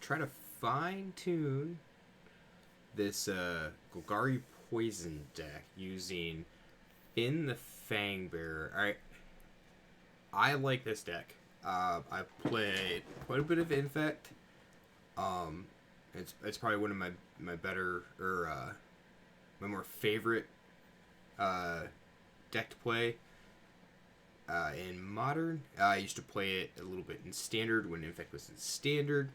try to fine tune this Golgari poison deck using Finn the Fangbearer. Alright, I like this deck. I played quite a bit of Infect. It's probably one of my better or my more favorite deck to play in Modern. I used to play it a little bit in Standard when Infect was in Standard.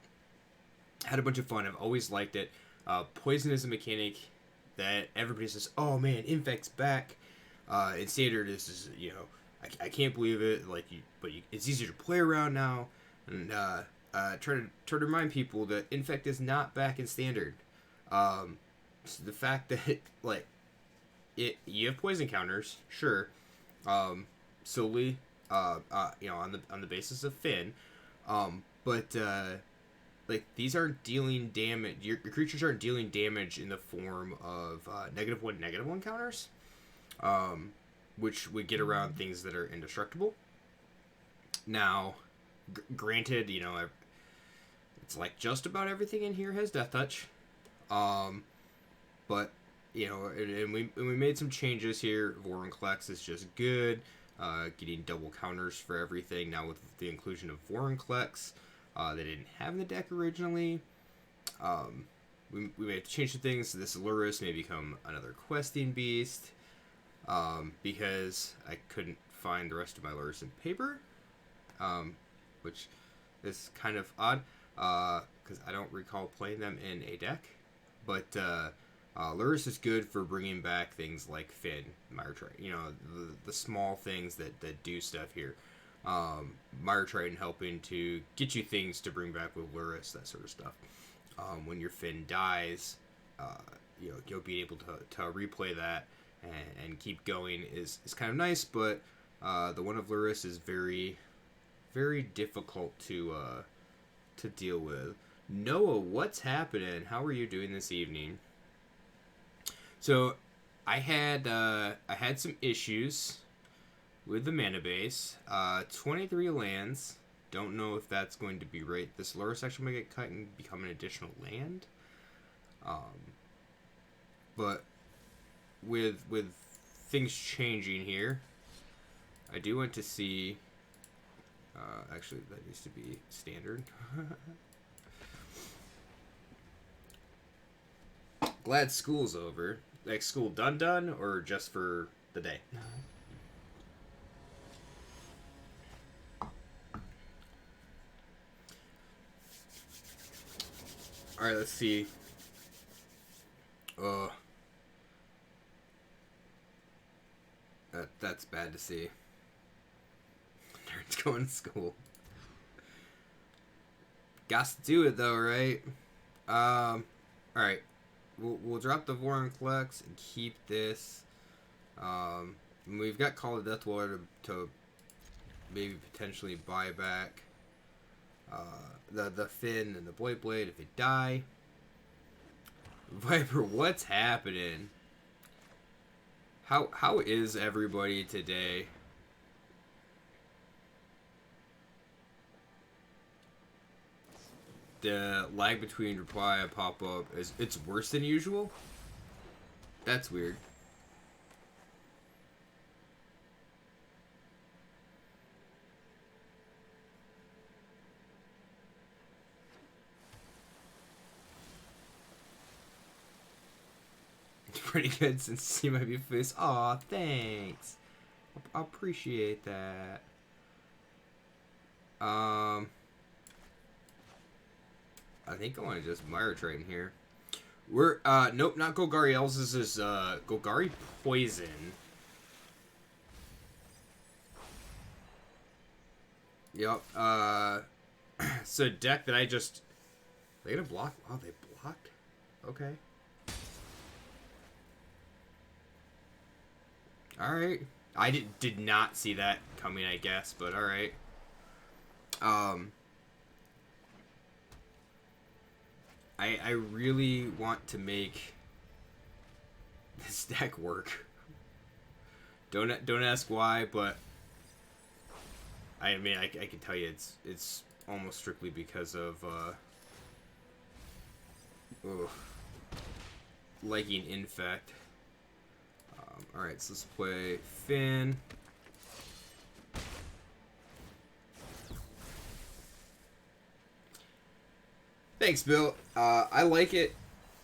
Had a bunch of fun. I've always liked it. Poison is a mechanic that everybody says, "Oh man, Infect's back." In Standard, this is I can't believe it. It's easier to play around now, and try to remind people that Infect is not back in Standard. So the fact that you have poison counters, sure, solely on the basis of Finn, but these aren't dealing damage. Your creatures aren't dealing damage in the form of -1/-1 counters, which would get around things that are indestructible. Now, granted, it's like just about everything in here has Death Touch, but and we made some changes here. Vorinclex is just good. Getting double counters for everything now with the inclusion of Vorinclex. They didn't have in the deck originally. We may have to change the things. So this Lurrus may become another questing beast. Because I couldn't find the rest of my Lurrus in paper. Which is kind of odd. Because I don't recall playing them in a deck. But Lurrus is good for bringing back things like Finn, Mire Triton. The small things that do stuff here. Mire Triton helping to get you things to bring back with Lurrus, that sort of stuff. When your Finn dies, you'll be able to replay that and keep going is kind of nice, but the one of Lurrus is very, very difficult to deal with. Noah, what's happening? How are you doing this evening? So, I had some issues with the mana base. 23 lands. Don't know if that's going to be right. This Lurrus actually might get cut and become an additional land. But with things changing here, I do want to see. Actually, that needs to be standard. Glad school's over. Like school done, or just for the day? No. Alright, let's see. That's bad to see. Nerds going to school. Got to do it though, right? Alright. We'll drop the Vorinclex and keep this. We've got Call of Deathwater to maybe potentially buy back the Finn and the Blade if they die. Viper, what's happening? How is everybody today? The lag between reply and pop up it's worse than usual? That's weird. Pretty good since you might be face. Aw, thanks. I appreciate that. I think I want to just Mire Triton here. We're nope, not Golgari. This is Golgari Poison. Yep. So deck that I just. They gonna block? Oh, they blocked. Okay. Alright. I did not see that coming, I guess, but alright. I really want to make this deck work. Don't ask why, but I mean I can tell you it's almost strictly because of Ugh. Liking Infect. Alright, so let's play Finn. Thanks, Bill. I like it.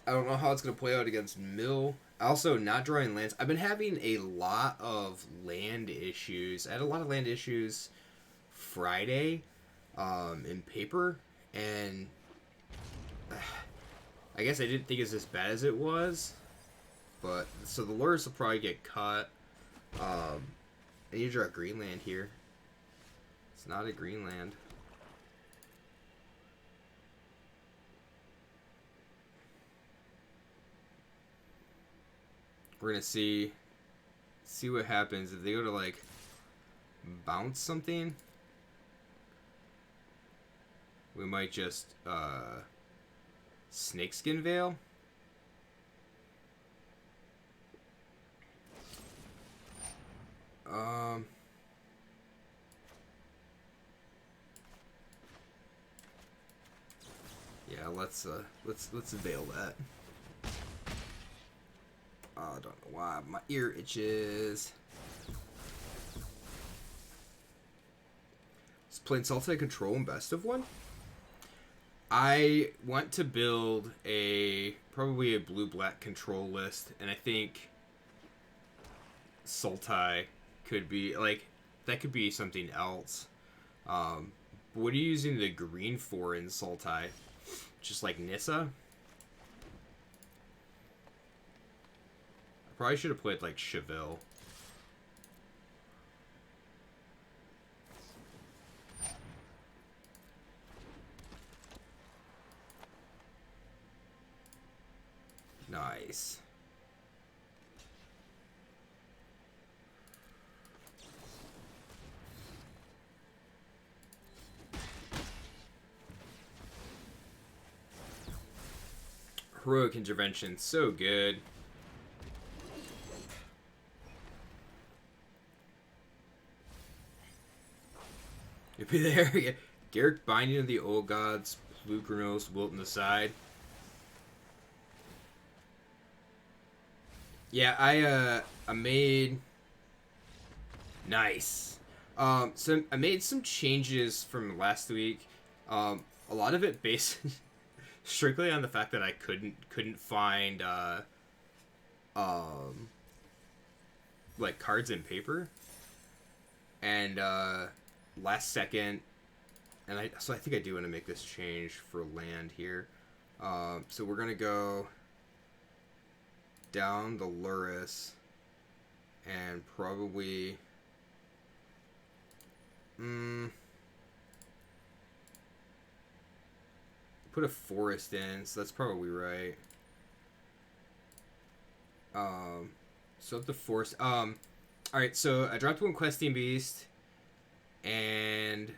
I don't know how it's going to play out against Mill. Also, not drawing lands. I've been having a lot of land issues. I had a lot of land issues Friday in paper, and I guess I didn't think it was as bad as it was. But, so the lures will probably get cut. I need to draw a green land here. It's not a green land. We're gonna see what happens if they go to like bounce something. We might just Snakeskin Veil. Yeah, let's veil that. I don't know why my ear itches. Let's play Sultai Control and Best of One. I want to build probably a blue-black control list, and I think Sultai could be that could be something else. What are you using the green for in Sultai? Just like Nissa? I probably should have played like Cheville. Nice. Heroic Intervention, so good. You'll be there. Yeah. Garrick Binding of the Old Gods, Blue Granos, Wilton aside. Yeah, I made nice. So I made some changes from last week. A lot of it based strictly on the fact that I couldn't find like cards in paper, and last second, and I think I do want to make this change for land here. So we're gonna go down the Luris and probably put a forest in, so that's probably right. So up the forest. Alright, so I dropped one Questing Beast, and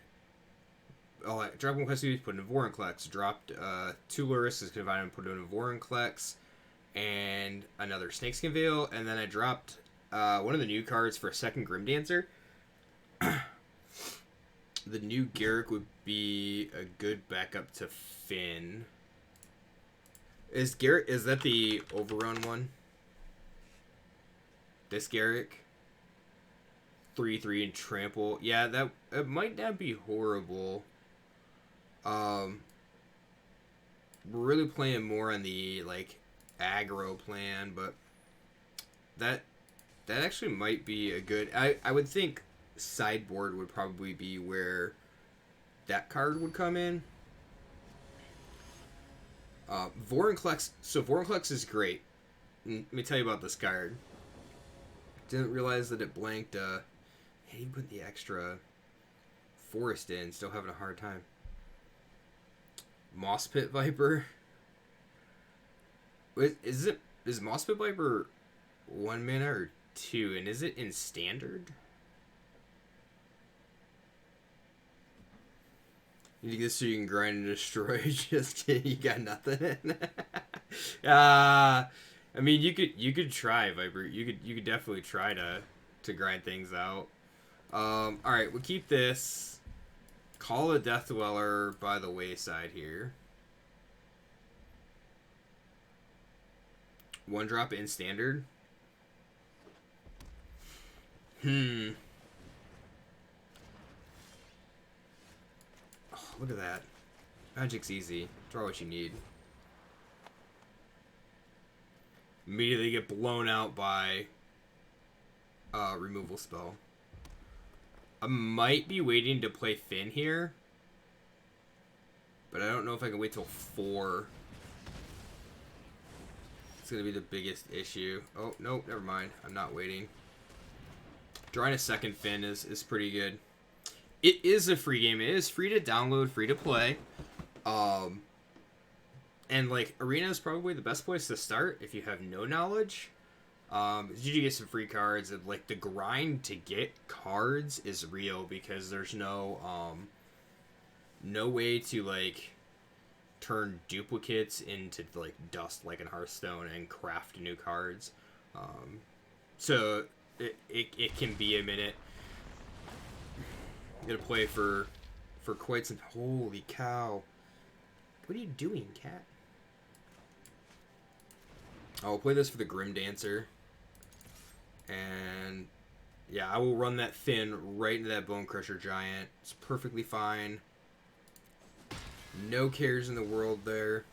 I dropped one Questing Beast, put in a Vorinclex. Dropped 2 Luris, combined and put in a Vorinclex, and another Snakeskin Veil, and then I dropped one of the new cards for a second Grim Dancer. The new Garrick would be a good backup to Finn. Is that the overrun one? This Garrick? 3/3 and trample. Yeah, it might not be horrible. We're really playing more on the like aggro plan, but that actually might be a good. I would think sideboard would probably be where that card would come in. Vorinclex. So Vorinclex is great. Let me tell you about this card. Didn't realize that it blanked. He put the extra forest in. Still having a hard time. Moss Pit Viper. Is Moss Pit Viper 1 mana or 2? And is it in standard? You get this so you can grind and destroy. Just you got nothing. I mean, you could try, Viper. You could definitely try to grind things out. All right, we'll keep this. Call a Death Dweller by the wayside here. One drop in standard. Oh, look at that. Magic's easy. Draw what you need. Immediately get blown out by removal spell. I might be waiting to play Finn here, but I don't know if I can wait till 4. It's going to be the biggest issue. Oh, nope, never mind. I'm not waiting. Drawing a second Finn is pretty good. It is a free game. It is free to download, free to play. And, like, Arena is probably the best place to start if you have no knowledge. You do get some free cards, and, like, the grind to get cards is real because there's no way to, like, turn duplicates into, like, dust like in Hearthstone and craft new cards. So it can be a minute. I'm gonna play for quite some... Holy cow. What are you doing, cat? I'll play this for the Grim Dancer. And yeah, I will run that Finn right into that Bone Crusher Giant. It's perfectly fine. No cares in the world there.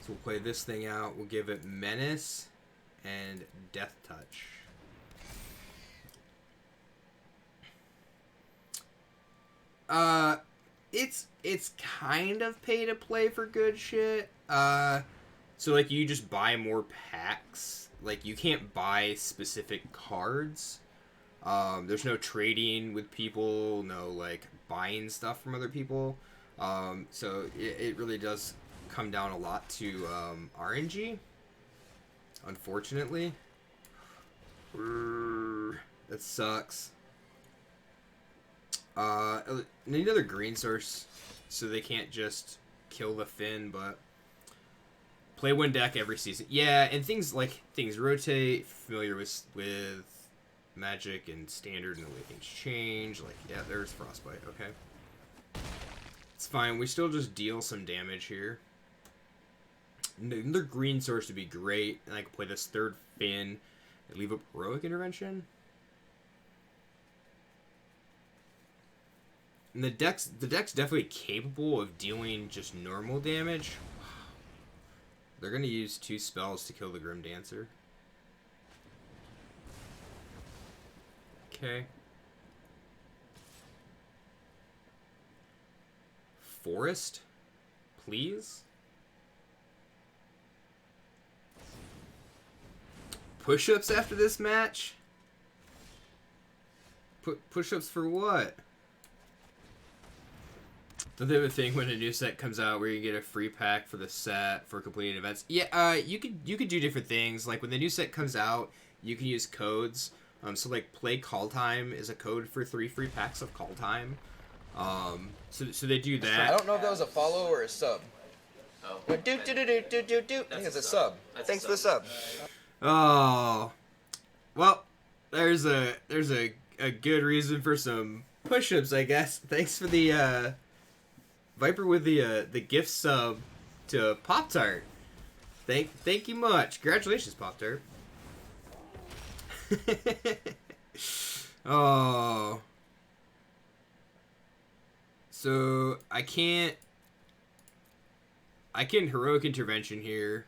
So we'll play this thing out. We'll give it Menace and Death Touch. It's kind of pay to play for good shit. So like you just buy more packs. Like you can't buy specific cards. There's no trading with people, no like buying stuff from other people. So it really does come down a lot to RNG. Unfortunately. That sucks. Need another green source so they can't just kill the Finn, but play one deck every season. Yeah, and things rotate, familiar with Magic and Standard and the way things change. Like, yeah, there's Frostbite, okay. It's fine, we still just deal some damage here. Another green source would be great, and I can play this third Finn and leave up Heroic Intervention. And the deck's definitely capable of dealing just normal damage. They're going to use 2 spells to kill the Grim Dancer. Okay. Forest? Please? Push-ups after this match? Push-ups for what? Don't they have a thing when a new set comes out where you get a free pack for the set for completing events? Yeah, you could do different things. Like when the new set comes out, you can use codes. So like play Call Time is a code for 3 free packs of Call Time. So they do that. I don't know if that was a follow or a sub. Oh. I think it's a sub. Thanks for the sub. Oh, well, there's a good reason for some push-ups, I guess. Thanks for the Viper with the gift sub to Pop-Tart. Thank you much. Congratulations, Pop-Tart. Oh. So I can Heroic Intervention here.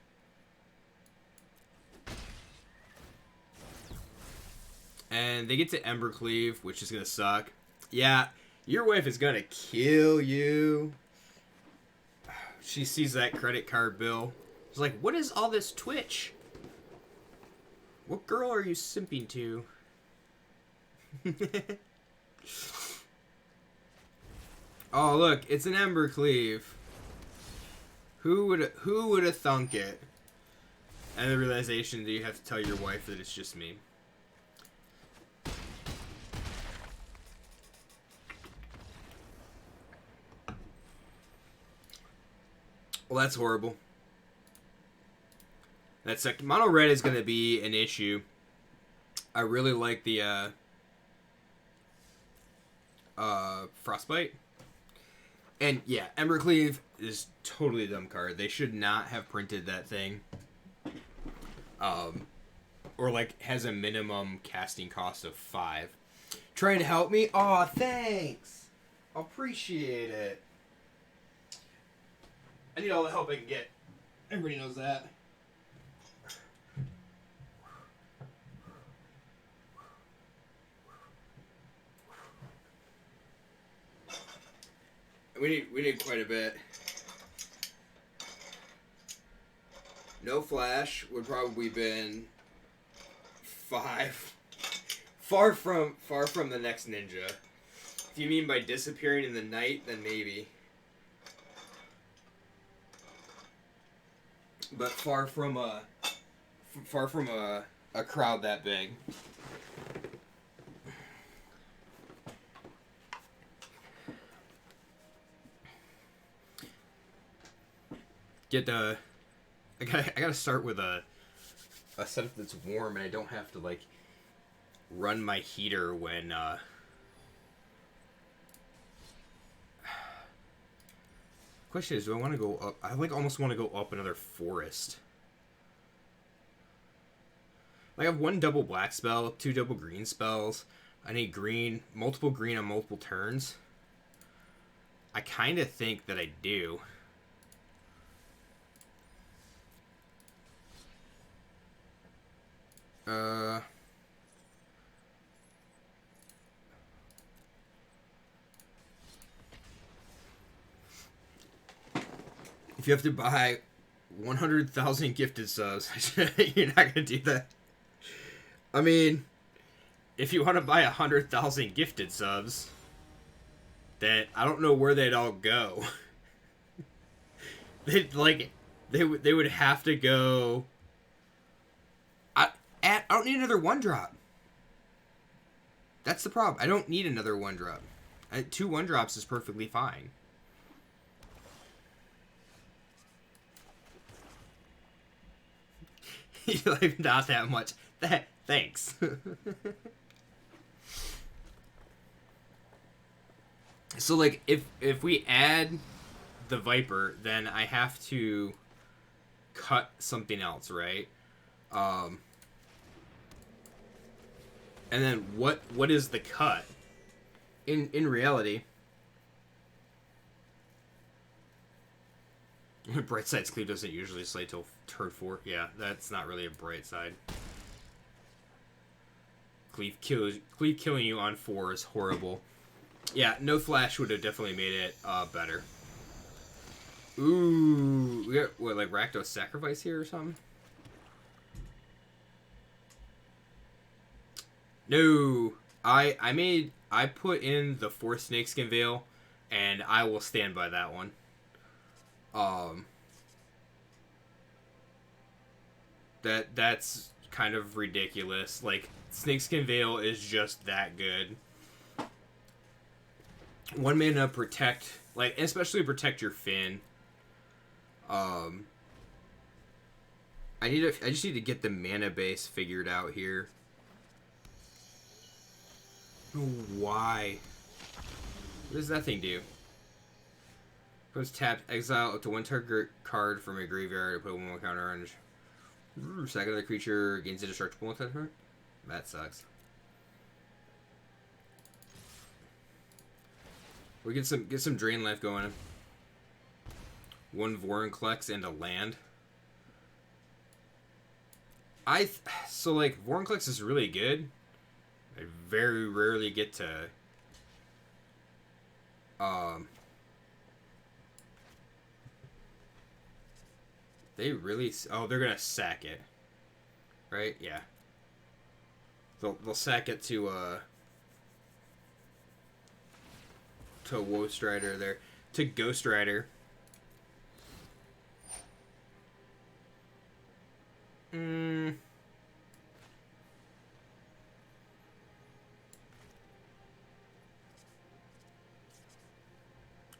And they get to Embercleave, which is gonna suck. Yeah, your wife is gonna kill you. She sees that credit card bill. She's like, what is all this Twitch? What girl are you simping to? Oh, look, it's an Embercleave. Who would have thunk it? And the realization that you have to tell your wife that it's just me. Well, that's horrible. That's like mono red is going to be an issue. I really like the Frostbite. And yeah, Embercleave is totally a dumb card. They should not have printed that thing. or like has a minimum casting cost of 5. Trying to help me? Aw, thanks. Appreciate it. I need all the help I can get. Everybody knows that. We need quite a bit. No flash would probably been 5. Far from the next ninja. If you mean by disappearing in the night, then maybe. But far from a crowd that big. I gotta start with a setup that's warm, and I don't have to like run my heater when question is, do I want to go up? I like almost want to go up another forest. Like I have 1 double black spell, 2 double green spells. I need green, multiple green on multiple turns. I kind of think that I do. If you have to buy 100,000 gifted subs, you're not gonna do that. I mean, if you want to buy 100,000 gifted subs, then I don't know where they'd all go. They would have to go. I don't need another 1-drop. That's the problem. I don't need another 1-drop. 2 1-drops is perfectly fine. Like, not that much. Thanks. So, like, if we add the Viper, then I have to cut something else, right? And then what is the cut? In reality, Bright Side's Cleave doesn't usually slay till turn 4. Yeah, that's not really a bright side. Cleave killing you on 4 is horrible. Yeah, no flash would have definitely made it better. Ooh, we got what, like Rakdos Sacrifice here or something? No, I put in the 4 Snakeskin Veil, and I will stand by that one. That's kind of ridiculous. Like, Snakeskin Veil is just that good. 1 mana protect, like, especially protect your Finn. I just need to get the mana base figured out here. Why? What does that thing do? Goes tapped, exile up to 1 target card from a graveyard to put 1 more counter on. Sack another creature, gains indestructible until turn. That sucks. We get some drain life going. 1 Vorinclex and a land. So like Vorinclex is really good. I very rarely get to they really... Oh, they're gonna sack it. Right? Yeah. They'll sack it to Ghost Rider there. To Ghost Rider.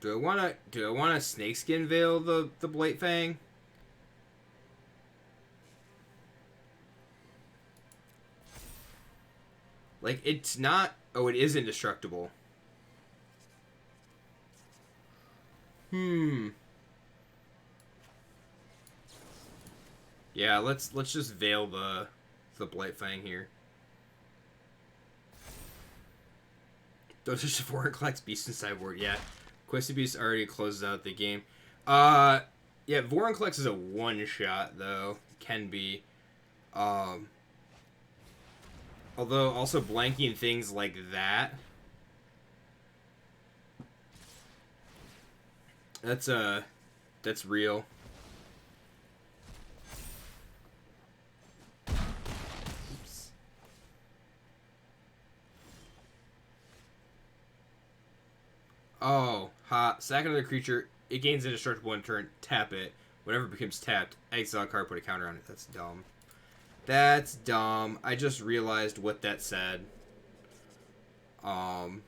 Do I wanna Snakeskin Veil the Blight Fang? Like, it's not... Oh, it is indestructible. Yeah, let's just veil the Blightfang here. Those are just Vorinclex Beast and Sideboard. Yeah, Questy Beast already closes out the game. Yeah, Vorinclex is a one-shot, though. Can be. Although, also blanking things like that. That's real. Oops. Oh, hot. Sack another creature. It gains indestructible in turn. Tap it. Whenever it becomes tapped, exile a card, put a counter on it. That's dumb. That's dumb. I just realized what that said. Am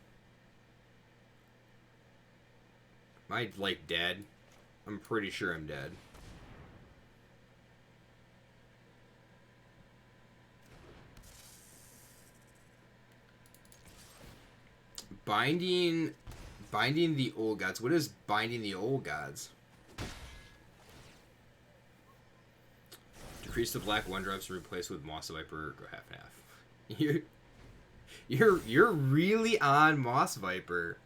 I, like, dead? I'm pretty sure I'm dead. Binding the Old Gods. What is Binding the Old Gods? Decrease the black 1-drops and replace with Moss Viper. Go half and half. You're really on Moss Viper.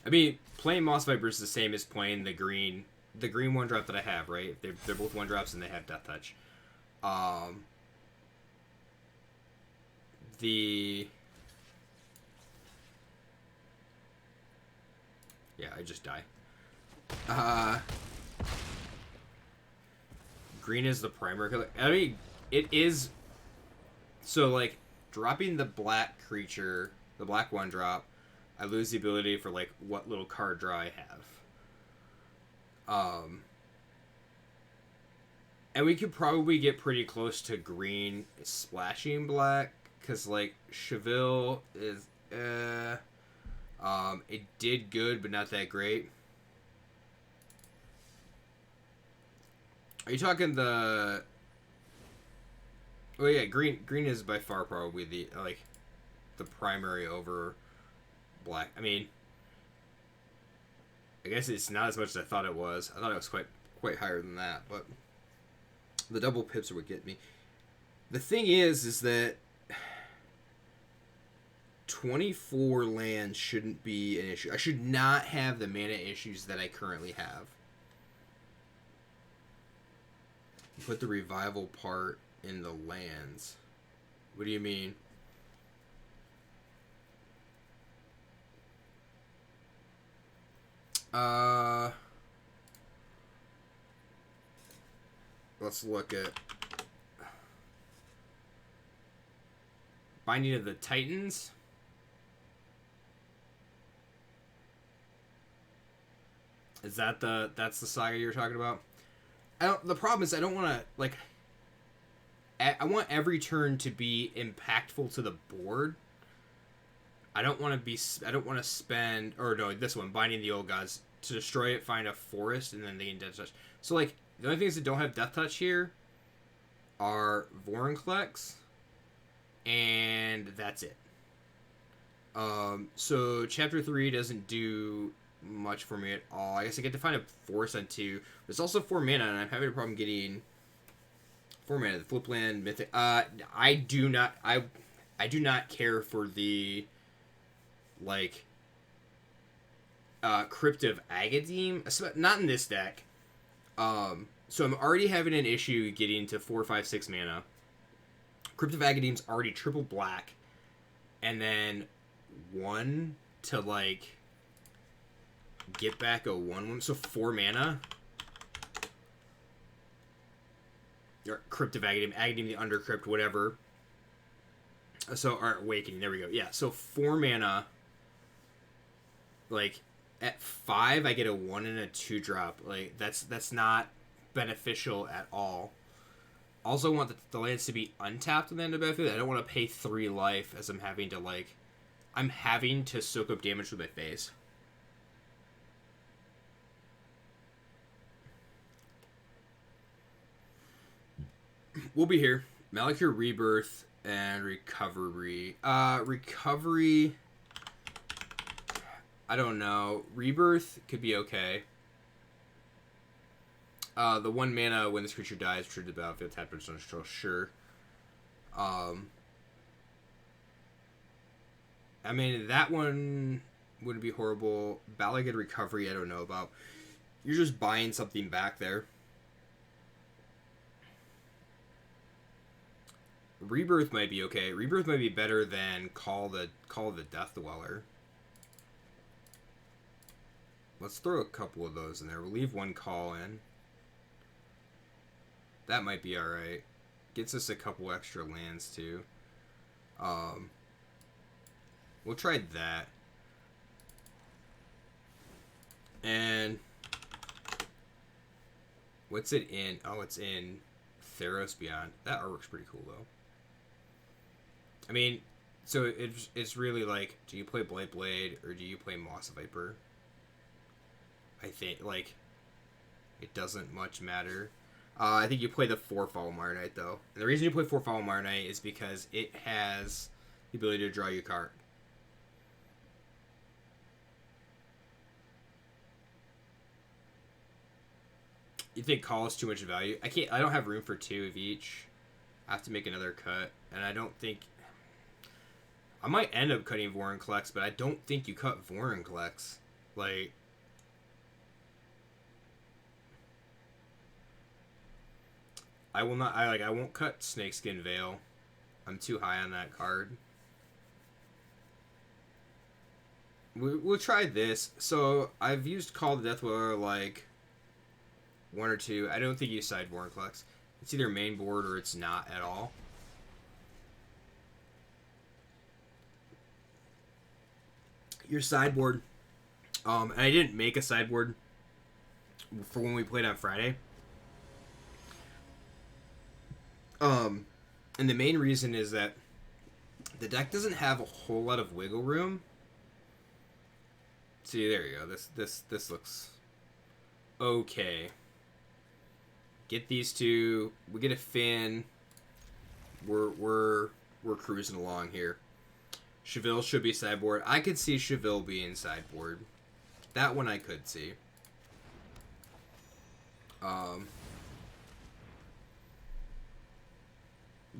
I mean, playing Moss Viper is the same as playing the green 1-drop that I have, right? They're both 1-drops and they have Death Touch. Yeah, I just die. Green is the primary color. I mean, it is. So, like, dropping the black creature, the black 1-drop, I lose the ability for, like, what little card draw I have. And we could probably get pretty close to green splashing black, because, like, Cheville is, it did good, but not that great. Are you talking the... Oh, yeah, green is by far probably the primary over black. I mean, I guess it's not as much as I thought it was. I thought it was quite higher than that, but the double pips are what get me. The thing is that 24 lands shouldn't be an issue. I should not have the mana issues that I currently have. Put the revival part in the lands. What do you mean? Let's look at Binding of the Titans. Is that that's the saga you're talking about? The problem is I don't want to, like, I want every turn to be impactful to the board. I don't want to spend, or no, this one, Binding the Old Gods, to destroy it, find a forest, and then they can Death Touch. So, like, the only things that don't have Death Touch here are Vorinclex, and that's it. So Chapter 3 doesn't do much for me at all. I guess I get to find a forest on 2. There's also 4 mana, and I'm having a problem getting 4 mana. The Flipland Mythic. I do not care for the, like, Crypt of Agademe, not in this deck. So I'm already having an issue getting to 4, 5, 6 mana. Crypt of Agademe's already triple black, and then 1 to, like, get back a 1/1, so 4 mana. Or Crypt of Agademe, Agademe the Undercrypt, whatever. So, or Awakening, there we go. Yeah, so 4 mana. Like, at 5, I get a 1 and a 2-drop. Like, that's not beneficial at all. Also want the lands to be untapped at the end of battlefield. I don't want to pay 3 life as I'm having to, like, I'm having to soak up damage with my face. We'll be here. Malakir Rebirth and Recovery. Recovery, I don't know. Rebirth could be okay. The 1 mana when this creature dies, return to the battlefield, tap its control. Sure. I mean, that one wouldn't be horrible. Balagan Recovery, I don't know about. You're just buying something back there. Rebirth might be okay. Rebirth might be better than Call the Death Dweller. Let's throw a couple of those in there. We'll leave 1 call in. That might be alright. Gets us a couple extra lands too. We'll try that. And what's it in? Oh, it's in Theros Beyond. That artwork's pretty cool though. I mean, so it's really like, do you play Blade or do you play Moss Viper? I think, like, it doesn't much matter. I think you play the 4-Foul Mire Knight, though. And the reason you play 4-Foul Mire Knight is because it has the ability to draw you a card. You think Call is too much value? I don't have room for 2 of each. I have to make another cut. And I don't think... I might end up cutting Vorinclex, but I don't think you cut Vorinclex. Like... I will not. I won't cut Snakeskin Veil. I'm too high on that card. We'll try this. So I've used Call the Death Dweller like 1 or 2. I don't think you side Vorinclex. It's either main board or it's not at all. Your sideboard. And I didn't make a sideboard for when we played on Friday. And the main reason is that the deck doesn't have a whole lot of wiggle room. See, there you go. This looks okay. Get these 2. We get a Finn. We're cruising along here. Cheville should be sideboard. I could see Cheville being sideboard. That one I could see.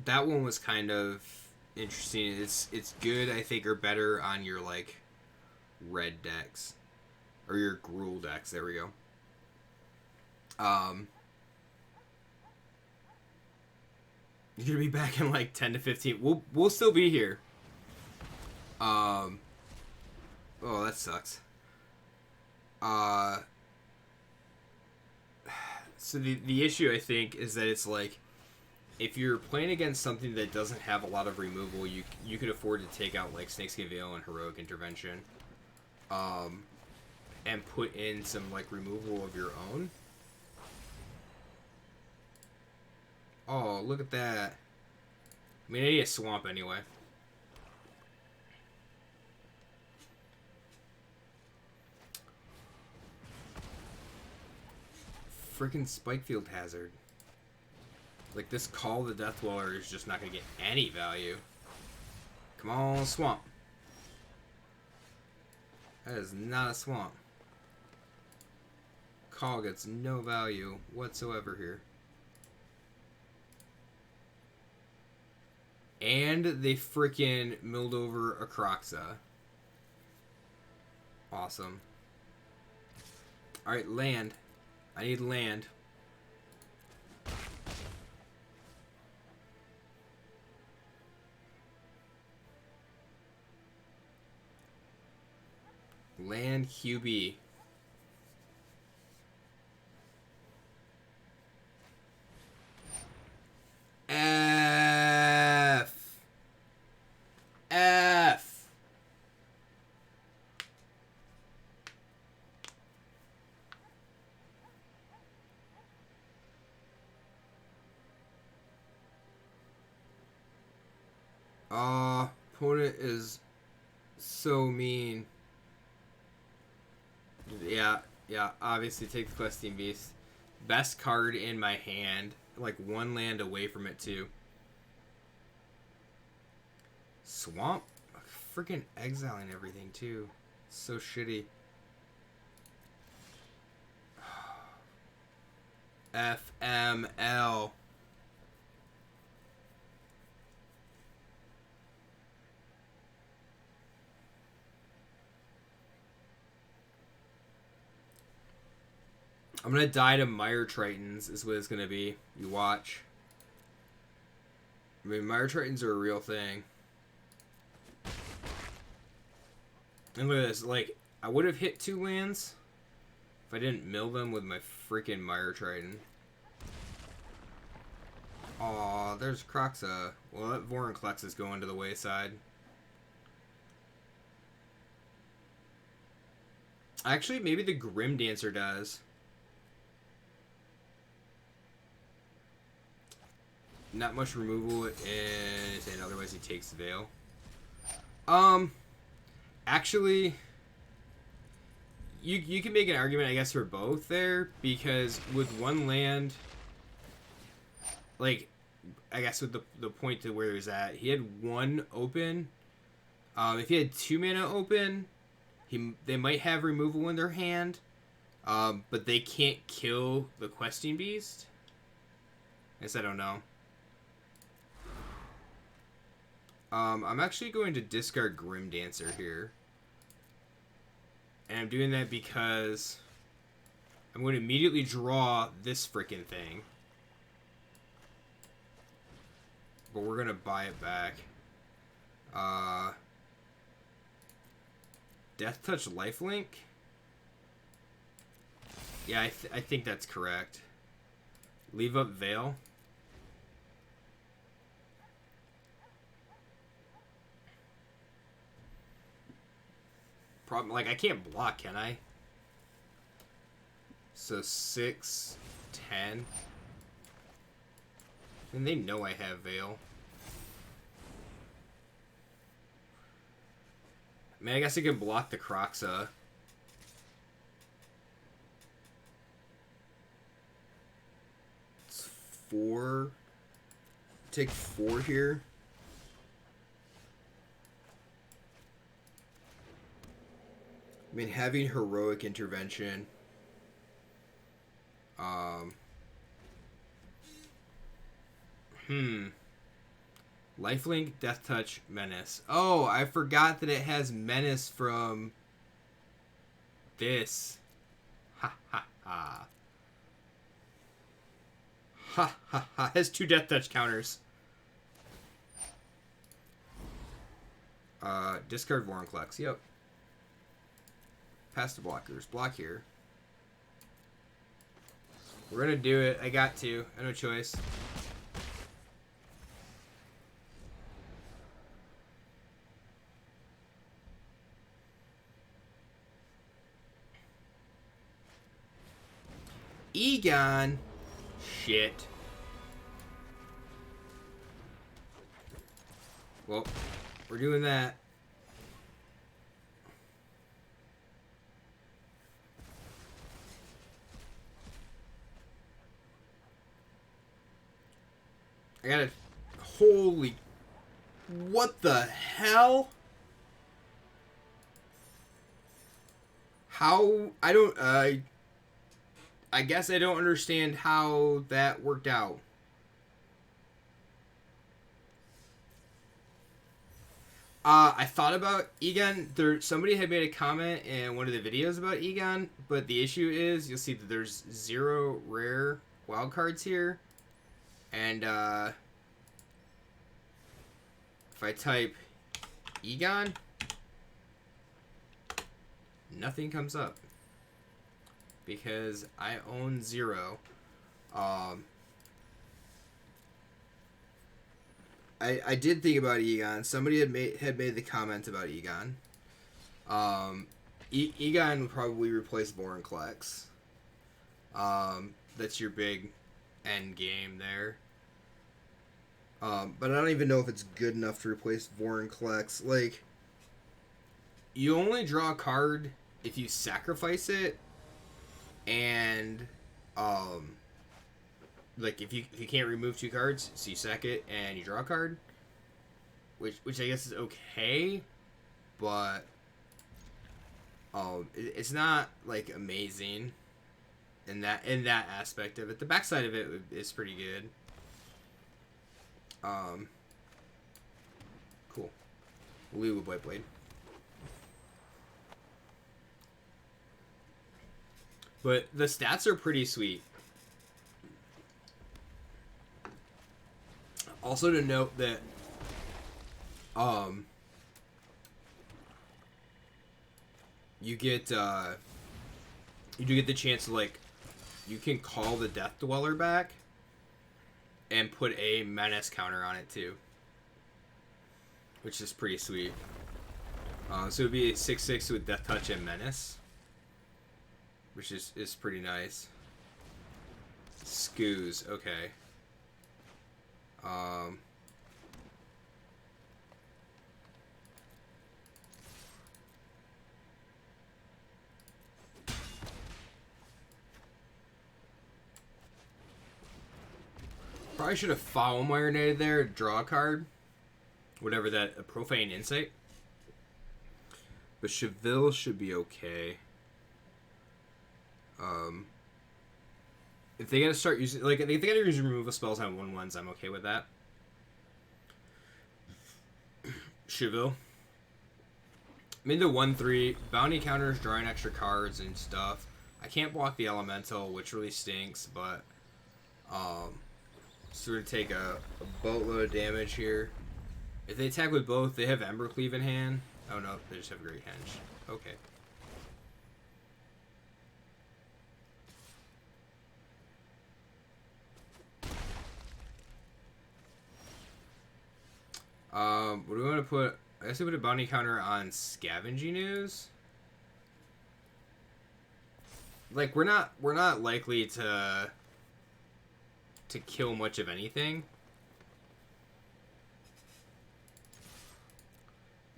That one was kind of interesting. It's good, I think, or better on your, like, red decks. Or your Gruul decks. There we go. You're gonna be back in, like, 10 to 15. We'll still be here. Oh, that sucks. So the issue, I think, is that it's like, if you're playing against something that doesn't have a lot of removal, you could afford to take out like Snakeskin Veil and Heroic Intervention, and put in some like removal of your own. Oh, look at that! I mean, I need a swamp anyway. Freaking Spikefield Hazard. Like, this Call the Death Dweller is just not going to get any value. Come on, swamp. That is not a swamp. Call gets no value whatsoever here. And they freaking milled over a Croxa. Awesome. Alright, land. I need land. Land QB. F. Opponent is so mean. Yeah, obviously take the Questing Beast. Best card in my hand. Like, 1 land away from it, too. Swamp? Freaking exiling everything, too. So shitty. FML. I'm gonna die to Mire Tritons is what it's gonna be. You watch. I mean, Mire Tritons are a real thing. And look at this. Like, I would have hit 2 lands if I didn't mill them with my freaking Mire Triton. Aw, there's Croxa. Well, that Vorinclex is going to the wayside. Actually, maybe the Grim Dancer does. Not much removal, and otherwise he takes the Veil. Actually, you can make an argument, I guess, for both there, because with one land, like, I guess with the point to where he was at, he had 1 open. If he had 2 mana open, they might have removal in their hand, but they can't kill the Questing Beast. I guess I don't know. I'm actually going to discard Grim Dancer here. And I'm doing that because I'm going to immediately draw this freaking thing. But we're going to buy it back. Death Touch Lifelink? Yeah, I think that's correct. Leave up Veil. Problem, like, I can't block, can I? So 6, 10. And they know I have Veil. I mean, I guess I can block the Croxa. It's 4. Take 4 here. I mean, having Heroic Intervention. Lifelink, Death Touch, Menace. Oh, I forgot that it has Menace from this. Ha ha ha. Ha ha ha. It has 2 Death Touch counters. Discard Vorinclex. Yep. Pass the blockers. Block here. We're gonna do it. I got to. I have no choice. Egon. Shit. Well, we're doing that. I gotta... Holy... What the hell? How... I don't... I guess I don't understand how that worked out. I thought about Egon. Somebody had made a comment in one of the videos about Egon, but the issue is you'll see that there's 0 rare wild cards here. And if I type Egon, nothing comes up because I own 0. I did think about Egon. Somebody had made the comment about Egon. Egon would probably replace Vorinclex. That's your big end game there. But I don't even know if it's good enough to replace Vorinclex. Like, you only draw a card if you sacrifice it, and like if you can't remove 2 cards, so you sack it and you draw a card, which I guess is okay, but it's not like amazing. in that aspect of it. The backside of it is pretty good. Cool. We'll leave with White Blade. But the stats are pretty sweet. Also to note that you get you do get the chance to, like, you can call the Death Dweller back and put a menace counter on it too, which is pretty sweet. So it would be a 6/6 with Death Touch and Menace, which is pretty nice. Scoos, okay. Probably should have Foul Marinated there, draw a card. Whatever that, a Profane Insight. But Cheville should be okay. If they gotta start using, like, if they gotta use removal spells on 1/1s, I'm okay with that. Cheville. I'm into 1/3. Bounty counters, drawing extra cards and stuff. I can't block the Elemental, which really stinks, but so we're gonna take a boatload of damage here. If they attack with both, they have Embercleave in hand. Oh no, they just have Great Henge. Okay. What do we want to put? I guess we put a bounty counter on Scavenging Ooze. Like, we're not likely to kill much of anything.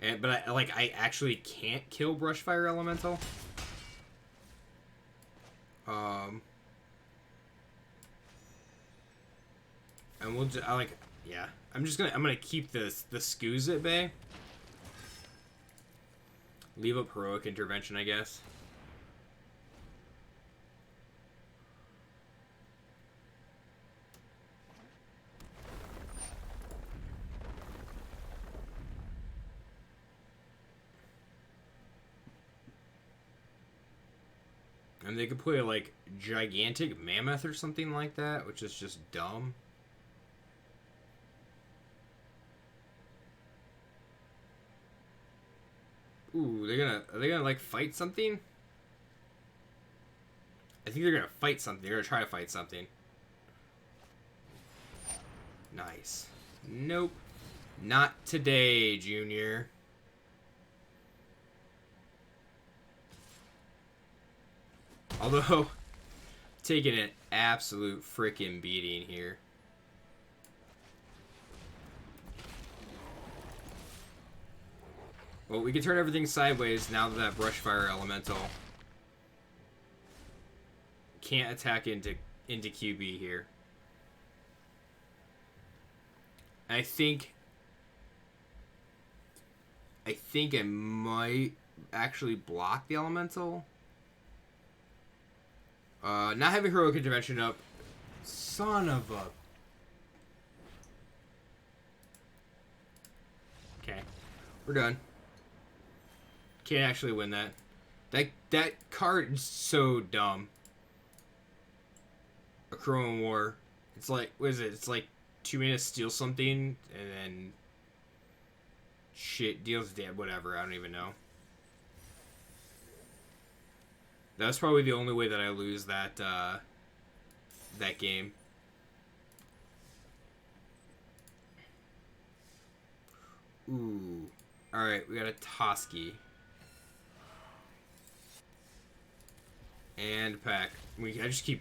But I actually can't kill Brushfire Elemental. And we'll just, yeah. I'm gonna keep the Scoos at bay. Leave up Heroic Intervention, I guess. And they could play, like, Gigantic Mammoth or something like that, which is just dumb. Ooh, are they gonna like fight something? I think they're gonna fight something. They're gonna try to fight something. Nice. Nope. Not today, Junior. Although, taking an absolute freaking beating here. Well, we can turn everything sideways now that Brushfire Elemental can't attack into QB here. And I think I might actually block the Elemental. Not having Heroic Intervention up. Son of a... Okay. We're done. Can't actually win that. That card is so dumb. A Chrome War. It's like, what is it? It's like 2 mana steal something, and then shit deals dead. Whatever, I don't even know. That's probably the only way that I lose that that game. Ooh. Alright, we got a Toski. And pack. I just keep...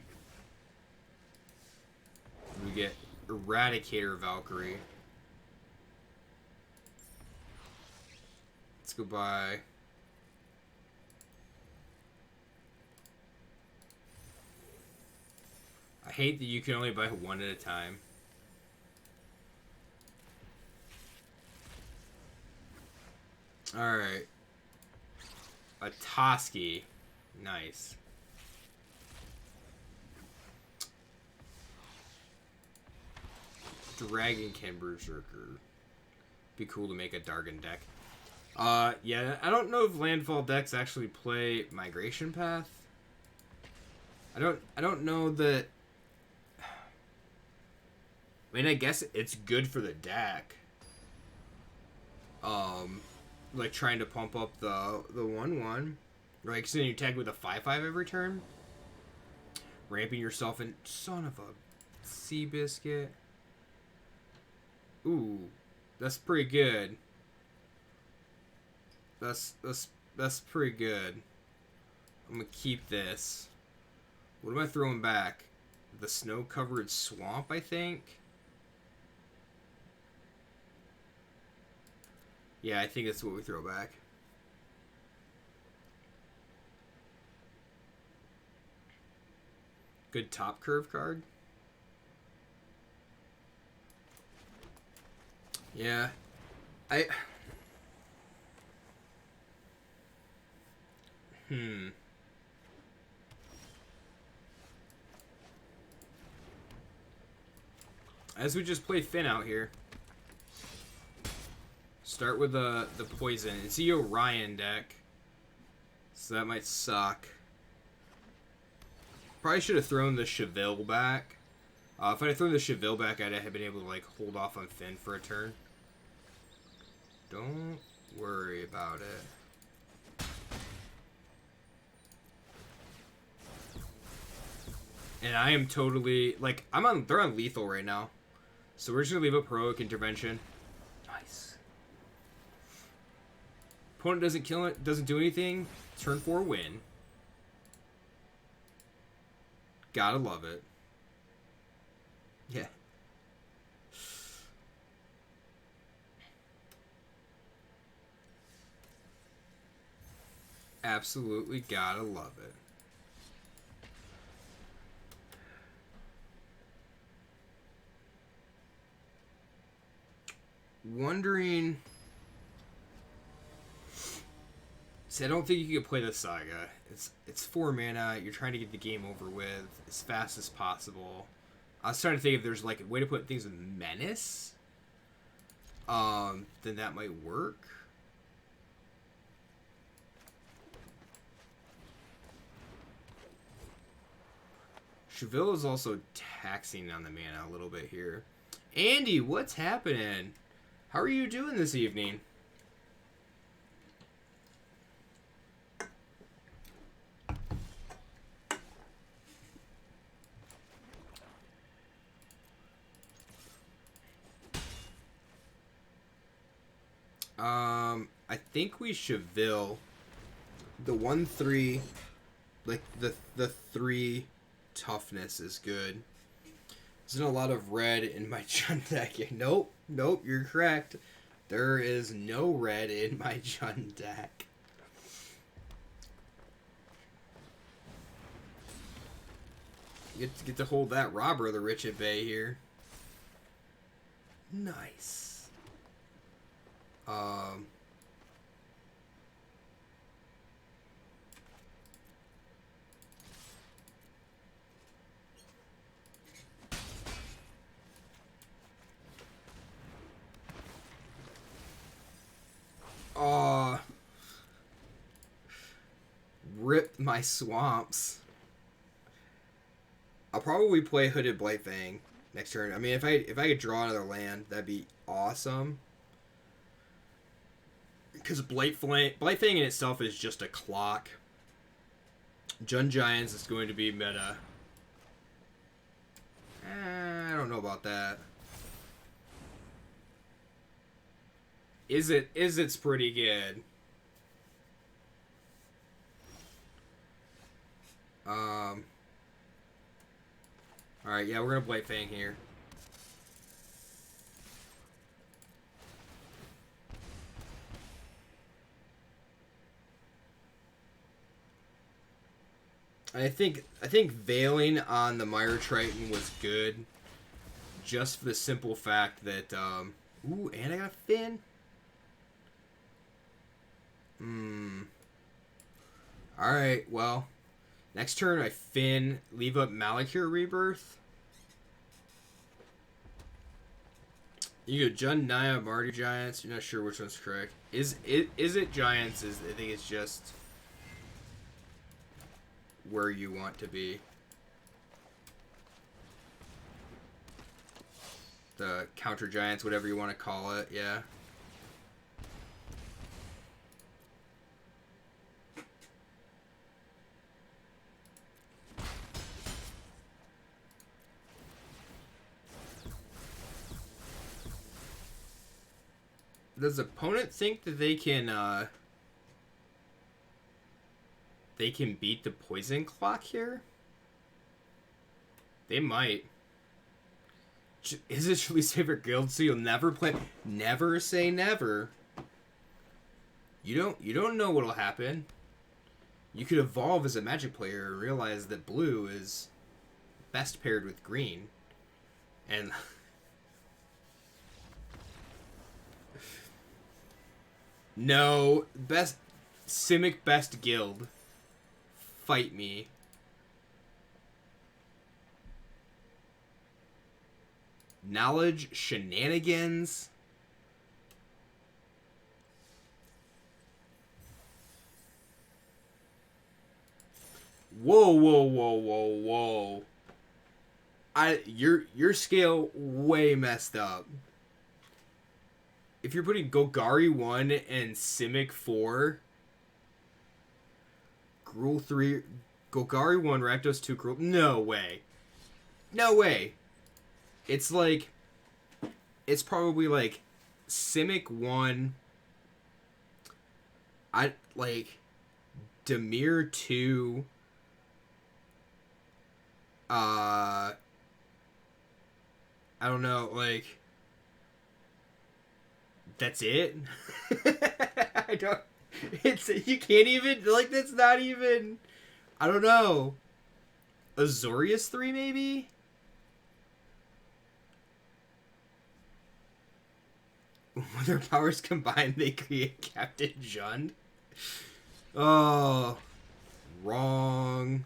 We get Eradicator Valkyrie. Let's go by... I hate that you can only buy one at a time. Alright. A Toski. Nice. Dragonkin Berserker. Be cool to make a Dargon deck. Yeah, I don't know if landfall decks actually play Migration Path. I don't know that. I mean, I guess it's good for the deck. Like trying to pump up the 1/1, like sending you tag with a 5/5 every turn, ramping yourself in. Son of a sea biscuit. Ooh, that's pretty good. That's pretty good. I'm gonna keep this. What am I throwing back? The snow-covered swamp, I think. Yeah, I think that's what we throw back. Good top curve card. Yeah. As we just play Finn out here. Start with the poison. It's the Orion deck. So that might suck. Probably should have thrown the Cheville back. If I had thrown the Cheville back, I'd have been able to like hold off on Finn for a turn. Don't worry about it. And I am totally like they're on lethal right now. So we're just gonna leave a heroic intervention. Nice. Opponent doesn't kill it, doesn't do anything. Turn 4 win. Gotta love it. Yeah. Absolutely gotta love it. Wondering. See, I don't think you can play the Saga. It's 4 mana. You're trying to get the game over with as fast as possible. I was trying to think if there's like a way to put things with Menace. Then that might work. Cheville is also taxing on the mana a little bit here. Andy, what's happening? How are you doing this evening? I think we Cheville the 1/3, like the 3 toughness is good. Isn't a lot of red in my Jund deck. Nope, you're correct. There is no red in my Jund deck. You get to hold that Robber of the Rich at bay here. Nice. Rip my swamps. I'll probably play Hooded Blightfang next turn. I mean, if I could draw another land, that'd be awesome. Because Blightfang in itself is just a clock. Jund Giants is going to be meta. I don't know about that. It's pretty good. Alright, yeah, we're gonna Blightfang here. I think Veiling on the Mire Triton was good. Just for the simple fact that, ooh, and I got a Finn? Alright, well. Next turn I Finn, leave up Malakir Rebirth. You go Jun, Naya, Marty Giants. You're not sure which one's correct. Is it Giants? I think it's just where you want to be. The counter Giants, whatever you want to call it. Yeah. Does the opponent think that they can beat the poison clock here? They might. Is it your least favorite guild, so you'll never play? Never say never. You don't know what'll happen. You could evolve as a Magic player and realize that blue is best paired with green. And no, best Simic best guild. Fight me. Knowledge shenanigans. Whoa, whoa, whoa, whoa, whoa. Your scale way messed up. If you're putting Golgari 1 and Simic 4, Gruul 3, Golgari 1, Rakdos 2, Gruul... No way. No way. It's like... It's probably like Simic 1... Dimir 2... I don't know, like... That's it? I don't... It's... You can't even... Like, that's not even... I don't know. Azorius 3, maybe? When their powers combine, they create Captain Jund? Oh... Wrong...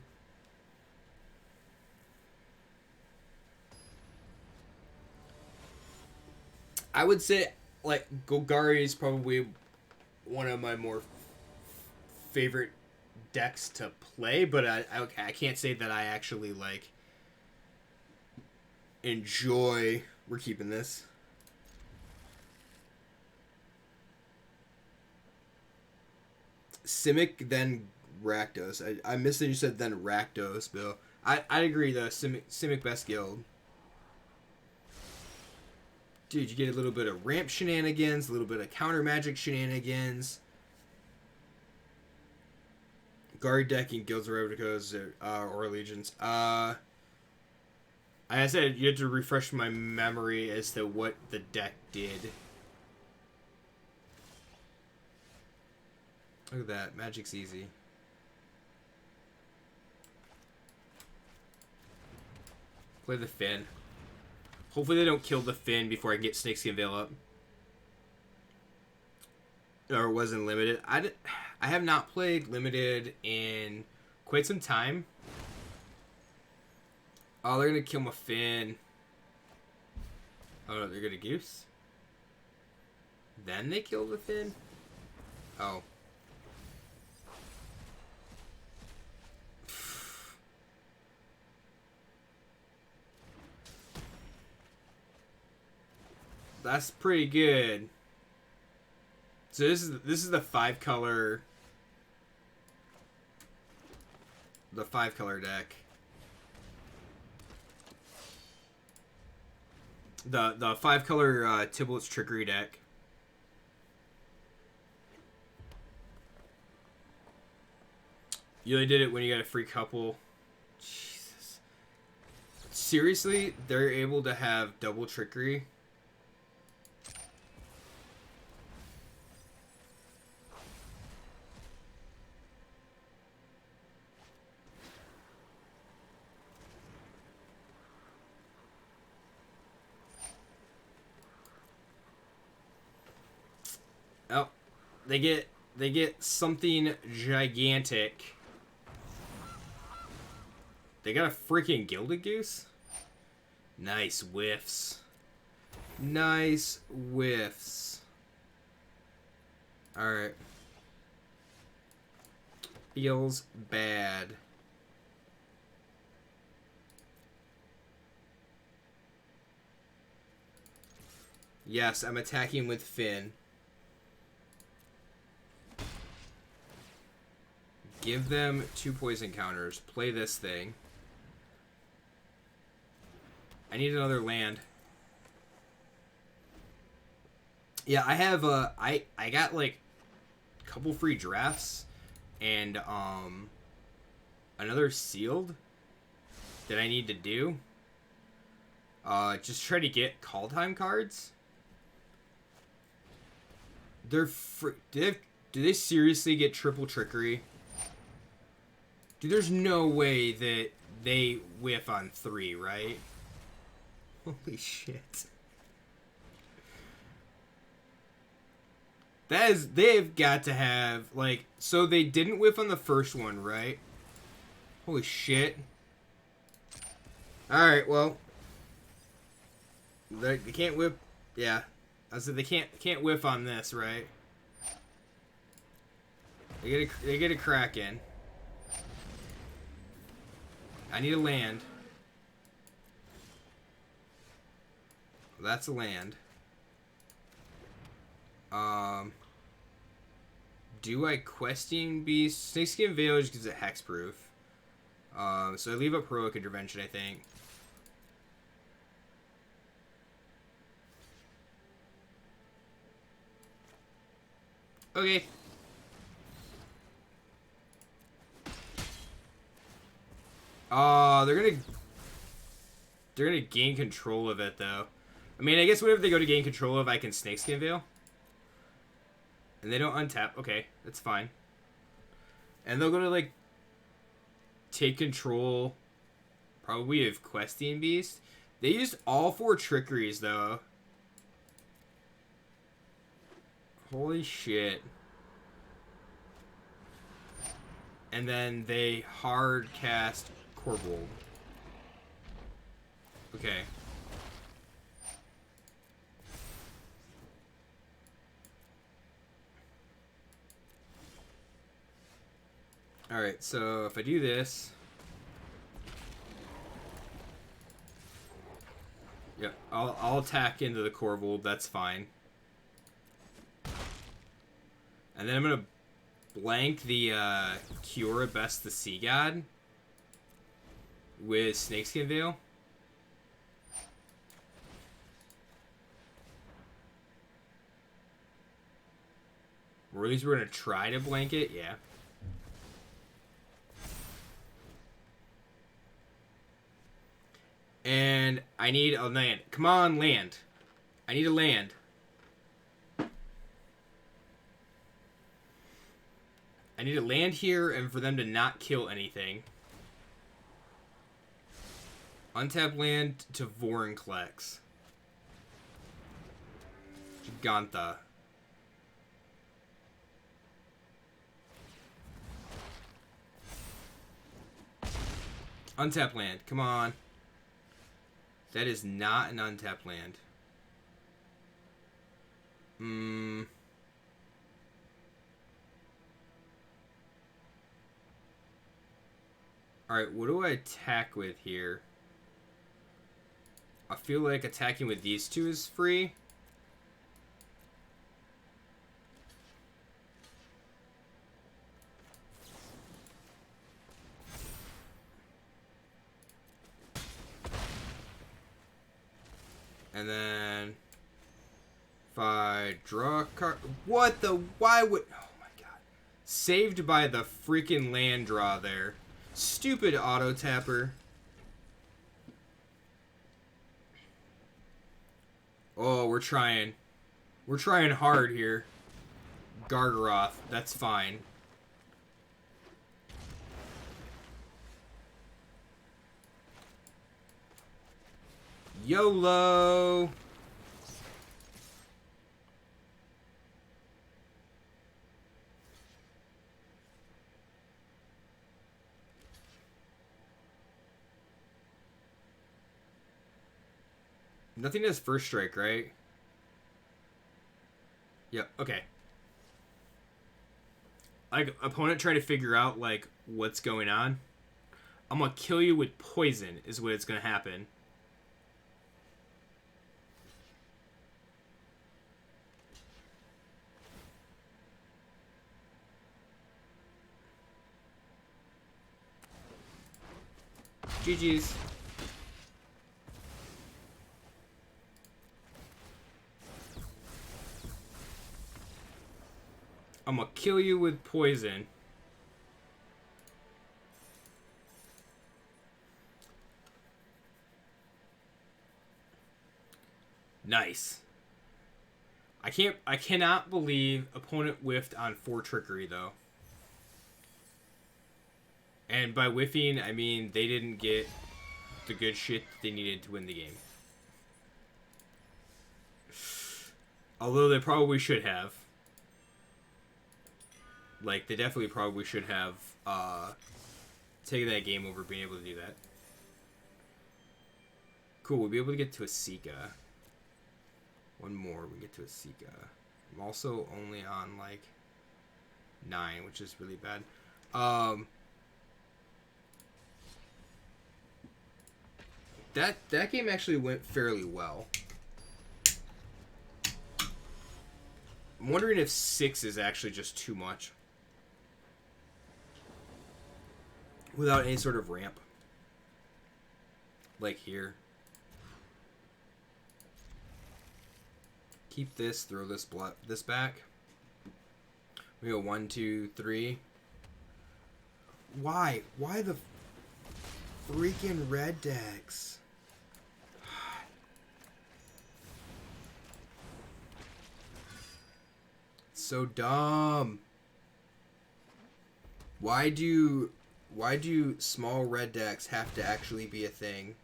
I would say, like, Golgari is probably one of my more favorite decks to play, but I can't say that I actually, like, enjoy... We're keeping this. Simic, then Rakdos. I missed that you said then Rakdos, Bill. I agree, though. Simic best guild. Dude, you get a little bit of ramp shenanigans, a little bit of counter magic shenanigans. Guard decking, guilds, replicas, or legions. Like I said, you have to refresh my memory as to what the deck did. Look at that, magic's easy. Play the Finn. Hopefully they don't kill the Finn before I get Snakeskin Veil up. Or it wasn't limited. I have not played limited in quite some time. Oh, they're going to kill my Finn. Oh, no, they're going to Goose? Then they kill the Finn? Oh. That's pretty good. So this is the 5-color deck. The 5-color Tibblett's Trickery deck. You only did it when you got a free couple. Jesus. Seriously, they're able to have double Trickery? Oh, they get something gigantic. They got a freaking Gilded Goose? Nice whiffs. Nice whiffs. Alright. Feels bad. Yes, I'm attacking with Finn. Give them 2 poison counters. Play this thing. I need another land. Yeah, I have I got like a couple free drafts and another sealed that I need to do. Just try to get call time cards. They're free. Do they seriously get triple trickery? Dude, there's no way that they whiff on 3, right? Holy shit. They've got to have, like, so they didn't whiff on the first one, right? Holy shit. Alright, well. They can't whiff, yeah. I said they can't whiff on this, right? They get a Kraken. I need a land. That's a land. Do I Questing Beast? Snakeskin Veil just gives it hexproof. So I leave up Heroic Intervention, I think. Okay. They're gonna gain control of it, though. I mean, I guess whenever they go to gain control of, I can Snakeskin Veil. And they don't untap. Okay, that's fine. And they'll go to, like, take control, probably, of Questing Beast. They used all 4 trickeries, though. Holy shit. And then they hard cast Corvold. Okay. Alright, so if I do this... Yeah, I'll attack into the Corvold, that's fine. And then I'm gonna blank the Cure Best the Sea God with Snakeskin Veil. Or at least we're gonna try to blank it, yeah. And I need a land. Come on, land. I need a land. I need a land here and for them to not kill anything. Untap land to Vorinclex. Giganta. Untap land. Come on. That is not an untapped land. Alright, what do I attack with here? I feel like attacking with these 2 is free. And then if I draw a card, what the? Why would? Oh my god! Saved by the freaking land draw there. Stupid auto tapper. Oh, we're trying. We're trying hard here. Gargaroth, that's fine. YOLO! Nothing has first strike, right? Yep, okay. Like, opponent trying to figure out, like, what's going on. I'm gonna kill you with poison, is what it's gonna happen. GG's. I'm gonna kill you with poison. Nice. I cannot believe opponent whiffed on 4 trickery though. And by whiffing, I mean they didn't get the good shit that they needed to win the game. Although they probably should have. Like, they definitely probably should have taken that game over being able to do that. Cool, we'll be able to get to a Sika. One more, we get to a Sika. I'm also only on, like, 9, which is really bad. That game actually went fairly well. I'm wondering if 6 is actually just too much. Without any sort of ramp. Like here. Keep this, throw this back. We go 1, 2, 3. Why? Why the freaking red decks? It's so dumb. Why do small red decks have to actually be a thing?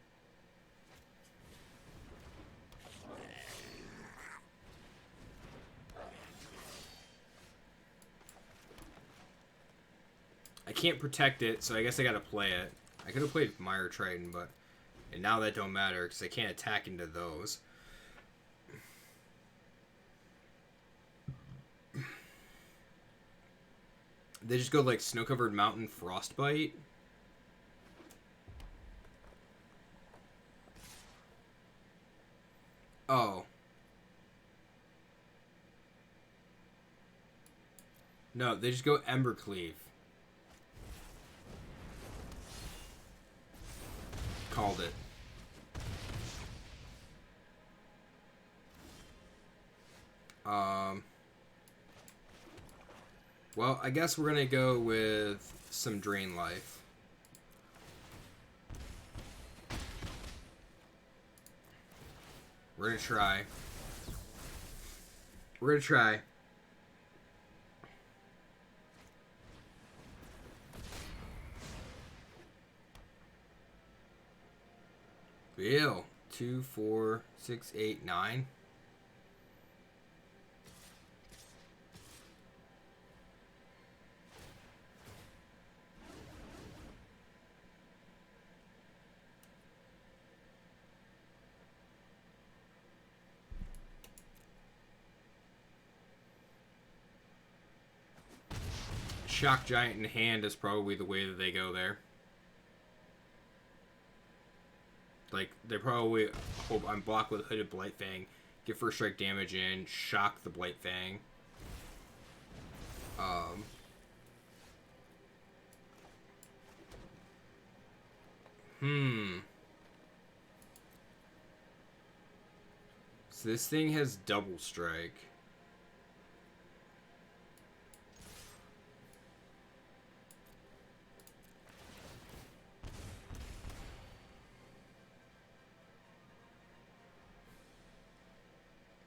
I can't protect it, so I guess I gotta play it. I could have played Mire Triton, but... And now that don't matter, because I can't attack into those. They just go like Snow-Covered Mountain Frostbite. Oh. No, they just go Embercleave. Called it. Well, I guess we're gonna go with some Drain Life. We're gonna try. We're gonna try. Ew. 2, 4, 6, 8, 9. Shock Giant in hand is probably the way that they go there. Like, they probably hope I'm blocked with Hooded Blightfang, get first strike damage in, shock the Blightfang. So this thing has double strike.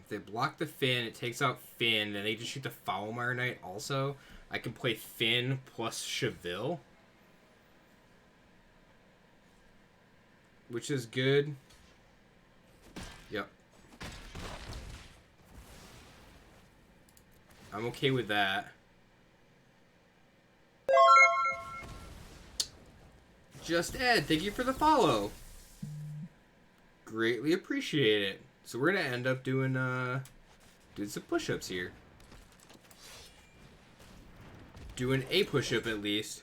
If they block the Finn, it takes out Finn, then they just shoot the Foulmire Knight also. I can play Finn plus Cheville. Which is good. Yep. I'm okay with that. Just Ed, thank you for the follow. greatly appreciate it. So we're gonna end up doing some push-ups here. Doing a push-up at least.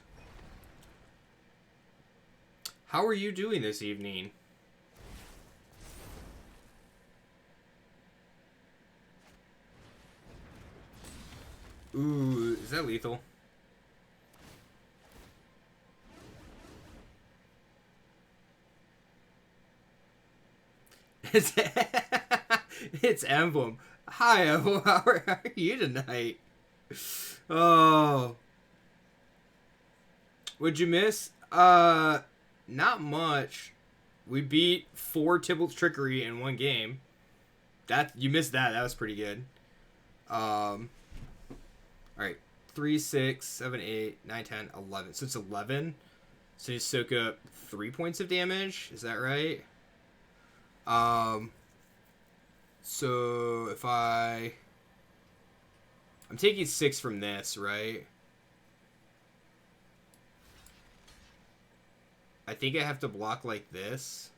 How are you doing this evening? Ooh, is that lethal? It's Emblem. Hi, Emblem. How are you tonight? Oh. What'd you miss? Not much. We beat 4 Tybalt's Trickery in 1 game. You missed that. That was pretty good. Alright. 3, 6, 7, 8, 9, 10, 11. So it's 11. So you soak up 3 points of damage. Is that right? So if I'm taking 6 from this, right? I think I have to block like this.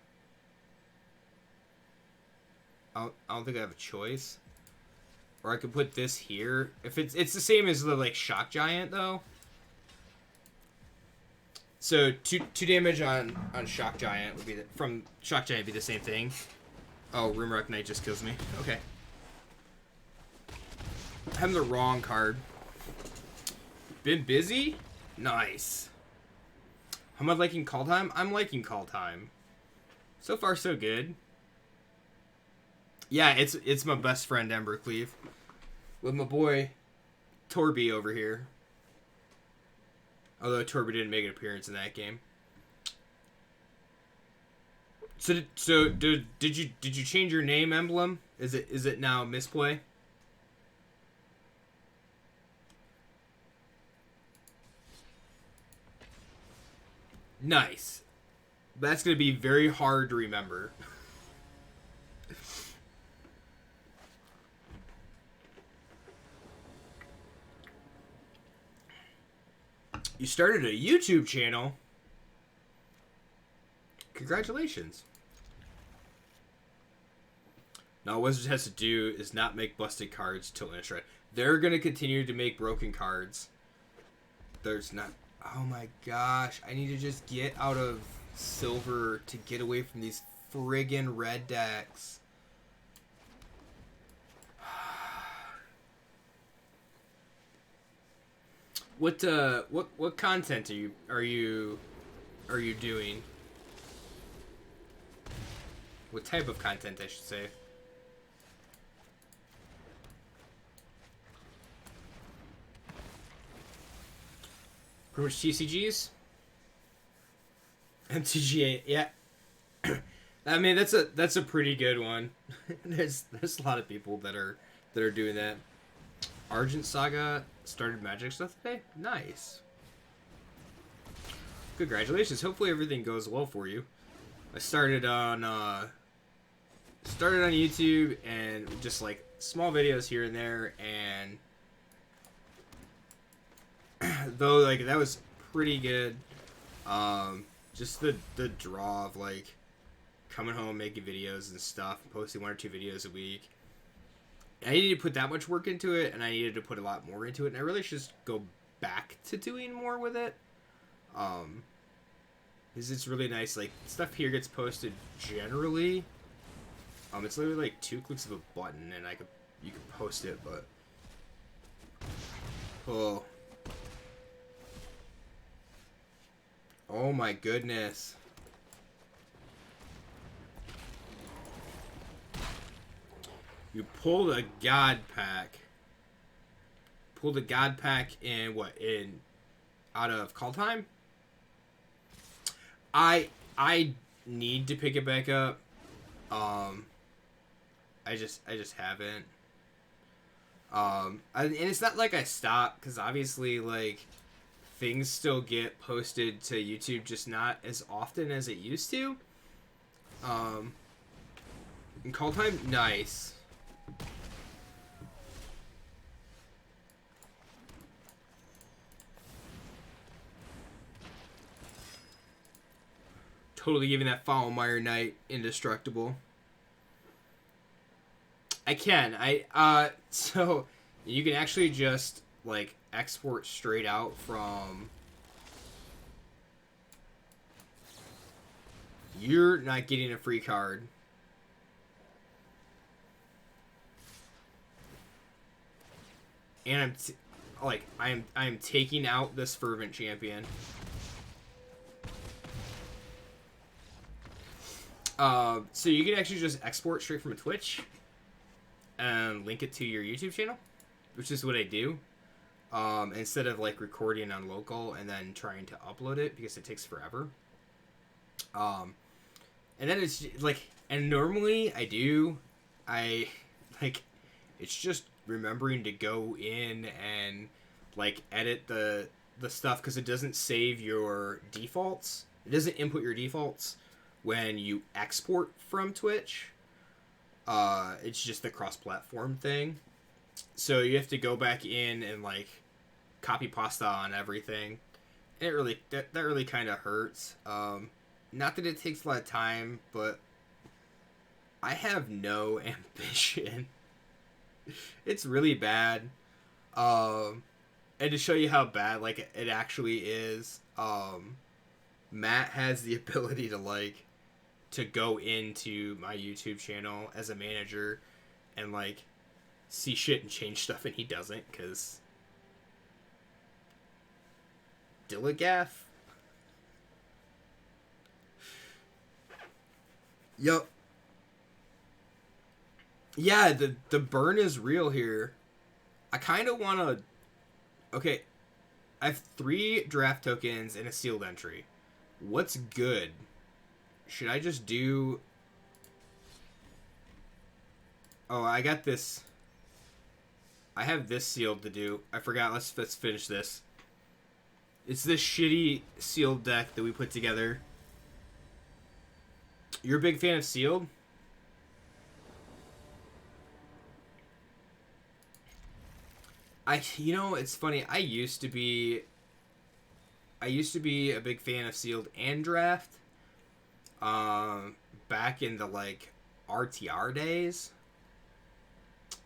I don't think I have a choice. Or I could put this here. If it's the same as the like Shock Giant though. So 2 damage on Shock Giant would be from Shock Giant would be the same thing. Oh, Rimrock Knight just kills me. Okay. I'm having the wrong card. Been busy? Nice. How am I liking Call Time? I'm liking Call Time. So far, so good. Yeah, it's my best friend, Embercleave. With my boy, Torby over here. Although Torby didn't make an appearance in that game. So did you change your name, Emblem? Is it now Misplay? Nice. That's gonna be very hard to remember. You started a YouTube channel. Congratulations. Now, what Wizards has to do is not make busted cards till Innistrad. They're going to continue to make broken cards. There's not... Oh my gosh. I need to just get out of silver to get away from these friggin' red decks. What content are you doing? What type of content, I should say? Pretty much TCGs? MTG, yeah. I mean, that's a pretty good one. there's a lot of people that are doing that. Argent Saga started Magic stuff today? Nice. Congratulations. Hopefully everything goes well for you. I started on YouTube and just like small videos here and there, and though like that was pretty good. Just the draw of like coming home, making videos and stuff, posting 1 or 2 videos a week. I needed to put that much work into it, and I needed to put a lot more into it, and I really should just go back to doing more with it. Because it's really nice. Like, stuff here gets posted generally. It's literally like 2 clicks of a button, and you could post it, but oh my goodness. You pulled a God Pack. Pulled a God Pack in what? Out of Call Time? I need to pick it back up. I just haven't. And it's not like I stopped, because obviously like things still get posted to YouTube, just not as often as it used to. And Call Time, nice. totally giving that Foulmire Knight indestructible. I can. So you can actually just like export straight out from. You're not getting a free card. And I'm taking out this Fervent Champion. So you can actually just export straight from a Twitch and link it to your YouTube channel, which is what I do. Instead of like recording on local and then trying to upload it because it takes forever. And then it's like, and normally it's just remembering to go in and like edit the stuff because it doesn't save your defaults. It doesn't input your defaults when you export from Twitch. It's just the cross-platform thing. So you have to go back in and like copy pasta on everything. And it really that really kind of hurts. Not that it takes a lot of time, but I have no ambition. It's really bad. And to show you how bad like it actually is, Matt has the ability to go into my YouTube channel as a manager and like see shit and change stuff, and he doesn't because Dilligaff. Yup. Yeah, the burn is real here. I kind of want to... Okay, I have 3 draft tokens and a sealed entry. What's good? Should I just do... Oh, I got this. I have this sealed to do. I forgot. Let's finish this. It's this shitty sealed deck that we put together. You're a big fan of sealed? It's funny. I used to be a big fan of sealed and draft. Back in the like RTR days.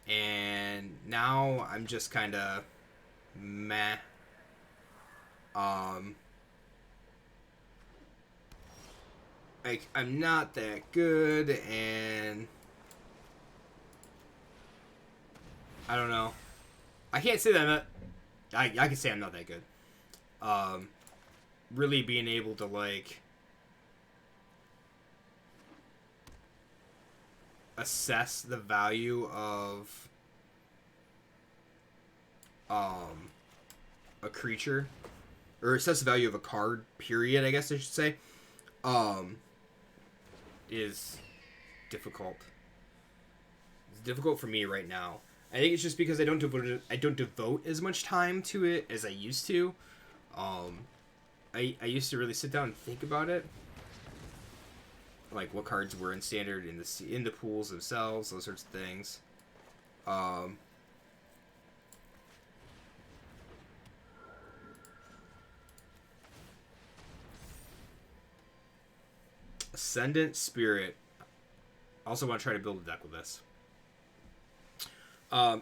And now I'm just kind of meh. Like, I'm not that good, and I don't know. I can't say that I'm not... I can say I'm not that good. Really being able to, like, assess the value of a creature, or assess the value of a card, period, I guess I should say, is difficult. It's difficult for me right now. I think it's just because I don't devote as much time to it as I used to. I used to really sit down and think about it, like what cards were in standard in the pools themselves, those sorts of things. Ascendant Spirit. Also want to try to build a deck with this.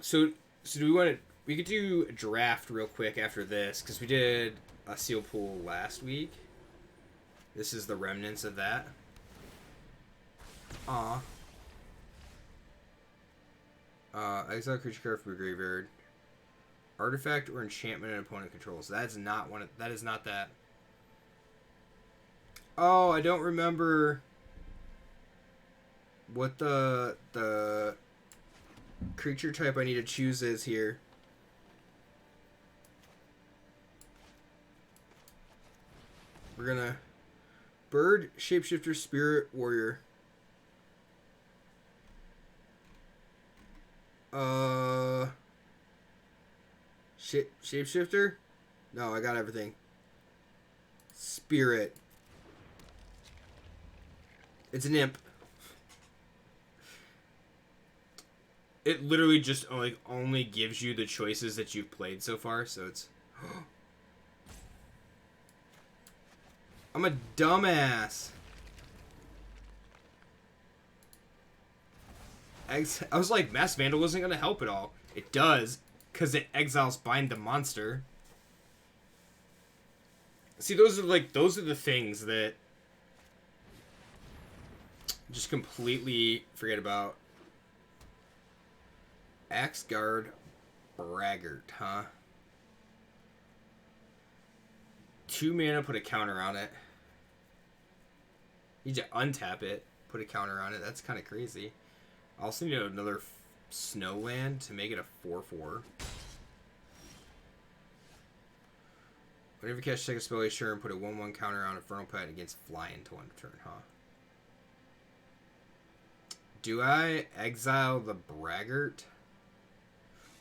So do we want to... We could do a draft real quick after this, because we did a seal pool last week. This is the remnants of that. Exile creature card from your graveyard. Artifact or enchantment an opponent controls. That is not that. Oh, I don't remember what the creature type I need to choose is here. We're gonna bird, shapeshifter, spirit, warrior. Shapeshifter? No, I got everything. Spirit. It's an imp. It literally just like only gives you the choices that you've played so far, so it's... I'm a dumbass. I was like, Mass Vandal isn't going to help at all. It does, because it exiles Bind the Monster. See, those are the things that just completely forget about. Axe Guard Braggart, huh? 2 mana, put a counter on it. You just untap it, put a counter on it. That's kind of crazy. I also need another snow land to make it a 4/4. Whenever you cast second spell, sure, and put a 1/1 counter on Infernal Pet against fly until end of turn, huh? Do I exile the Braggart?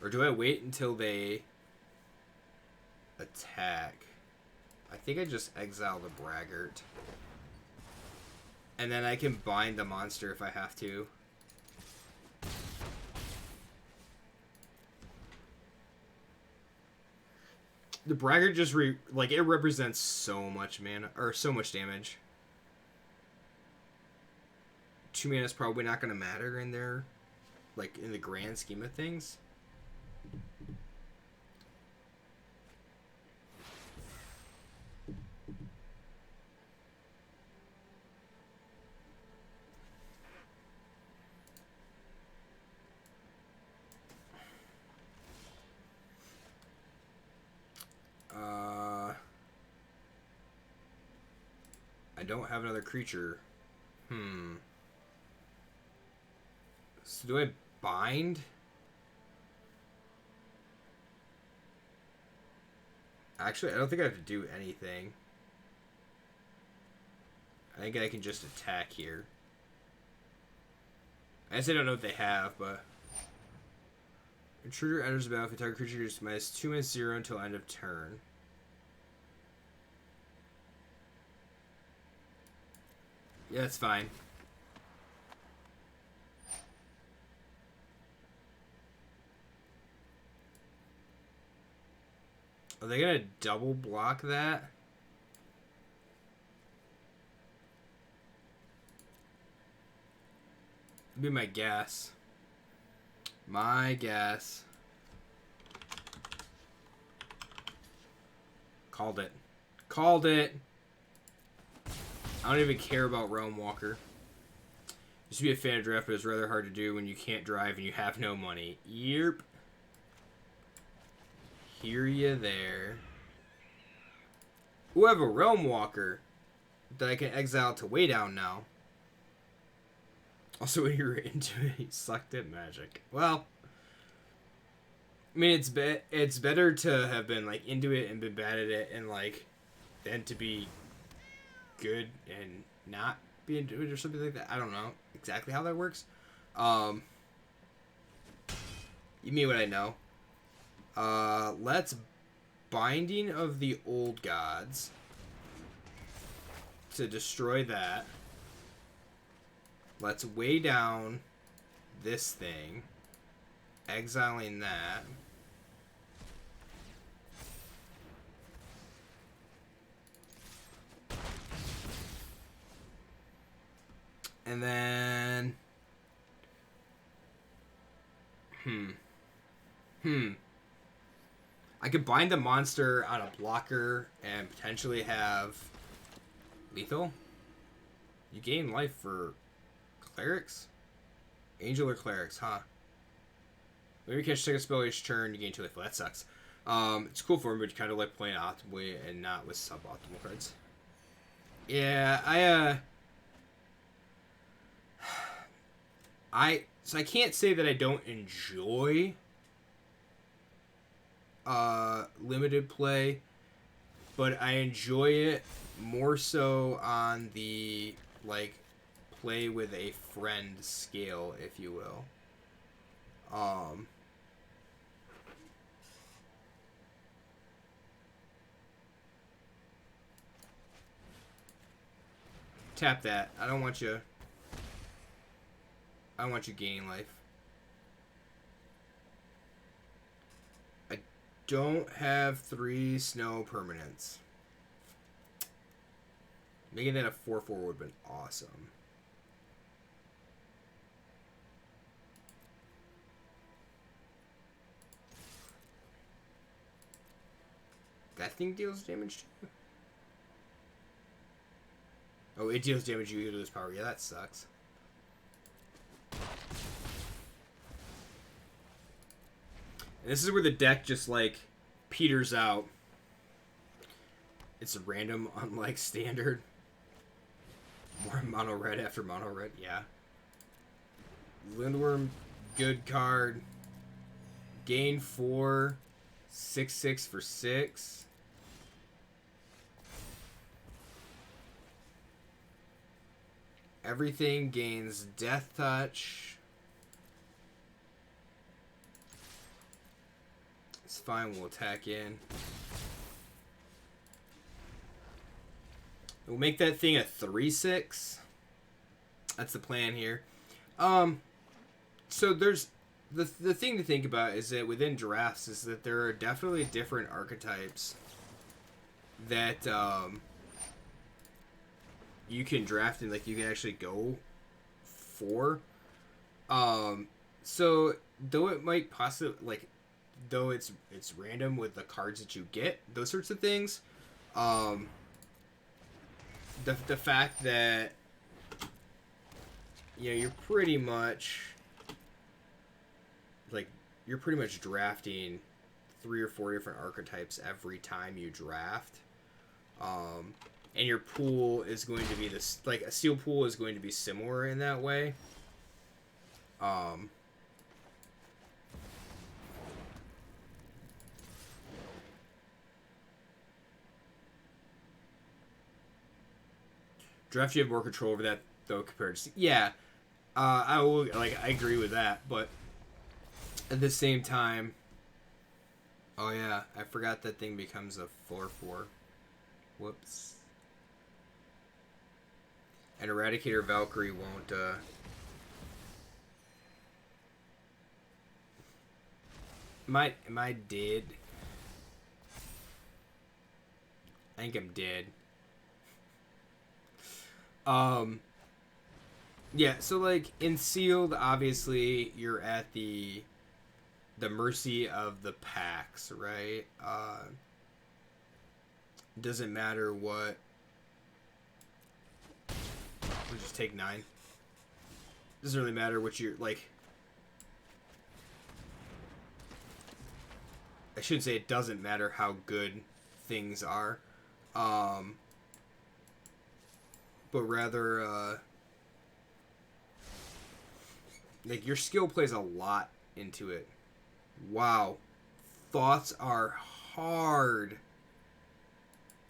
Or do I wait until they attack? I think I just exile the Braggart. And then I can bind the monster if I have to. The Braggart just it represents so much mana, or so much damage. 2 mana is probably not going to matter in there, like in the grand scheme of things. I don't have another creature. So do I bind? Actually, I don't think I have to do anything. I think I can just attack here. I guess I don't know what they have, but... Intruder enters the battlefield. Target creature is -2/-0 until end of turn. Yeah, that's fine. Are they gonna double block that? That'd be my guess. My guess. Called it. Called it! I don't even care about Realm Walker. Used to be a fan of draft, but it's rather hard to do when you can't drive and you have no money. Yerp. Hear ya there. Ooh, I have a Realm Walker that I can exile to way down now. Also, when you were into it, you sucked at Magic. Well, I mean, it's better to have been like into it and been bad at it, and like than to be good and not be into it or something like that. I don't know exactly how that works. You mean what I know. Let's Binding of the Old Gods to destroy that. Let's weigh down this thing, exiling that. And then... I could bind the monster on a blocker and potentially have lethal. You gain life for clerics? Angel or clerics, huh? Maybe you catch second spell each turn, you gain 2 life. Well, that sucks. It's cool for me, but you kind of like playing optimally and not with suboptimal cards. Yeah, so I can't say that I don't enjoy limited play, but I enjoy it more so on the like play with a friend scale, if you will. Tap that. I don't want you gaining life. I don't have 3 snow permanents. Making that a 4/4 would have been awesome. That thing deals damage too? Oh, it deals damage you lose power. Yeah, that sucks. And this is where the deck just, like, peters out. It's random, unlike standard. More mono red after mono red, yeah. Lindworm, good card. Gain 4. 6/6 for 6. Everything gains Death Touch. It's fine, we'll attack in. We'll make that thing a 3/6. That's the plan here. So there's the thing to think about is that within drafts is that there are definitely different archetypes that you can draft and like you can actually go for. So though it might possibly like though it's random with the cards that you get, those sorts of things. The fact that you're pretty much drafting 3 or 4 different archetypes every time you draft, and your pool is going to be this like a steel pool is going to be similar in that way. Draft, you have more control over that, though, compared to... Yeah, I agree with that, but at the same time... Oh, yeah, I forgot that thing becomes a 4/4. Whoops. And Eradicator Valkyrie won't, Am I dead? I think I'm dead. Yeah, so like in sealed, obviously you're at the mercy of the packs, right? Doesn't matter what. We'll just take 9. Doesn't really matter what you're like. I shouldn't say it doesn't matter how good things are. But rather, like, your skill plays a lot into it. Wow. Thoughts are hard.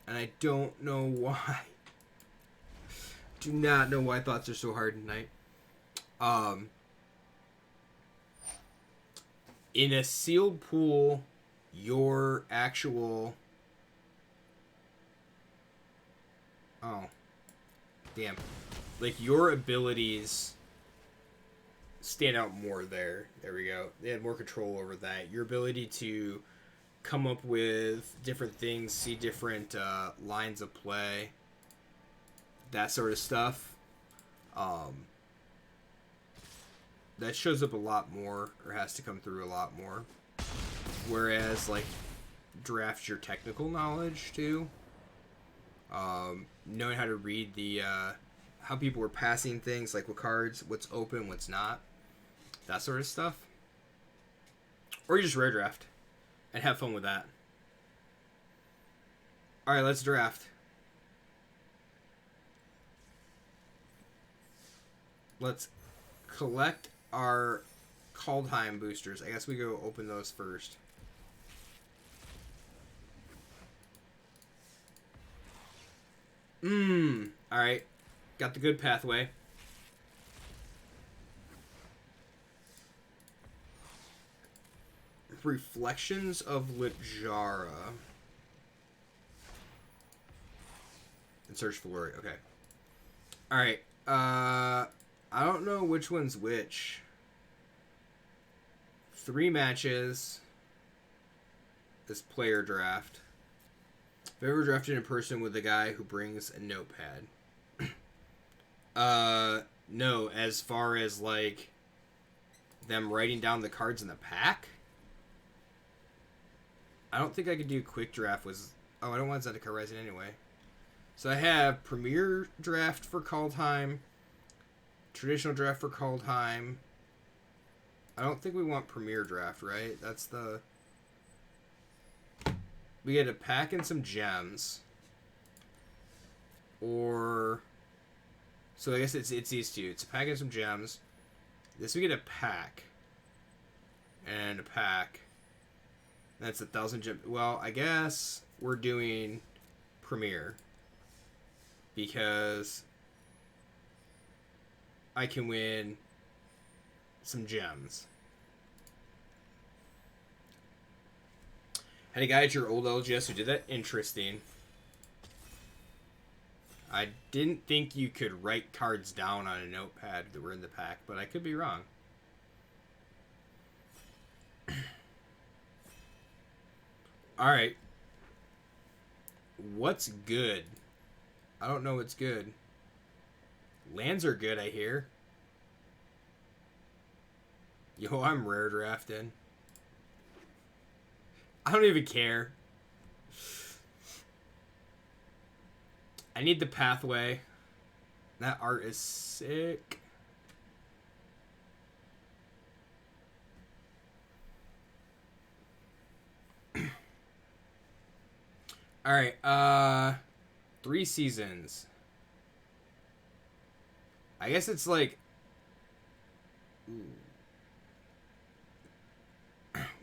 And I don't know why. Do not know why thoughts are so hard tonight. In a sealed pool, your actual... Oh. Damn. Like, your abilities stand out more there. There we go. They had more control over that. Your ability to come up with different things, see different lines of play, that sort of stuff. That shows up a lot more, or has to come through a lot more. Whereas, like, draft your technical knowledge, too. Knowing how to read the, how people are passing things, like what cards, what's open, what's not. That sort of stuff. Or you just rare draft. And have fun with that. Alright, let's draft. Let's collect our Kaldheim boosters. I guess we go open those first. Alright. Got the good pathway. Reflections of Lijara. And search for Glory. Okay. Alright. I don't know which one's which. 3 matches. This player draft. I've ever drafted in person with a guy who brings a notepad. No, as far as, like, them writing down the cards in the pack? I don't think I could do quick draft Oh, I don't want Zendikar Rising anyway. So I have Premier Draft for Kaldheim, Traditional Draft for Kaldheim. I don't think we want Premier Draft, right? That's the... We get a pack and some gems. Or... So I guess it's these two. It's a pack and some gems. This we get a pack. And a pack. That's 1,000 gems. Well, I guess we're doing Premier. Because I can win some gems. Had a guy at your old LGS who did that. Interesting. I didn't think you could write cards down on a notepad that were in the pack, but I could be wrong. Alright. What's good? I don't know what's good. Lands are good, I hear. Yo, I'm rare drafting. I don't even care. I need the pathway. That art is sick. Alright, 3 seasons. I guess it's like...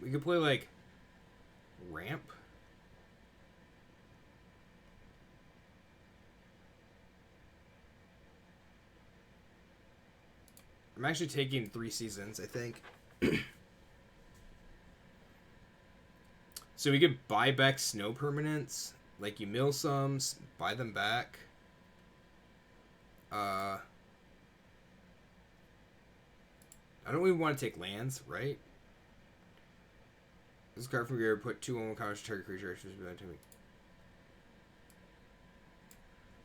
We could play like... Ramp? I'm actually taking 3 seasons, I think. So we could buy back snow permanents. Like you mill some, buy them back. I don't even want to take lands, right? This card from your put 2 on counters target creature actions behind to me.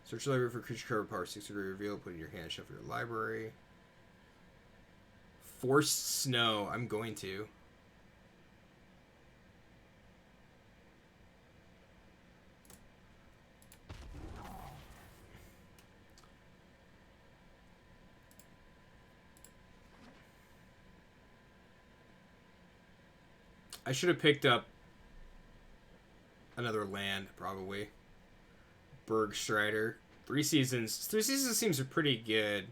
Search the library for creature card power 6 degree reveal, put in your hand, shuffle your library. Force snow, I'm going to. I should have picked up another land, probably. Bergstrider. 3 seasons. 3 seasons seems pretty good.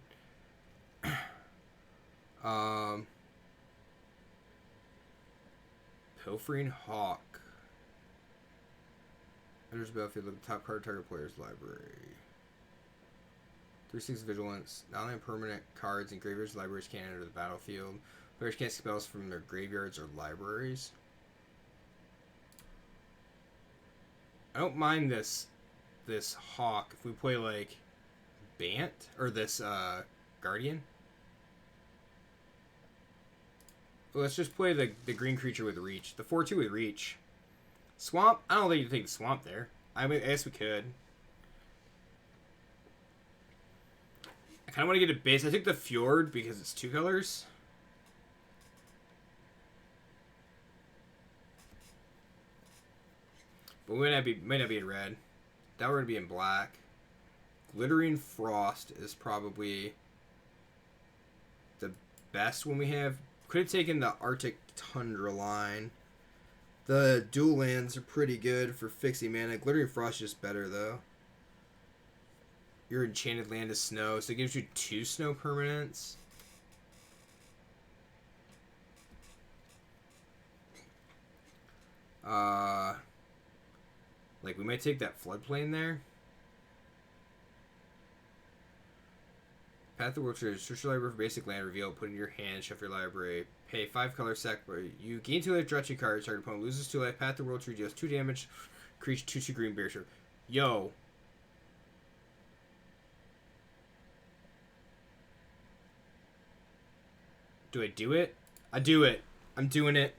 Pilfering Hawk. Enters the battlefield with the top card target player's library. 3/6 Vigilance. Non-land permanent cards in graveyards libraries can't enter the battlefield. Players can't spells from their graveyards or libraries. I don't mind this Hawk if we play like Bant or this Guardian. Well, let's just play the green creature with reach. The 4/2 with reach. Swamp? I don't think you take the swamp there. I mean, I guess we could. I kind of want to get a base. I took the Fjord because it's 2 colors. But we might not be in red. That we're going to be in black. Glittering Frost is probably the best one we have. Could have taken the Arctic Tundra line. The dual lands are pretty good for fixing mana. Glittering Frost is just better, though. Your enchanted land is snow, so it gives you 2 snow permanents. Like, we might take that floodplain there. Path of the World Tree. Search your library for basic land reveal. Put it in your hand. Shuffle your library. Pay 5 color sack. You gain 2 life. Draw 2 cards. Target opponent loses 2 life. Path of the World Tree deals 2 damage. Creature 2/2 green bear shirt. Yo. Do I do it? I do it. I'm doing it.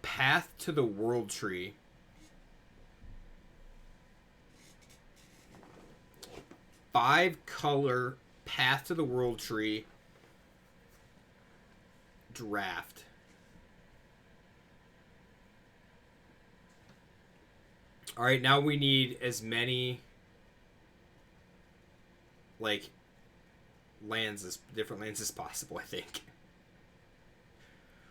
Path to the World Tree. Five color Path to the World Tree draft. All right, now we need as many like different lands as possible. I think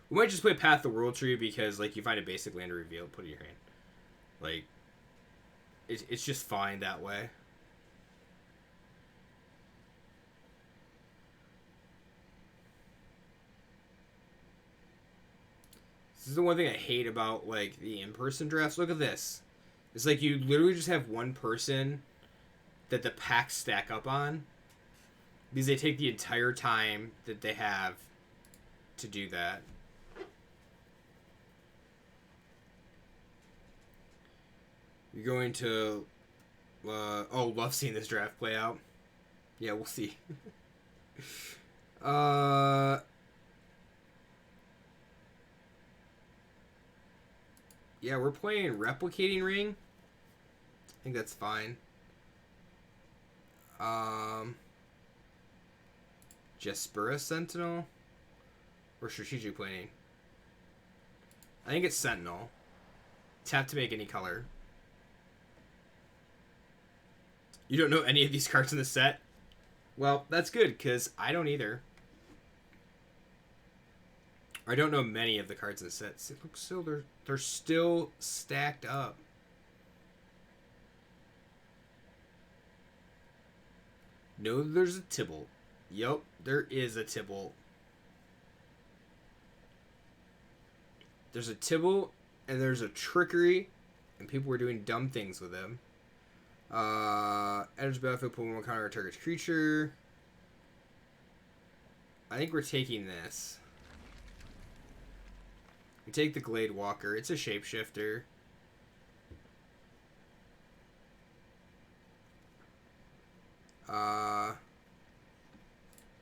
we might just play Path the World Tree because like you find a basic land to reveal, put it in your hand. Like it's just fine that way. This is the one thing I hate about like the in-person drafts. Look at this. It's like you literally just have one person that the packs stack up on because they take the entire time that they have to do that. You're going to love seeing this draft play out. Yeah, we'll see. Yeah, we're playing Replicating Ring. I think that's fine. Jespera Sentinel or Strategic Planning. I think it's Sentinel. Tap to make any color. You don't know any of these cards in the set? Well, that's good, because I don't either. I don't know many of the cards in the set. See, look, still they're still stacked up. No, there's a Tibble. Yup, there is a Tibble. There's a Tibble, and there's a Trickery, and people were doing dumb things with them. Enters battlefield, put one counter target's creature. I think we're taking this. We take the Glade Walker. It's a shapeshifter.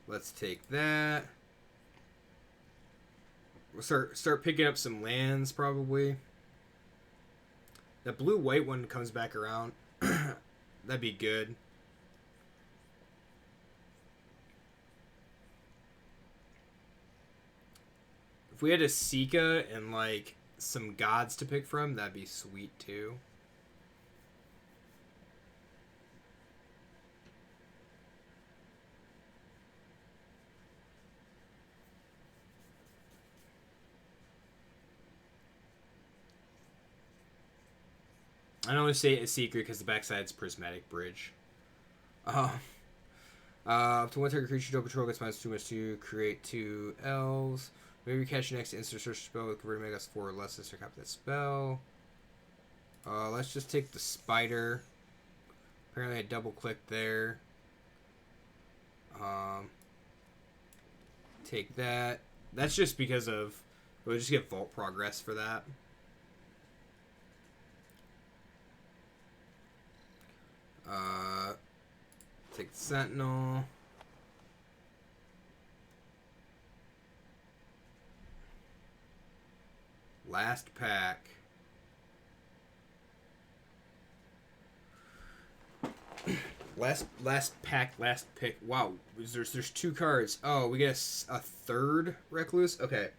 Let's take that. We'll start picking up some lands probably. That blue-white one comes back around. That'd be good. If we had a Sika and like some gods to pick from, that'd be sweet too. I only say a secret because the backside's Prismatic Bridge. Up to one target creature you don't control gets -2/2, create 2 elves. Maybe catch your next instant search spell with converting Megas 4 or less to copy that spell. Let's just take the spider. Apparently I double clicked there. Take that. That's just because of we'll just get Vault Progress for that. Take the Sentinel. Last pack. last pack, last pick. Wow, there's 2 cards. Oh, we get a third Recluse. Okay.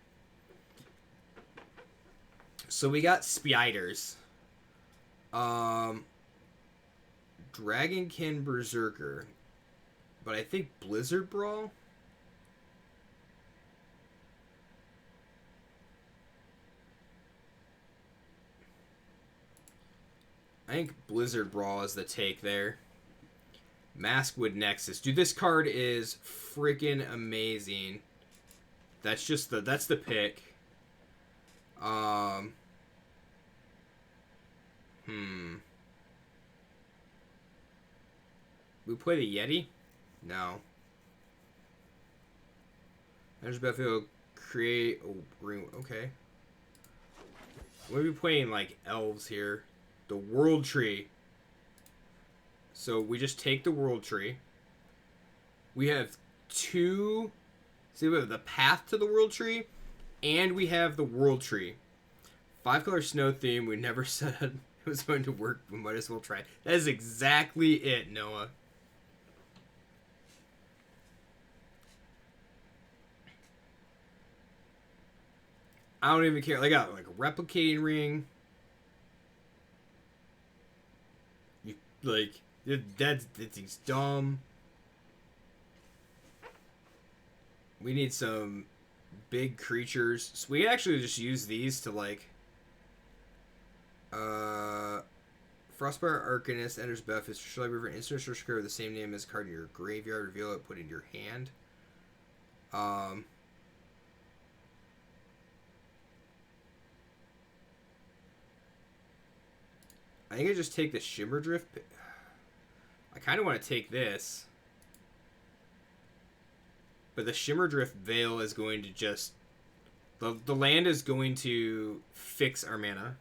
So we got Spiders. Dragonkin Berserker. But I think Blizzard Brawl? I think Blizzard Brawl is the take there. Maskwood Nexus. Dude, this card is freaking amazing. That's the pick. We play the Yeti? No. There's battlefield. Create. Okay. We'll be playing like elves here. The World Tree. So we just take the World Tree. We have 2. See, we have the Path to the World Tree, and we have the World Tree. 5-color snow theme. We never said it was going to work. We might as well try. That is exactly it, Noah. I don't even care. I got like a Replicating Ring. Like, that thing's dumb. We need some big creatures. So we actually just use these to, like... Frostfire Arcanist enters battlefield. Shall I river instant search card with the same name as a card in your graveyard? Reveal it, put it in your hand. I think I just take the Shimmer Drift. I kind of want to take this. But the Shimmer Drift Veil is going to just... The land is going to fix our mana.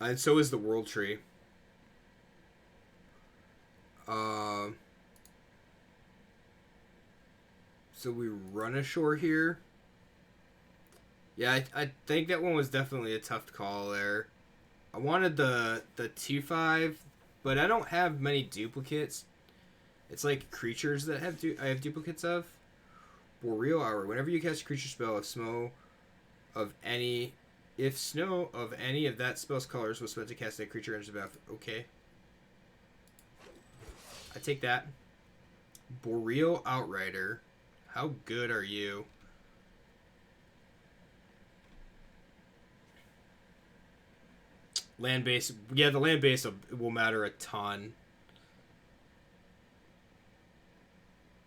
And so is the World Tree. So we run ashore here. Yeah, I think that one was definitely a tough call there. I wanted the 2/5, but I don't have many duplicates. It's like creatures that I have duplicates of. Boreal Hour. Whenever you cast a creature spell, if snow of any of that spell's colors was spent to cast that creature enters the battlefield. Okay. I take that. Boreal Outrider. How good are you? Land base. Yeah, the land base will matter a ton.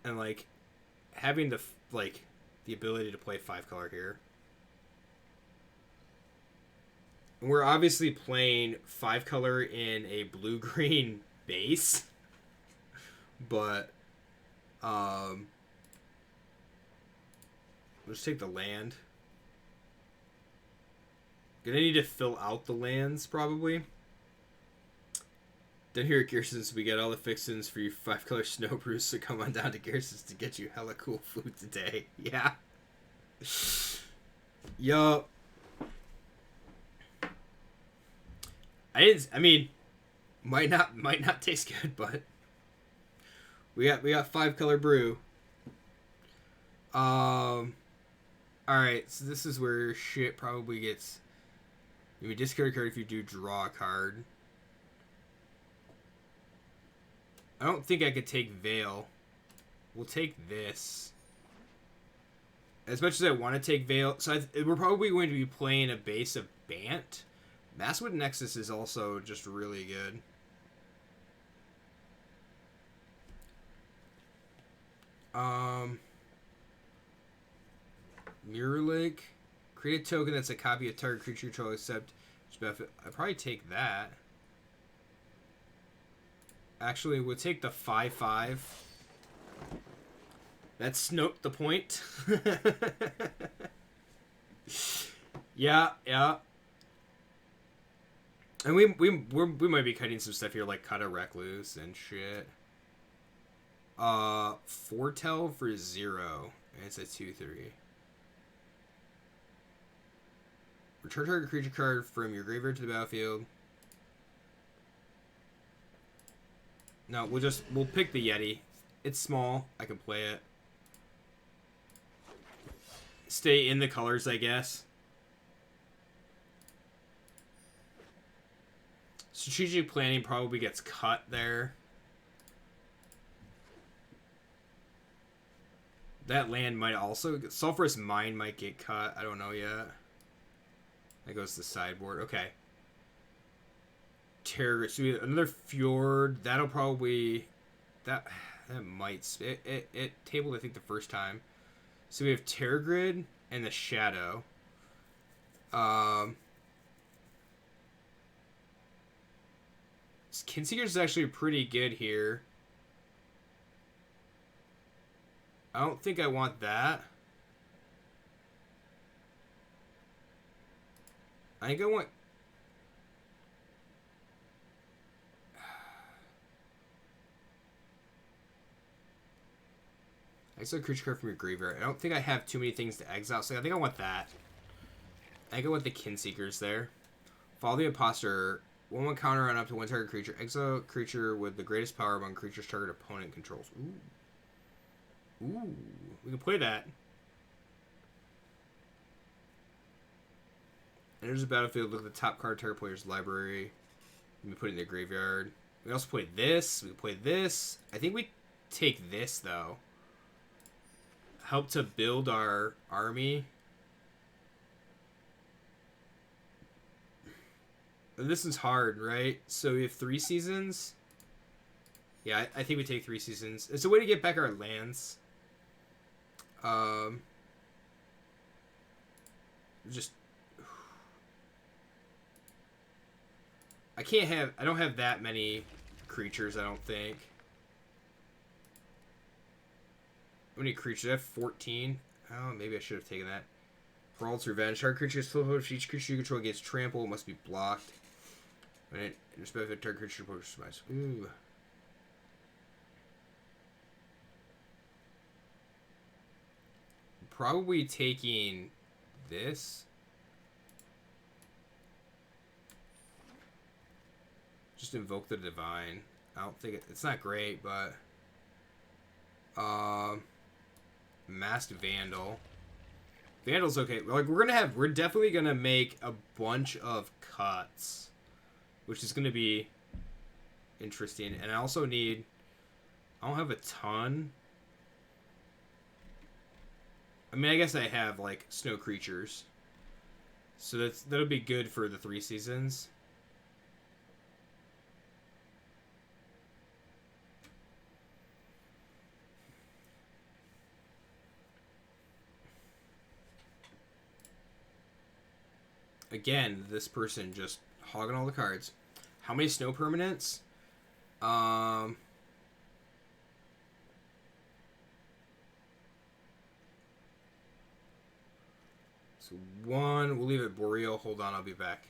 And, like, having the ability to play 5-color here. And we're obviously playing 5-color in a blue-green base. But, let's take the land. Gonna need to fill out the lands, probably. Then here at Gearson's, we get all the fixins for you 5-color snow brews, so come on down to Gearson's to get you hella cool food today. Yeah. Yo. I mean, might not taste good, but we got 5-color brew. Alright, so this is where shit probably gets... You would discard a card if you do draw a card. I don't think I could take Veil. We'll take this. As much as I want to take Veil... So we're probably going to be playing a base of Bant. Masswood Nexus is also just really good. Mirror Lake. Create a token that's a copy of target creature control except... I'd probably take that. Actually, we'll take the 5/5. That's the point. Yeah. And we might be cutting some stuff here, like cut a Recluse and shit. Foretell for 0. And it's a 2/3. Return target creature card from your graveyard to the battlefield. No, we'll pick the Yeti. It's small. I can play it. Stay in the colors, I guess. Strategic planning probably gets cut there. That land might also... Sulphurous Mine might get cut. I don't know yet. That goes to the sideboard. Okay. Terror. So we have another Fjord. That'll probably... That might... It tabled, I think, the first time. So we have Terror Grid and the Shadow. Kinseeker is actually pretty good here. I don't think I want that. I think I want... Exile a creature card from your graveyard. I don't think I have too many things to exile, so I think I want that. I think I want the Kinseekers there. Follow the Imposter. 1/1 counter on up to one target creature. Exile creature with the greatest power among creatures target opponent controls. Ooh. We can play that. Enters the battlefield. Look at the top card target player's library. We put it in the graveyard. We also played this. We played this. I think we take this, though. Help to build our army. And this is hard, right? So we have 3 seasons. Yeah, I think we take 3 seasons. It's a way to get back our lands. Just... I don't have that many creatures, I don't think. How many creatures? I have 14. Oh, maybe I should have taken that. Thrall's Revenge. Target creature's flip over. Each creature you control gets trampled. Must be blocked. When it respect the target creature supplies. Ooh. Probably taking this. Just invoke the divine. I don't think it's not great, but Masked Vandal. Vandal's okay. We're definitely gonna make a bunch of cuts, which is gonna be interesting. And I also need. I don't have a ton. I mean, I guess I have like snow creatures, so that'll be good for the 3 seasons. Again, this person just hogging all the cards. How many snow permanents? So 1. We'll leave it Boreal. Hold on, I'll be back.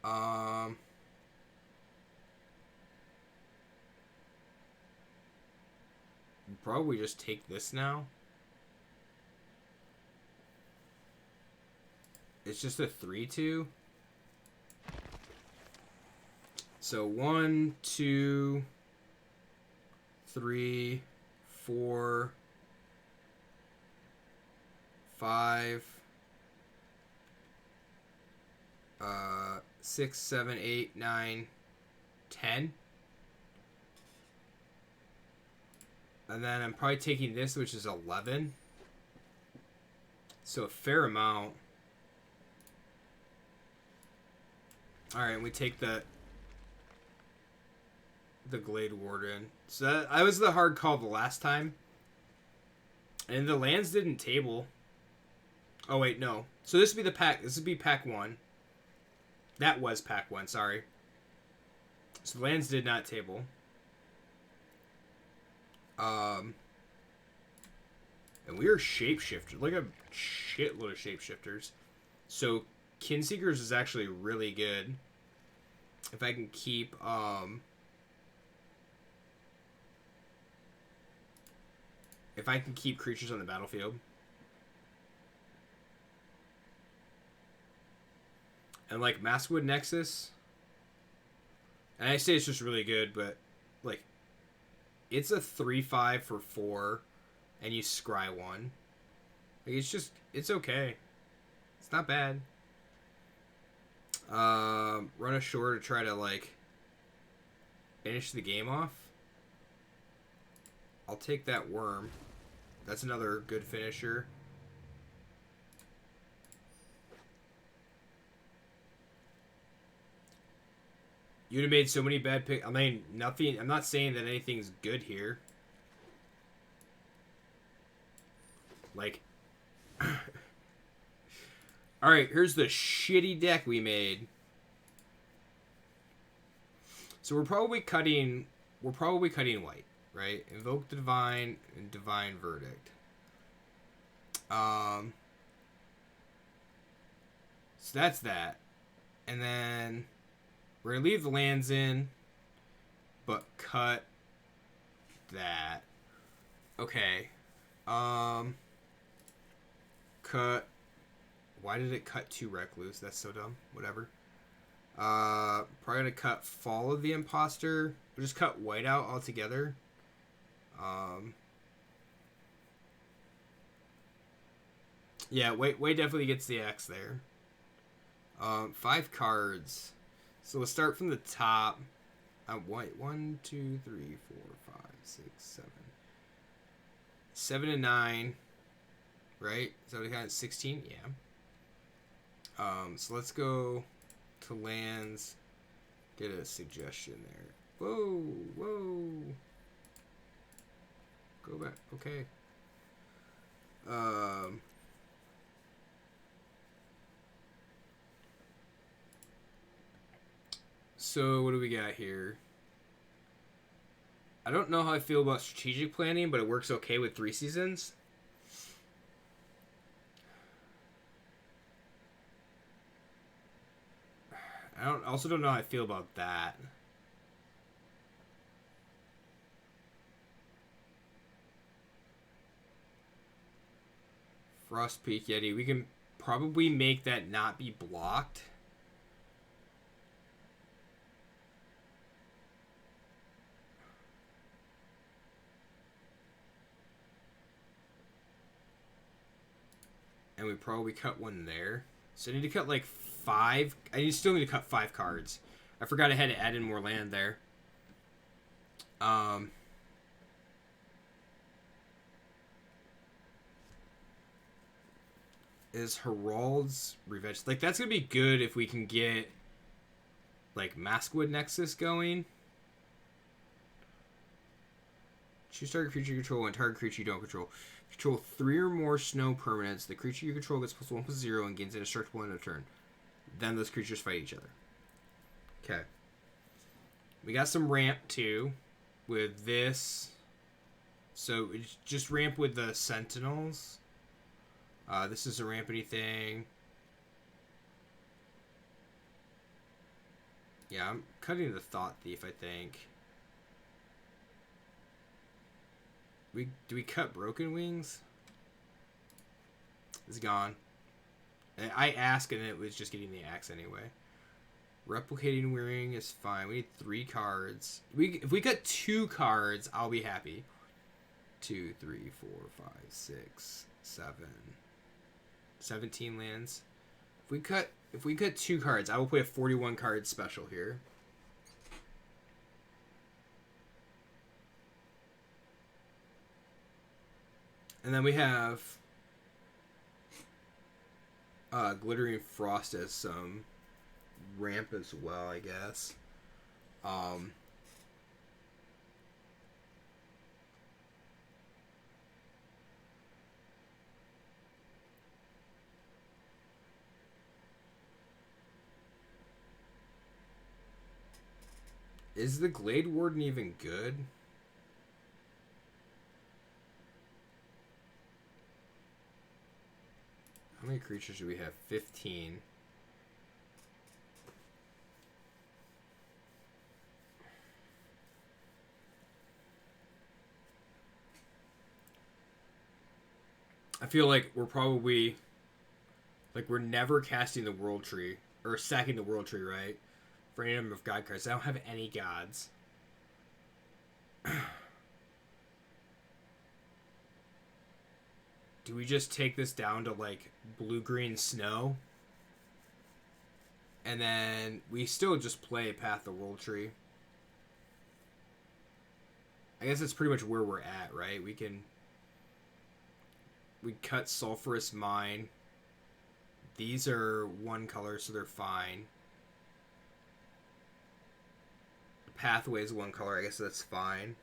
We'll probably just take this now. It's just a 3/2. So 1, 2, 3, 4, 5, 6, 7, 8, 9, 10. And then I'm probably taking this, which is 11. So a fair amount. Alright, we take the Glade Warden. So I was the hard call the last time. And the lands didn't table. Oh wait, no. So this would be the pack. This would be pack 1. That was pack 1, sorry. So the lands did not table. And we are shapeshifters. Like a shitload of shapeshifters. So Kinseekers is actually really good. If I can keep creatures on the battlefield. And like Maskwood Nexus. And I say it's just really good, but like it's a 3/5 for 4 and you scry 1. Like it's okay. It's not bad. Run ashore to try to like finish the game off. I'll take that worm. That's another good finisher. You'd have made so many bad picks. I mean, nothing. I'm not saying that anything's good here. Like, all right. Here's the shitty deck we made. So we're probably cutting white, right? Invoke the Divine and Divine Verdict. So that's that, and then we're gonna leave the lands in, but cut that. Okay. Cut. Why did it cut 2 Recluse? That's so dumb. Whatever. Probably gonna cut Fall of the Imposter. We'll just cut white out altogether. Yeah, white definitely gets the X there. 5 cards. So we'll start from the top. Wait, 1, 2, 3, 4, 5, 6, 7. 7 and 9. Right? Is that what we got? 16? Yeah. So let's go to lands. Get a suggestion there. Whoa, whoa. Go back. Okay. So what do we got here? I don't know how I feel about strategic planning, but it works okay with 3 seasons. Also don't know how I feel about that. Frost Peak Yeti. We can probably make that not be blocked. And we probably cut one there. So I need to cut like 5. Still need to cut 5 cards. I forgot I had to add in more land there. Is Herald's Revenge. Like, that's going to be good if we can get, like, Maskwood Nexus going. Choose target creature you control and target creature you don't control. Control 3 or more snow permanents. The creature you control gets +1/+0 and gains indestructible in a turn. Then those creatures fight each other. Okay. We got some ramp, too, with this. So, it's just ramp with the Sentinels. This is a rampity thing. Yeah, I'm cutting the Thought Thief, I think. Do we cut Broken Wings? It's gone. I asked and it was just getting the axe anyway. Replicating Wing is fine. We need 3 cards. If we cut 2 cards, I'll be happy. 2, 3, 4, 5, 6, 7. 17 lands. If we cut 2 cards, I will play a 41 card special here. And then we have Glittering Frost as some ramp as well, I guess. Is the Glade Warden even good? How many creatures do we have? 15. I feel like we're probably... Like, we're never casting the World Tree. Or sacking the World Tree, right? For any number of God cards. I don't have any gods. Do we just take this down to, like, blue-green snow? And then we still just play Path the World Tree. I guess that's pretty much where we're at, right? We cut Sulphurous Mine. These are 1 color, so they're fine. Pathway is 1 color, I guess that's fine.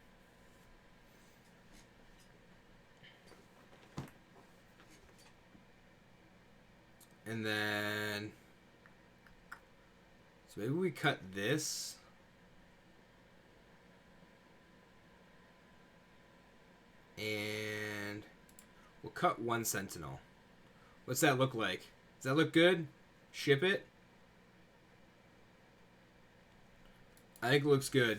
And then... So maybe we cut this. And... We'll cut 1 Sentinel. What's that look like? Does that look good? Ship it? I think it looks good.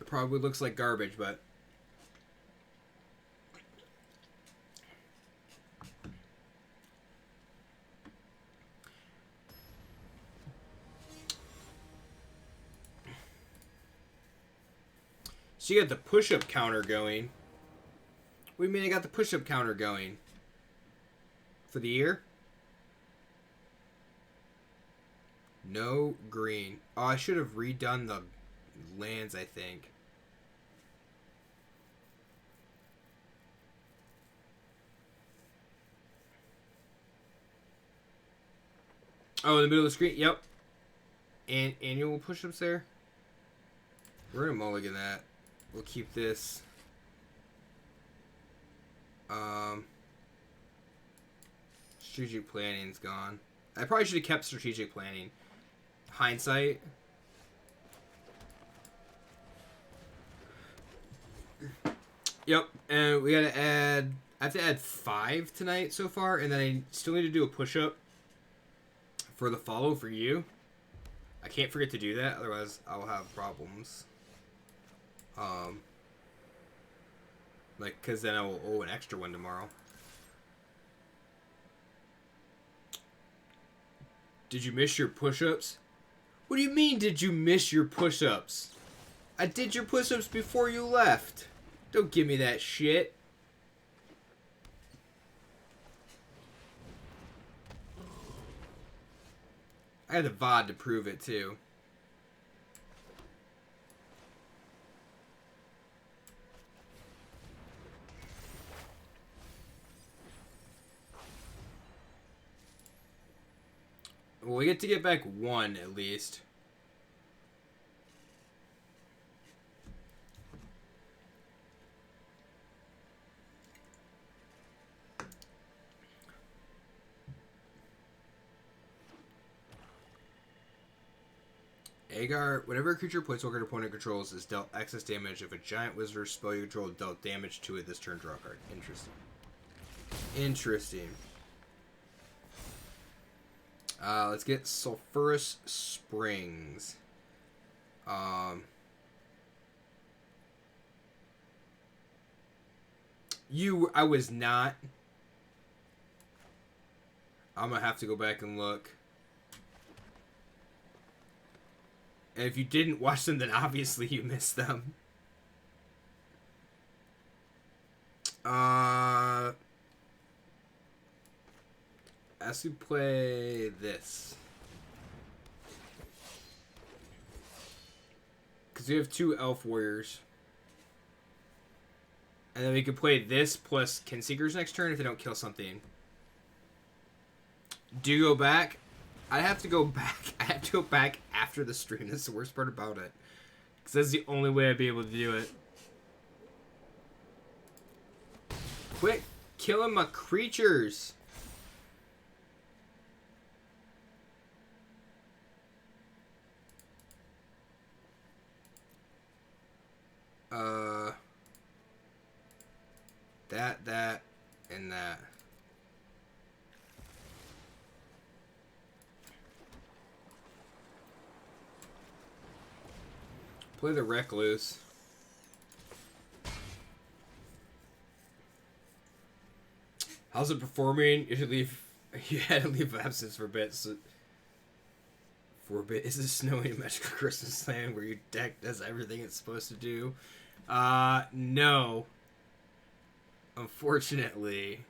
It probably looks like garbage, but... So you got the push-up counter going. What do you mean I got the push-up counter going? For the year? No green. Oh, I should have redone the lands, I think. Oh, in the middle of the screen? Yep. And annual push-ups there? We're going to mulligan that. We'll keep this. Strategic planning's gone. I probably should have kept strategic planning. Hindsight. Yep, and we gotta add... I have to add 5 tonight so far, and then I still need to do a push-up for the follow for you. I can't forget to do that, otherwise I'll have problems. Like, because then I will owe an extra one tomorrow. Did you miss your push-ups? What do you mean, did you miss your push-ups? I did your push-ups before you left. Don't give me that shit. I had the VOD to prove it, too. Well, we get to get back 1, at least. Agar, whenever a creature planeswalker opponent controls is dealt excess damage, if a giant wizard or spell you control dealt damage to it this turn, draw a card. Interesting. Interesting. Let's get Sulphurous Springs. I was not. I'm gonna have to go back and look. And if you didn't watch them, then obviously you missed them. As we play this. Because we have 2 Elf Warriors. And then we could play this plus Kinseekers next turn if they don't kill something. Do you go back? I have to go back. I have to go back after the stream. That's the worst part about it. Because that's the only way I'd be able to do it. Quit killing my creatures. That, and that. Play the Recluse. How's it performing? You should leave. You had to leave absence for a bit. So for a bit, is this snowing a magical Christmas land where your deck does everything it's supposed to do? No. Unfortunately.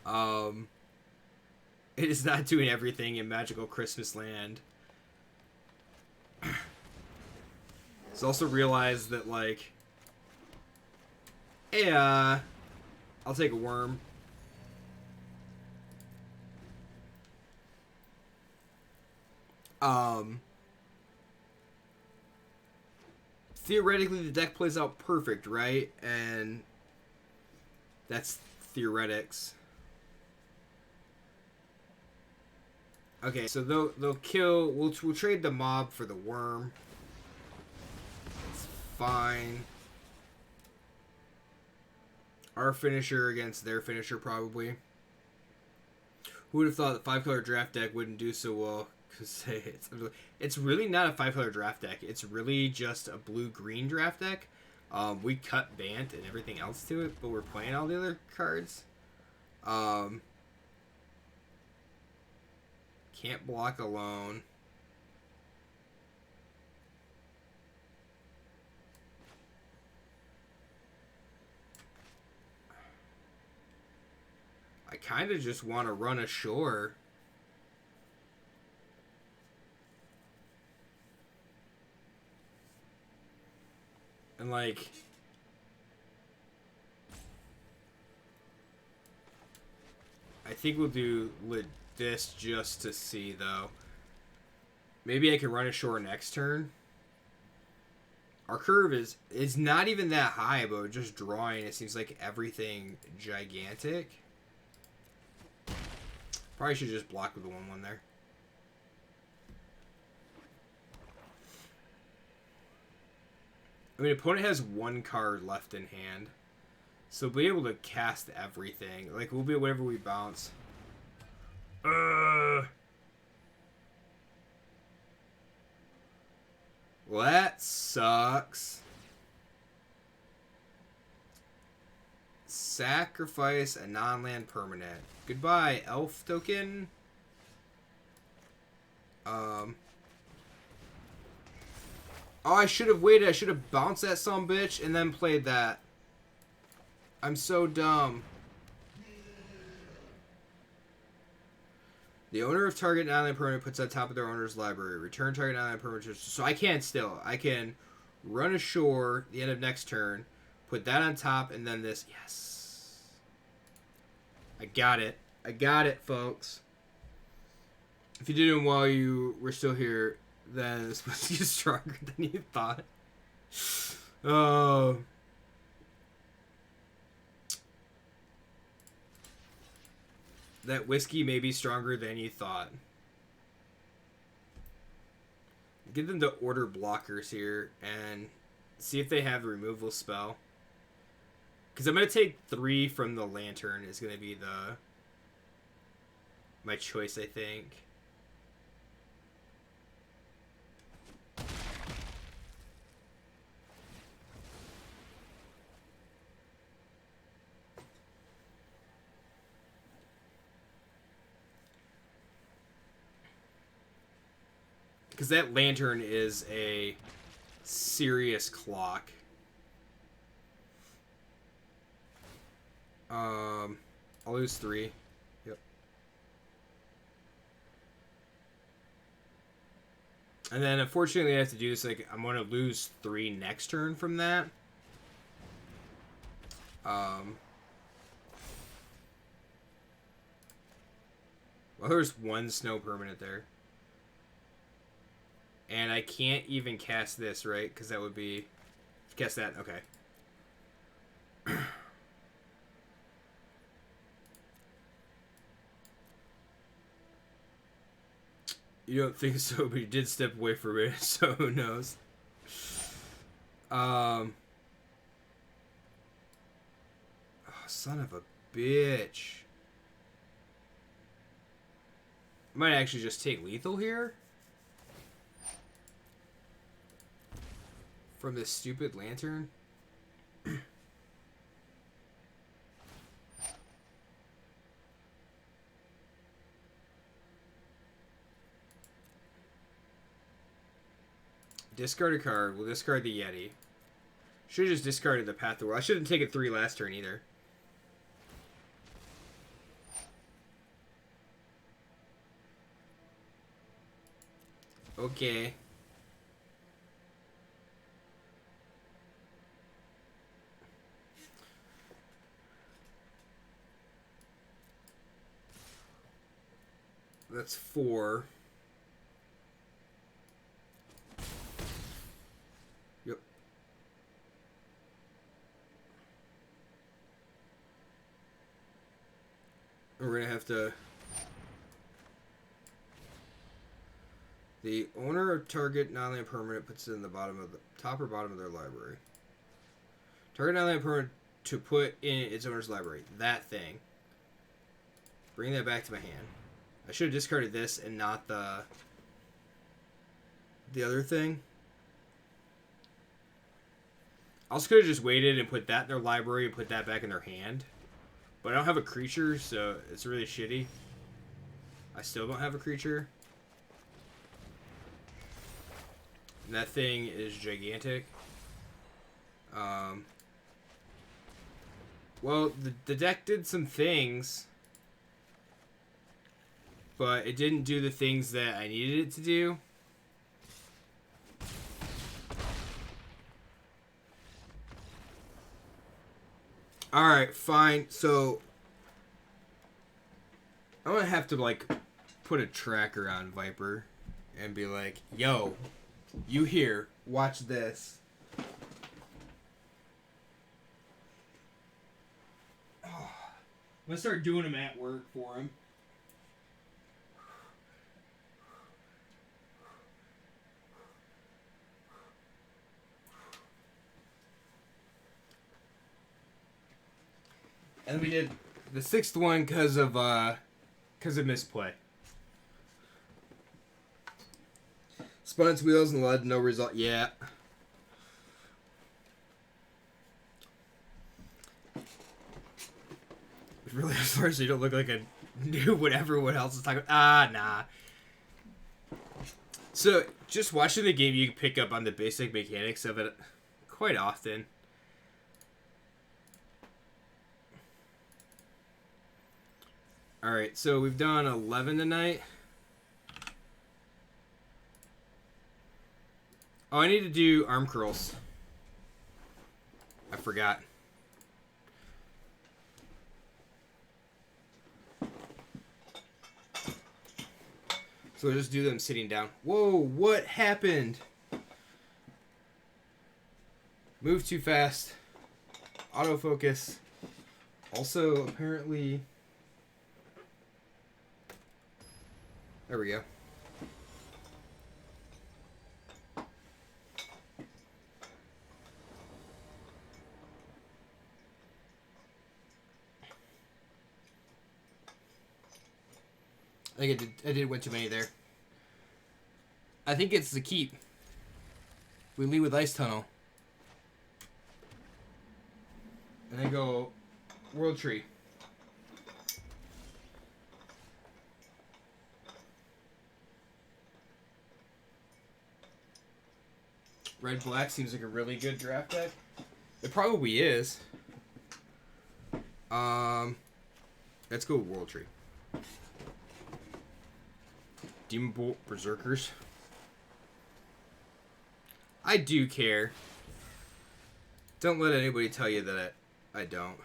It is not doing everything in Magical Christmas Land. It's also realized that, like, hey, I'll take a worm. Theoretically, the deck plays out perfect, right? And that's theoretics. Okay, so they'll kill. We'll trade the mob for the worm. It's fine. Our finisher against their finisher, probably. Who would have thought the 5-color draft deck wouldn't do so well? Because it's really not a 5-color draft deck. It's really just a blue-green draft deck. We cut Bant and everything else to it, but we're playing all the other cards. Can't block alone. I kind of just want to run ashore. And, like... I think we'll do this just to see, though. Maybe I can run ashore next turn. Our curve is not even that high, but just drawing, it seems like everything gigantic. Probably should just block with the 1/1 there. I mean, opponent has 1 card left in hand. So we'll be able to cast everything. Like, we'll be whatever we bounce. Well, that sucks. Sacrifice a non-land permanent. Goodbye, elf token. Oh, I should have waited. I should have bounced that sumbitch and then played that. I'm so dumb. The owner of target non-land permanent puts on top of their owner's library. Return target non-land permanent. So I can still. I can run ashore the end of next turn. Put that on top and then this. Yes. I got it. I got it, folks. If you did it while you were still here, then it's supposed to be stronger than you thought. Oh. That whiskey may be stronger than you thought. Give them the order blockers here and see if they have a removal spell. Because I'm going to take 3 from the lantern is going to be my choice, I think. Because that lantern is a serious clock. I'll lose 3. Yep. And then unfortunately I have to do this, like, I'm going to lose 3 next turn from that. Well, there's 1 snow permanent there. And I can't even cast this, right? Because that would be... Cast that, okay. You don't think so, but you did step away from it, so who knows? Oh, son of a bitch. I might actually just take lethal here. From this stupid lantern. Discard a card. We'll discard the Yeti. Should have just discarded the Path of the World. I shouldn't take it 3 last turn either. Okay. That's 4. Yep. We're gonna have to... The owner of target non-land permanent puts it in the bottom of the top or bottom of their library. Target non-land permanent to put in its owner's library. That thing. Bring that back to my hand. I should have discarded this and not the other thing. I also could have just waited and put that in their library and put that back in their hand. But I don't have a creature, so it's really shitty. I still don't have a creature. And that thing is gigantic. Well, the deck did some things, but it didn't do the things that I needed it to do. Alright, fine. So, I'm gonna have to, like, put a tracker on Viper and be like, yo, you here, watch this. Oh, I'm gonna start doing them at work for him. And we did the sixth one because of misplay. Spun its wheels and led no result. Yeah. Really, as far as you don't look like I knew what everyone else is talking about. Nah. So, just watching the game, you can pick up on the basic mechanics of it quite often. Alright, so we've done 11 tonight. Oh, I need to do arm curls. I forgot. So we'll just do them sitting down. Whoa, what happened? Move too fast. Autofocus. Also, apparently... There we go. I think I did way too many there. I think it's the keep. We lead with Ice Tunnel. And then go World Tree. Red Black seems like a really good draft deck. It probably is. Let's go World Tree. Demon Bolt Berserkers. I do care. Don't let anybody tell you that I don't.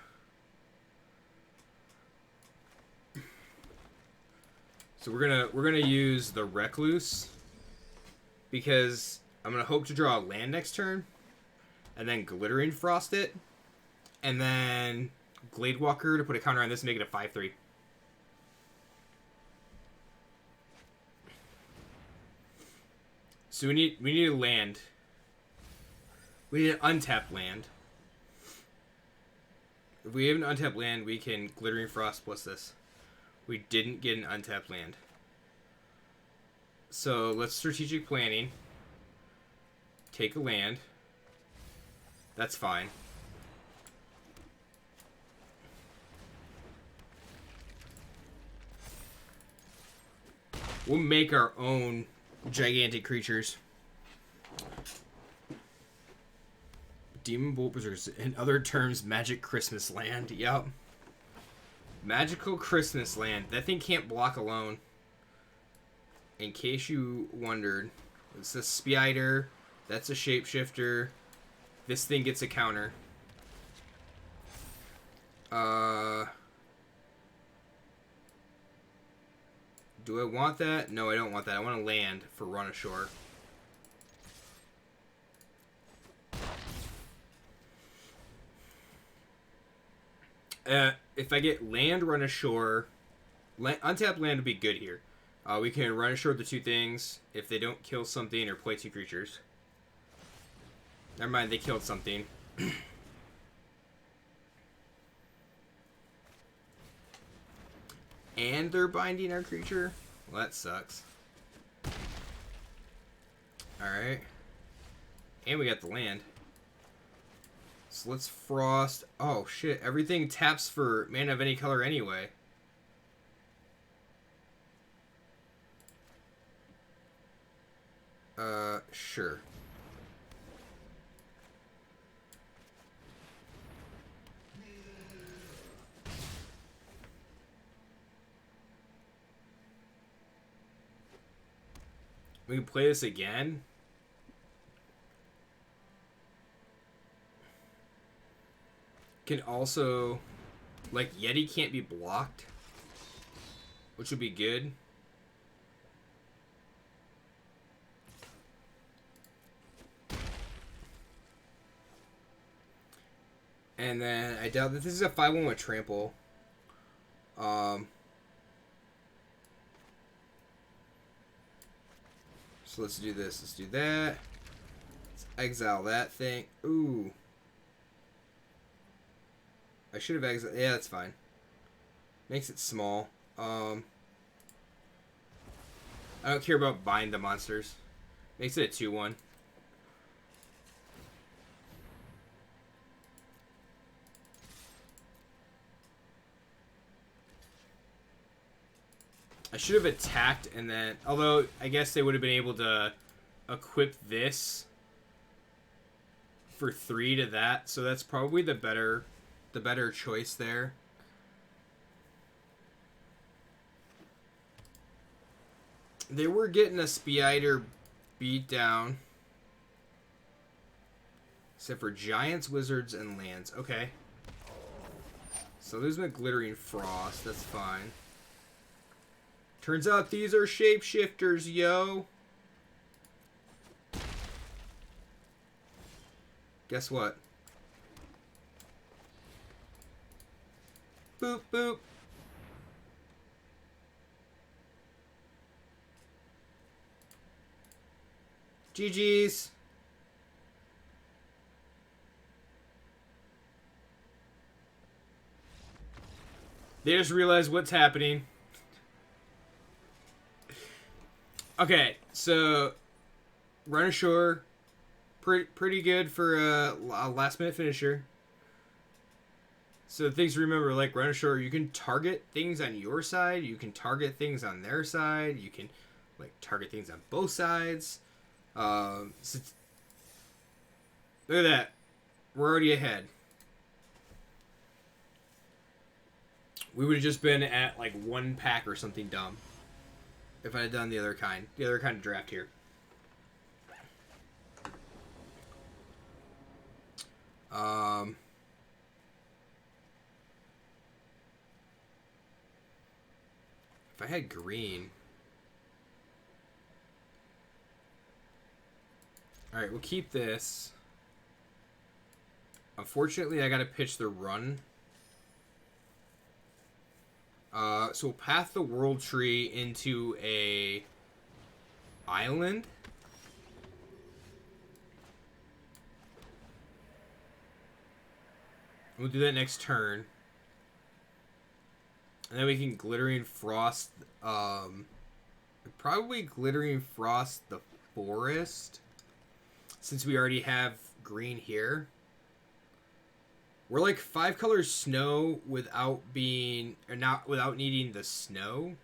So we're gonna use the Recluse because I'm gonna hope to draw a land next turn, and then Glittering Frost it, and then Gladewalker to put a counter on this and make it a 5/3. So we need a land. We need an untapped land. If we have an untapped land, we can Glittering Frost plus this. We didn't get an untapped land. So let's strategic planning. Take a land. That's fine. We'll make our own gigantic creatures. Demon Bolt Berserkers. In other terms, Magic Christmas Land. Yup. Magical Christmas Land. That thing can't block alone. In case you wondered, it's a Spider. That's a Shapeshifter. This thing gets a counter. Do I want that? No, I don't want that. I want to land for Run Ashore. If I get land, Run Ashore, untapped land would be good here. We can Run Ashore the two things if they don't kill something or play two creatures. Never mind, they killed something. And they're binding our creature? Well, that sucks. Alright. And we got the land. So let's Frost. Oh, shit. Everything taps for mana of any color anyway. Sure. We can play this again. can also, like, Yeti can't be blocked, which would be good. And then I doubt that this is a 5/1 with trample. So let's do this. Let's do that. Let's exile that thing. Ooh. I should have exiled. Yeah, that's fine. Makes it small. I don't care about bind the monsters. Makes it a 2/1. I should have attacked and then... Although, I guess they would have been able to equip this for 3 to that. So that's probably the better choice there. They were getting a Speeder beat down. Except for Giants, Wizards, and Lands. Okay. So there's been Glittering Frost. That's fine. Turns out these are shapeshifters, yo. Guess what? Boop, boop. GG's. They just realized what's happening. Okay, so Run Ashore, pretty good for a last-minute finisher. So things to remember, like Run Ashore, you can target things on your side, you can target things on their side, you can like target things on both sides. So look at that, we're already ahead. We would have just been at like 1 pack or something dumb if I had done the other kind of draft here. If I had green. Alright, we'll keep this. Unfortunately, I gotta pitch the run. So we'll path the World Tree into a island. We'll do that next turn. And then we can Glittering Frost, probably Glittering Frost the forest, since we already have green here. We're like 5 colors snow without being, or not without needing the snow.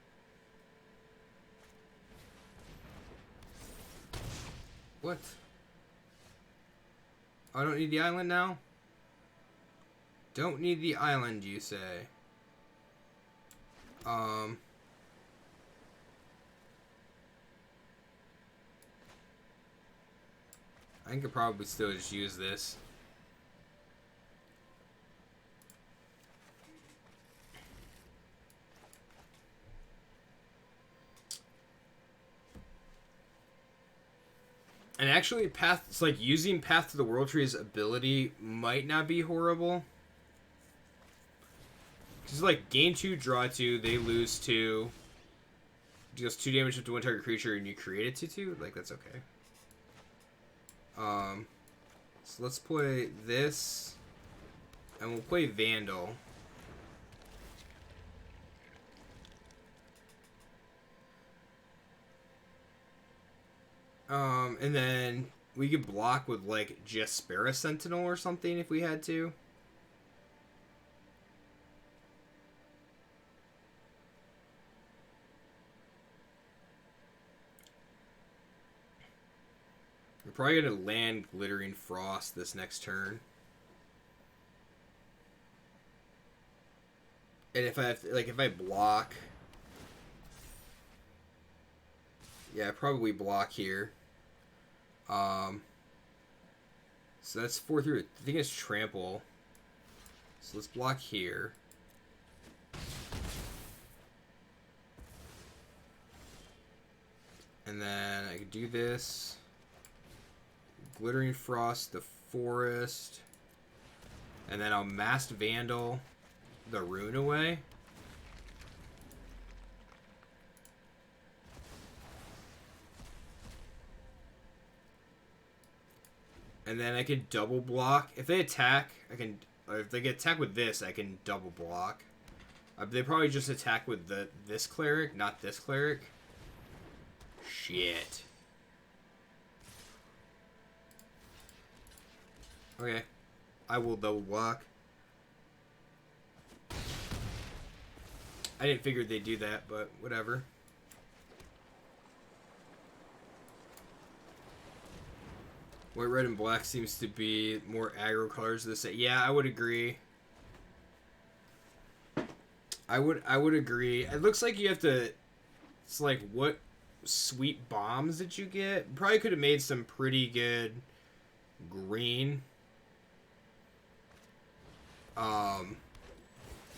What? Oh, I don't need the island now? Don't need the island, you say? I could probably still just use this. And actually, it's like using Path to the World Tree's ability might not be horrible. Just like gain 2, draw 2, they lose 2. Deals 2 damage to 1 target creature, and you create a 2/2. Like that's okay. So let's play this, and we'll play Vandal. And then we could block with like Jaspera Sentinel or something if we had to. We're probably gonna land Glittering Frost this next turn. And if I have to, like, if I block, yeah, I probably block here. So that's 4 through. I think it's trample. So let's block here. And then I could do this. Glittering Frost, the Forest. And then I'll Masked Vandal the Rune away. And then I can double block. If they attack, I can... Or if they get attacked with this, I can double block. They probably just attack with this Cleric, not this Cleric. Shit. Okay. I will double block. I didn't figure they'd do that, but whatever. White, red, and black seems to be more aggro colors of the set. Yeah, I would agree. I would agree. It looks like you have to... It's like, what sweet bombs did you get? Probably could have made some pretty good green.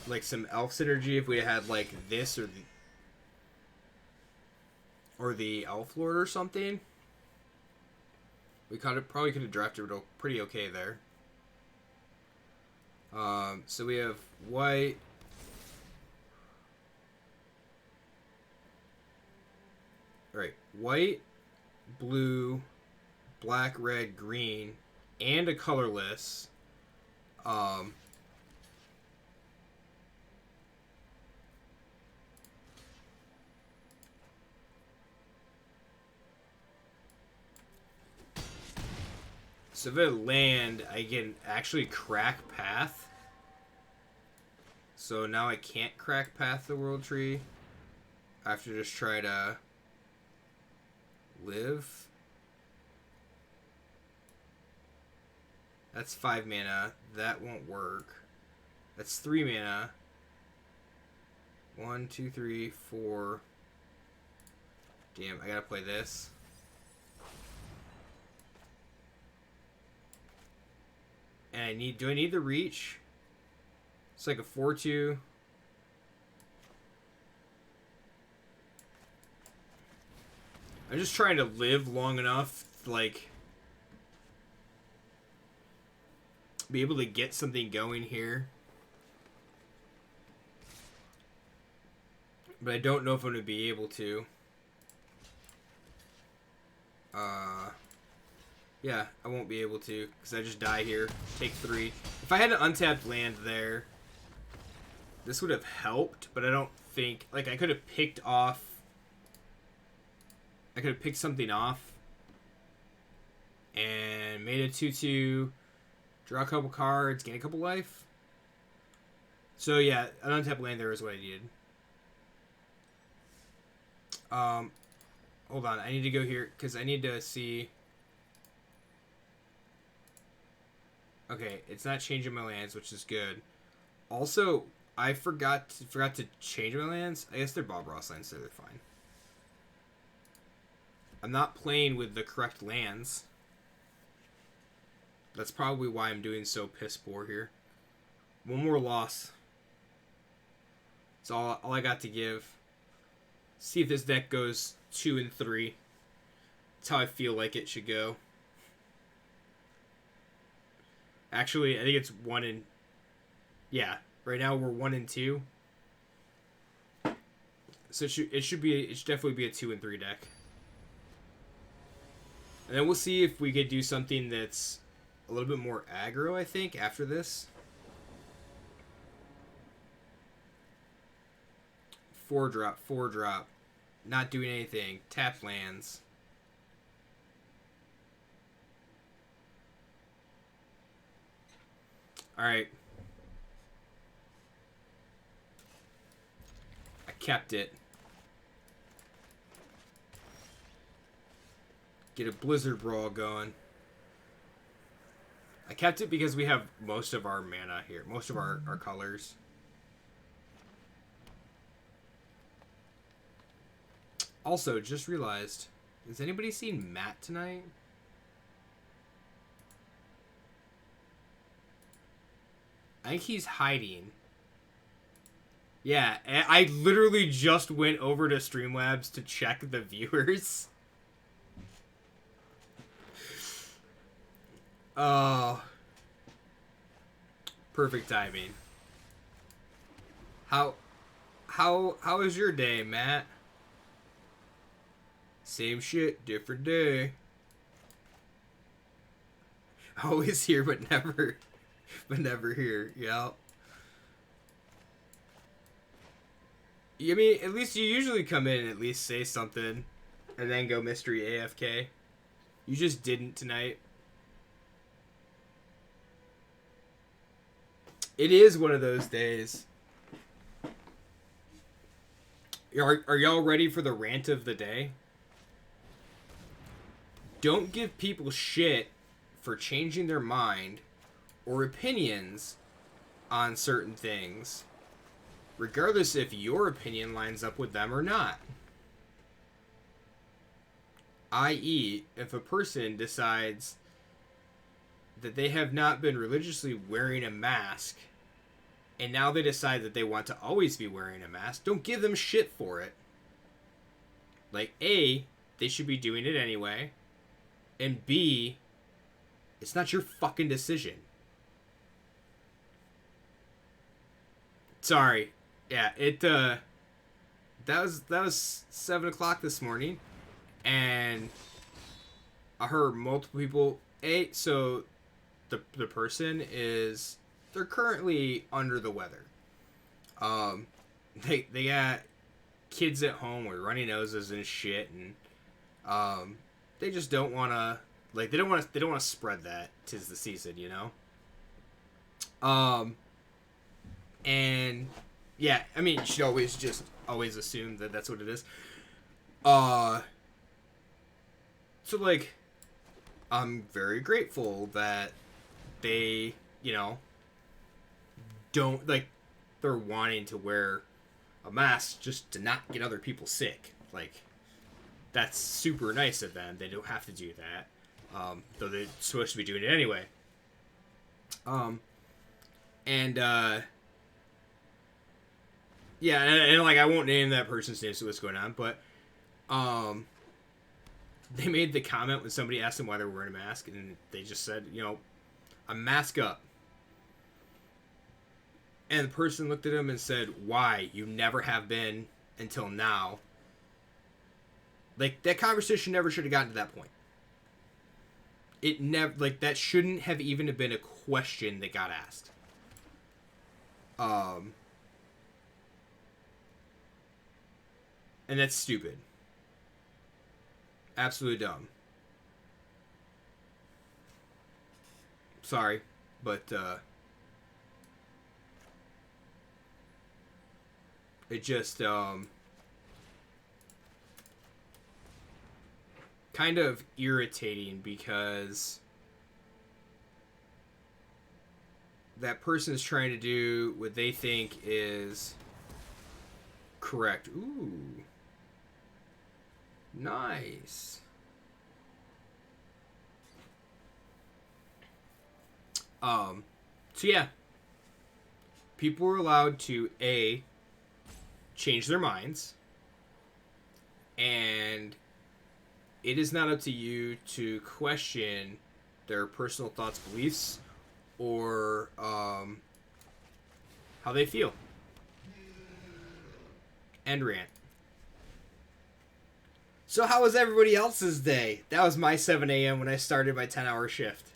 Like some elf synergy if we had like this or the elf lord or something. We probably could have drafted it pretty okay there. So we have white. Alright, white, blue, black, red, green, and a colorless. So if I land, I can actually crack path. So now I can't crack path the world tree. I have to just try to live. That's 5 mana. That won't work. That's 3 mana. 1, 2, 3, 4. Damn, I gotta play this. And do I need the reach? It's like a 4/2. I'm just trying to live long enough to, like, be able to get something going here. But I don't know if I'm going to be able to. Yeah, I won't be able to, because I just die here. Take 3. If I had an untapped land there, this would have helped, but I don't think... Like, I could have picked off... I could have picked something off and made a 2/2, draw a couple cards, gain a couple life. So, yeah, an untapped land there is what I needed. Hold on, I need to go here, because I need to see... Okay, it's not changing my lands, which is good. Also, I forgot to change my lands. I guess they're Bob Ross lands, so they're fine. I'm not playing with the correct lands. That's probably why I'm doing so piss poor here. One more loss. That's all I got to give. See if this deck goes 2 and 3. That's how I feel like it should go. Actually, I think it's 1 and... Yeah, right now we're 1 and 2. So it should definitely be a 2 and 3 deck. And then we'll see if we could do something that's a little bit more aggro, I think, after this. 4-drop, 4-drop. Not doing anything. Tap lands. Alright. I kept it. Get a Blizzard Brawl going. I kept it because we have most of our mana here. Most of our colors. Also, just realized, has anybody seen Matt tonight? I think he's hiding. Yeah, I literally just went over to Streamlabs to check the viewers. Oh. Perfect timing. How was your day, Matt? Same shit, different day. Always here, but never here. Yeah. I mean, at least you usually come in and at least say something, and then go mystery AFK. You just didn't tonight. It is one of those days. Are y'all ready for the rant of the day? Don't give people shit for changing their mind or opinions on certain things, regardless if your opinion lines up with them or not. I.e., if a person decides that they have not been religiously wearing a mask, and now they decide that they want to always be wearing a mask, don't give them shit for it. Like, A, they should be doing it anyway, and B, it's not your fucking decision. Sorry. Yeah, that was 7 o'clock this morning, and I heard multiple people. So the person is, they're currently under the weather. They got kids at home with runny noses and shit, and they just don't want to, like, they don't want to spread that 'tis the season, you know. And yeah, I mean, you should always assume that that's what it is. So, like, I'm very grateful that they, you know, don't, like, they're wanting to wear a mask just to not get other people sick. Like, that's super nice of them. They don't have to do that. Though they're supposed to be doing it anyway. Yeah, and like, I won't name that person's name, so what's going on, but, they made the comment when somebody asked them why they were wearing a mask, and they just said, you know, a mask up. And the person looked at him and said, why? You never have been until now. Like, that conversation never should have gotten to that point. It never, like, that shouldn't have even been a question that got asked. And that's stupid. Absolutely dumb. Sorry, but it just kind of irritating, because that person is trying to do what they think is correct. Ooh. Nice. So yeah. People are allowed to, A, change their minds, and it is not up to you to question their personal thoughts, beliefs, or how they feel. End rant. So how was everybody else's day? That was my 7 a.m. when I started my 10-hour shift.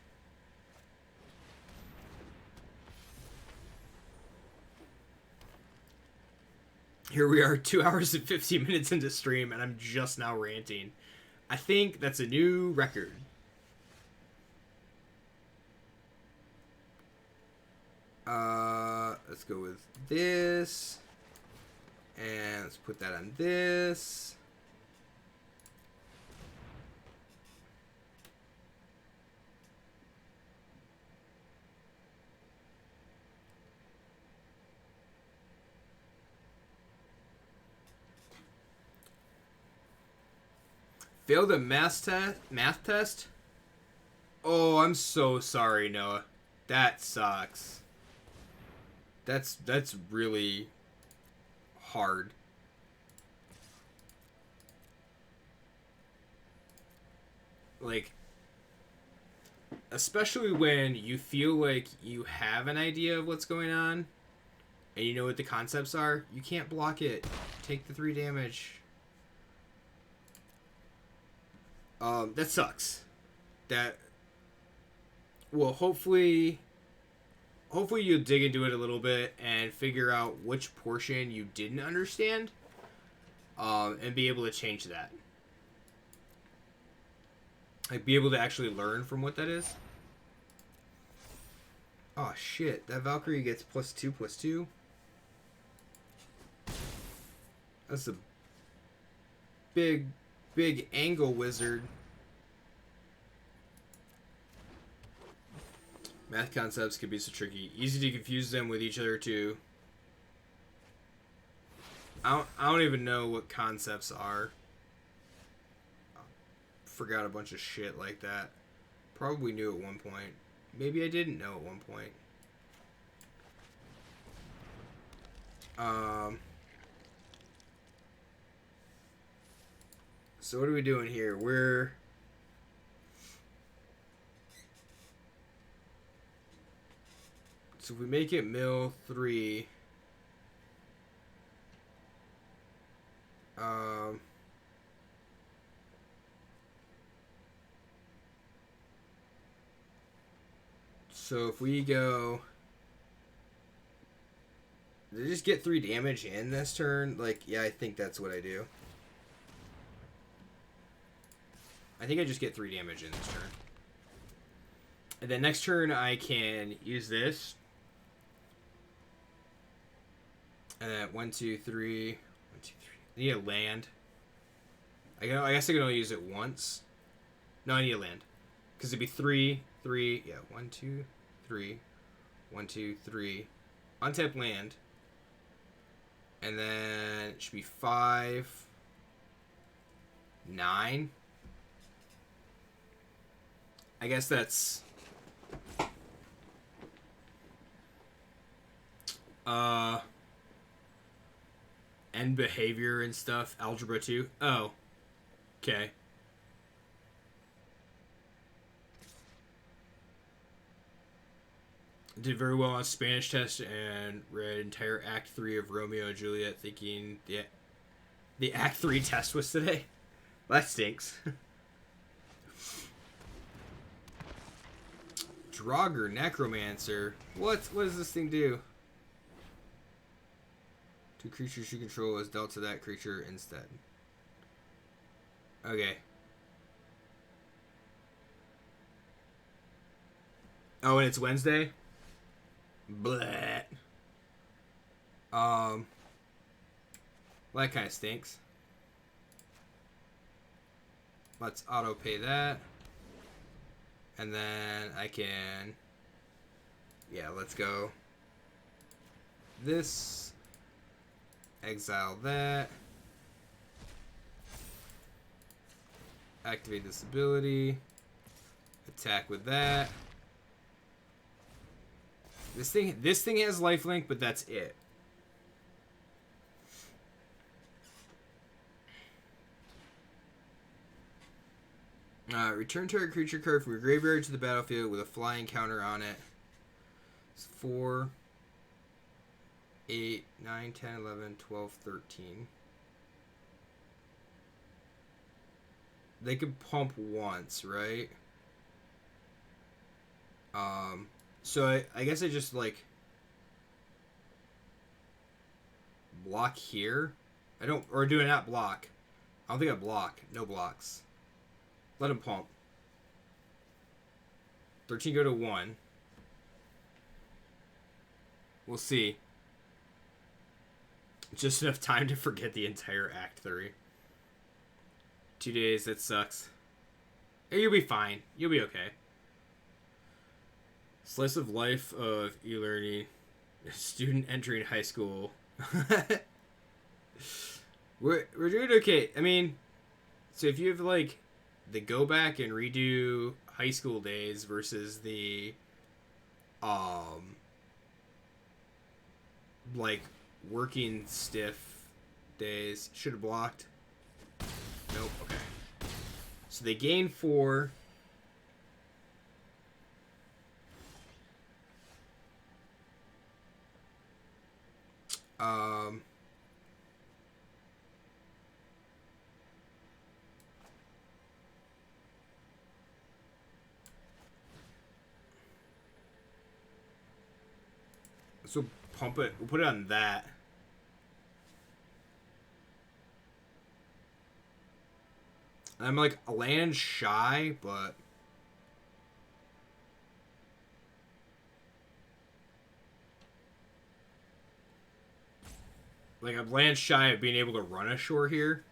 Here we are, 2 hours and 15 minutes into stream, and I'm just now ranting. I think that's a new record. Let's go with this. And let's put that on this. Failed a math test? Oh, I'm so sorry, Noah. That sucks. That's really hard. Like, especially when you feel like you have an idea of what's going on and you know what the concepts are, you can't block it. Take the 3 damage. That sucks. That, well, hopefully you'll dig into it a little bit and figure out which portion you didn't understand, and be able to change that. Like, be able to actually learn from what that is. Oh, shit. That Valkyrie gets +2/+2. That's a big angle wizard. Math concepts can be so tricky. Easy to confuse them with each other, too. I don't even know what concepts are. Forgot a bunch of shit like that. Probably knew at one point. Maybe I didn't know at one point. So what are we doing here? So if we make it mill 3, so if we go, did I just get 3 damage in this turn? Like, yeah, I think that's what I do. I think I just get 3 damage in this turn. And then next turn I can use this. And then 1, 2, 3. 1, 2, 3. I need a land. I guess I can only use it once. No, I need a land. Because it'd be 3, 3. Yeah, 1, 2, 3. 1, 2, 3. Untap land. And then it should be 5, 9. I guess that's end behavior and stuff. Algebra 2. Oh. Okay. Did very well on Spanish test and read entire Act 3 of Romeo and Juliet thinking the Act 3 test was today. That stinks. Draugr Necromancer. What does this thing do? 2 creatures you control is dealt to that creature instead. Okay. Oh, and it's Wednesday? Bleh. Well, that kind of stinks. Let's auto pay that. And then I can... Yeah, let's go. This. Exile that. Activate this ability. Attack with that. This thing has lifelink, but that's it. Return target creature card from your graveyard to the battlefield with a flying counter on it. It's 4, 8, 9, 10, 11, 12, 13. They could pump once, right? So I guess I just, like, block here. Or do I not block? I don't think I block. No blocks. Let him pump. 13 go to 1. We'll see. Just enough time to forget the entire Act 3. 2 days, that sucks. Hey, you'll be fine. You'll be okay. Slice of life of e-learning. Student entering high school. We're doing okay. I mean, so if you have, like, the go back and redo high school days versus the like working stiff days. Should have blocked. Nope. Okay. So they gain 4. So pump it. We'll put it on that. I'm like a land shy, but like I'm land shy of being able to run ashore here.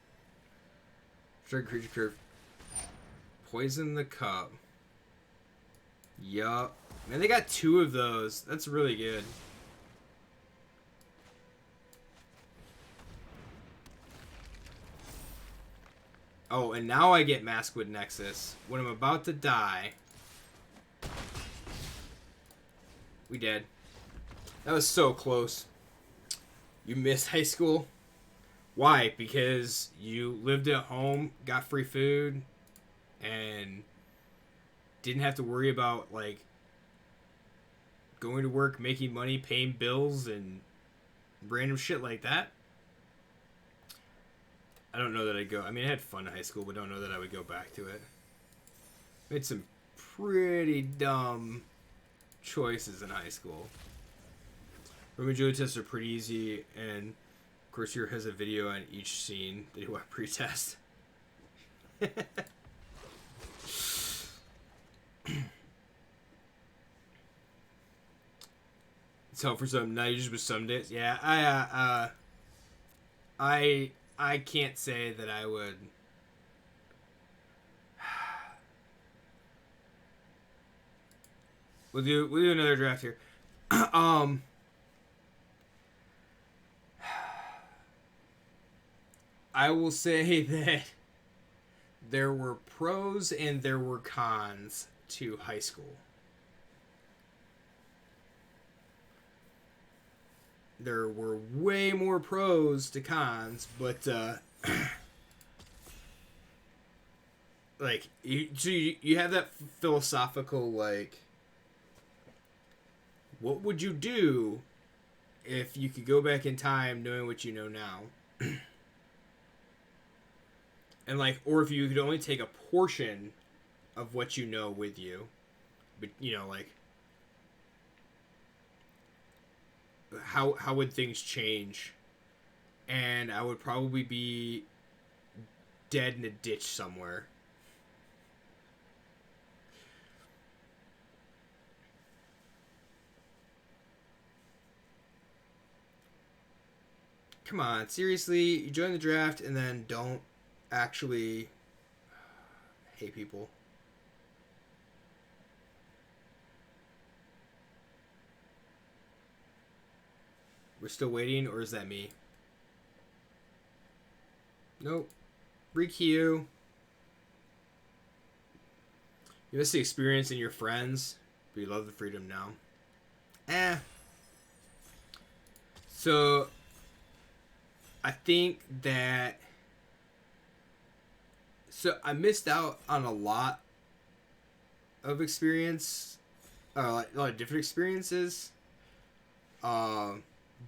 Strike creature curve. Poison the cup. Yup. Man, they got 2 of those. That's really good. Oh, and now I get Maskwood Nexus. When I'm about to die. We dead. That was so close. You missed high school? Why? Because you lived at home, got free food, and didn't have to worry about, like, going to work, making money, paying bills, and random shit like that? I don't know that I'd go. I mean, I had fun in high school, but don't know that I would go back to it. Made some pretty dumb choices in high school. Romeo and Juliet tests are pretty easy, and of course, here has a video on each scene that you want to pretest. It's hell for some nights, but some days, yeah. I can't say that I would. We'll do another draft here. I will say that there were pros and there were cons to high school. There were way more pros to cons, but like you have that philosophical, like, what would you do if you could go back in time knowing what you know now? And like, or if you could only take a portion of what you know with you, but you know, like, how would things change? And I would probably be dead in a ditch somewhere. Come on, seriously, you join the draft and then don't actually hate people. We're still waiting, or is that me? Nope. Req. You miss the experience in your friends, but you love the freedom now. So, I think that... So, I missed out on a lot of experience. A lot of different experiences.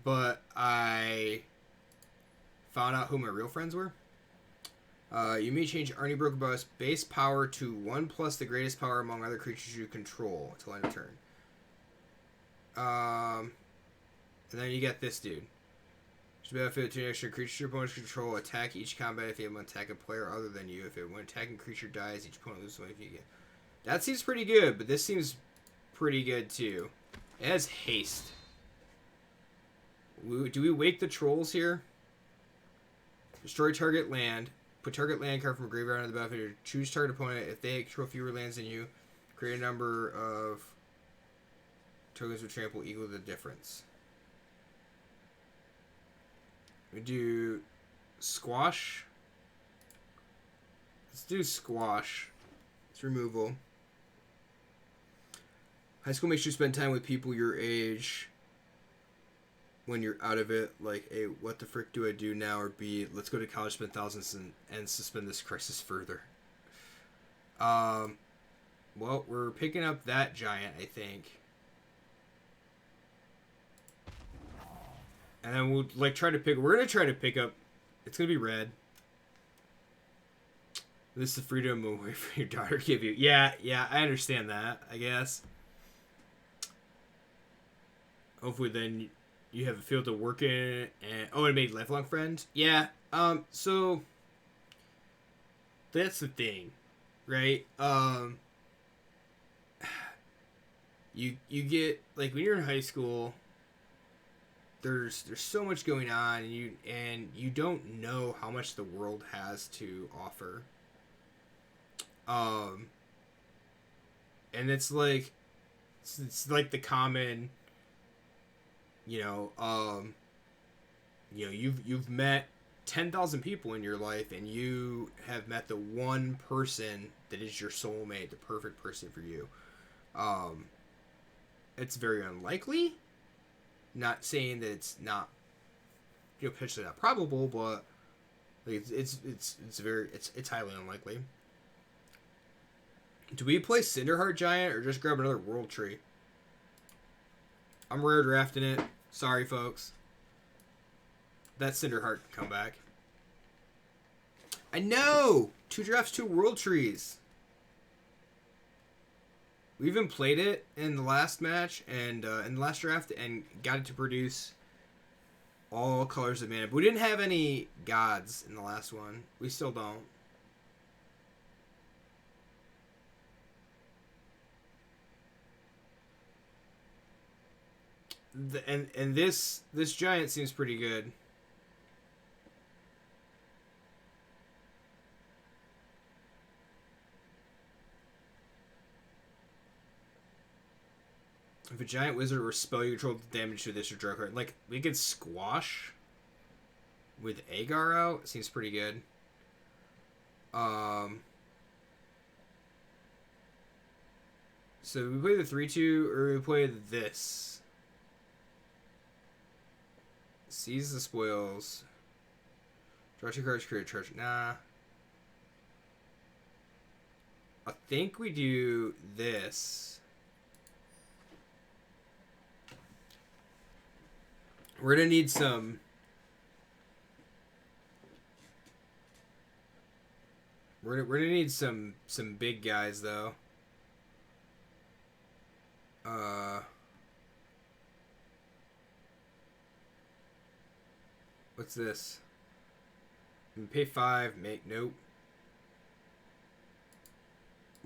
But I found out who my real friends were. You may change Arnie Brokenbow's base power to 1+ the greatest power among other creatures you control until end of turn. And then you get this dude. Just benefit to an extra creature your opponents control. Attack each combat if you want to attack a player other than you. If it when attacking creature dies, each opponent loses one if you get. That seems pretty good, but this seems pretty good too. It has haste. Do we wake the trolls here? Destroy target land. Put target land card from a graveyard on the battlefield. Choose target opponent. If they control fewer lands than you, create a number of tokens with trample equal to the difference. We do squash. Let's do squash. It's removal. High school makes you spend time with people your age. when you're out of it, like, A, what the frick do I do now, or B, let's go to college, spend thousands, and suspend this crisis further. Well, we're picking up that giant, I think. And then we'll, like, we're going to try to pick up, it's going to be red. This is the freedom away from your daughter give you. Yeah, I understand that, I guess. Hopefully then you have a field to work in, and it made lifelong friends. Yeah. So that's the thing, right? You get, like, when you're in high school, there's so much going on, and you don't know how much the world has to offer. And it's like the common, you've met 10,000 people in your life, and you have met the one person that is your soulmate, the perfect person for you. It's very unlikely. Not saying that it's not, potentially not probable, but like it's highly unlikely. Do we play Cinderheart Giant or just grab another World Tree? I'm rare drafting it. Sorry, folks. That Cinderheart can come back. I know! 2 drafts, 2 World Trees. We even played it in the last match and in the last draft and got it to produce all colors of mana. But we didn't have any gods in the last one. We still don't. And this giant seems pretty good. If a giant wizard or spell you control the damage to this or draw card, like, we could squash with Agar out. Seems pretty good. So we play the 3/2 or we play this. Seize the spoils. Draw 2 cards, create a charge. Nah. I think we do this. We're gonna need some. We're gonna need some big guys though. What's this? Pay 5. Make nope.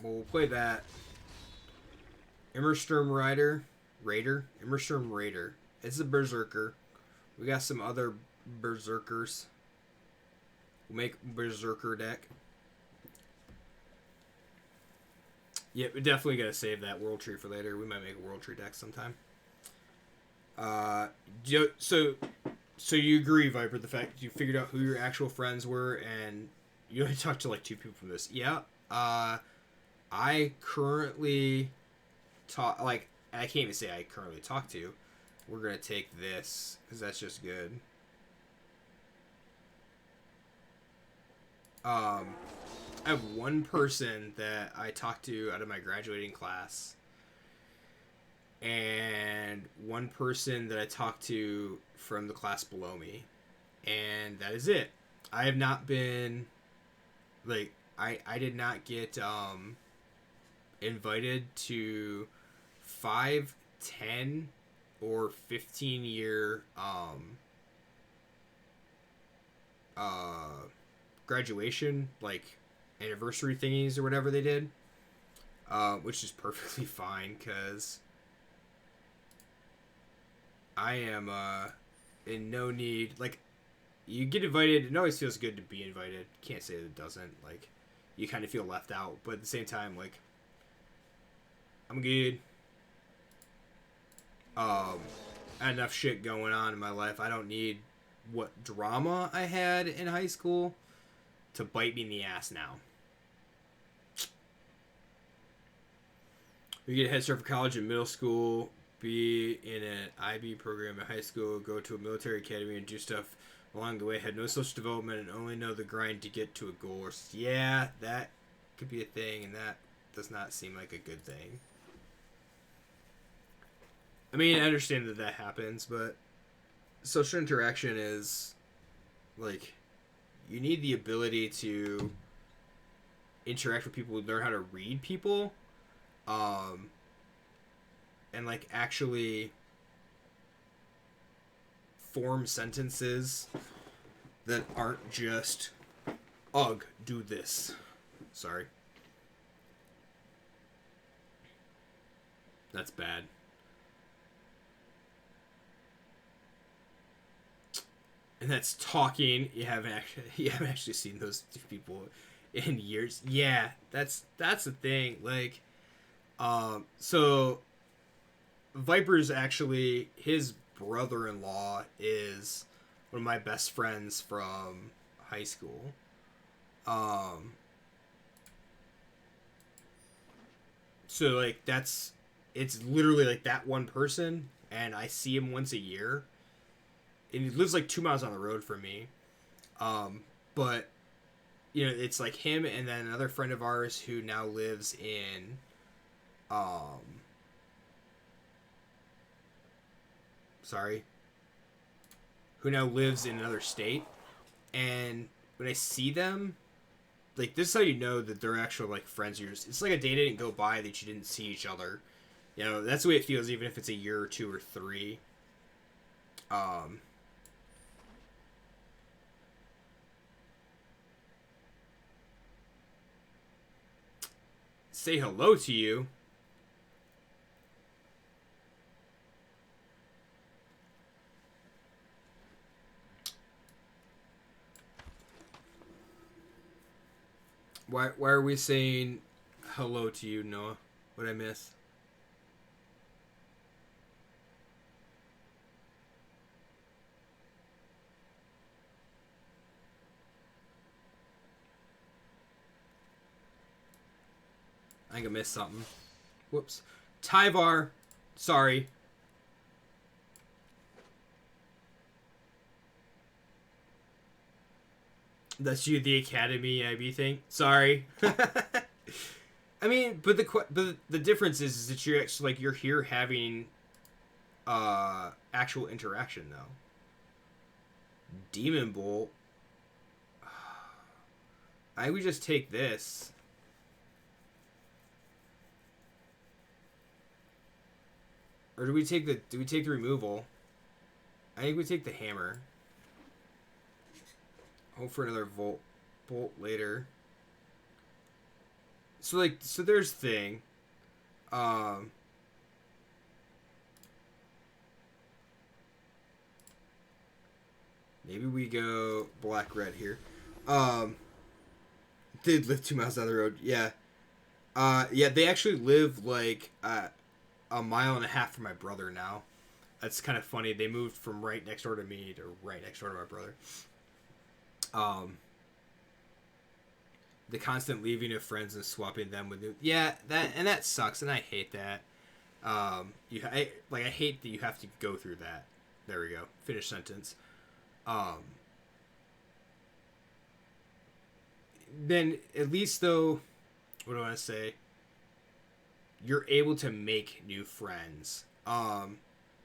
Well, we'll play that. Immersturm Raider. Immersturm Raider. It's a berserker. We got some other berserkers. We'll make berserker deck. Yeah, we're definitely gonna save that World Tree for later. We might make a World Tree deck sometime. So you agree, Viper, the fact that you figured out who your actual friends were, and you only talked to like 2 people from this. Yeah. I currently talk, like, I can't even say I currently talk to. We're gonna take this because that's just good. I have one person that I talked to out of my graduating class, and one person that I talked to from the class below me, and that is it. I have not been, like, I did not get invited to 5, 10, or 15-year graduation, like, anniversary thingies or whatever they did, which is perfectly fine because I am in no need. Like, you get invited, it always feels good to be invited. Can't say that it doesn't. Like, you kind of feel left out, but at the same time, like, I'm good. I had enough shit going on in my life. I don't need what drama I had in high school to bite me in the ass now. We get a head start for college and middle school. be in an IB program at high school, go to a military academy, and do stuff along the way. Had no social development and only know the grind to get to a goal. Yeah, that could be a thing, and that does not seem like a good thing. I mean, I understand that happens, but social interaction is, like, you need the ability to interact with people, learn how to read people, and, like, actually form sentences that aren't just, ugh, do this. Sorry. That's bad. And that's talking. You haven't actually seen those two people in years. Yeah, that's the thing. Like, so Viper's actually, his brother-in-law is one of my best friends from high school. So like it's literally like that one person, and I see him once a year. And he lives like 2 miles on the road from me. But, you know, it's like him and then another friend of ours who now lives in, who now lives in another state. And when I see them, like, this is how you know that they're actual, like, friends of yours. It's like a day didn't go by that you didn't see each other. You know, that's the way it feels, even if it's a year or 2 or 3. Say hello to you. Why are we saying hello to you, Noah? What'd I miss? I think I missed something. Whoops. Tyvar. Sorry. That's you, the Academy IB thing. Sorry. I mean, but the difference is that you're actually, like, you're here having actual interaction though. Demon Bolt. I would just take this. Or do we take the removal? I think we take the hammer. Hope for another bolt later. So there's thing. Maybe we go black-red here. Did live 2 miles down the road. Yeah. Yeah, they actually live like a mile and a half from my brother now. That's kind of funny. They moved from right next door to me to right next door to my brother. The constant leaving of friends and swapping them with new. Yeah, that sucks, and I hate that. I hate that you have to go through that. There we go. Finish sentence. Then at least though, what do I want to say? You're able to make new friends. So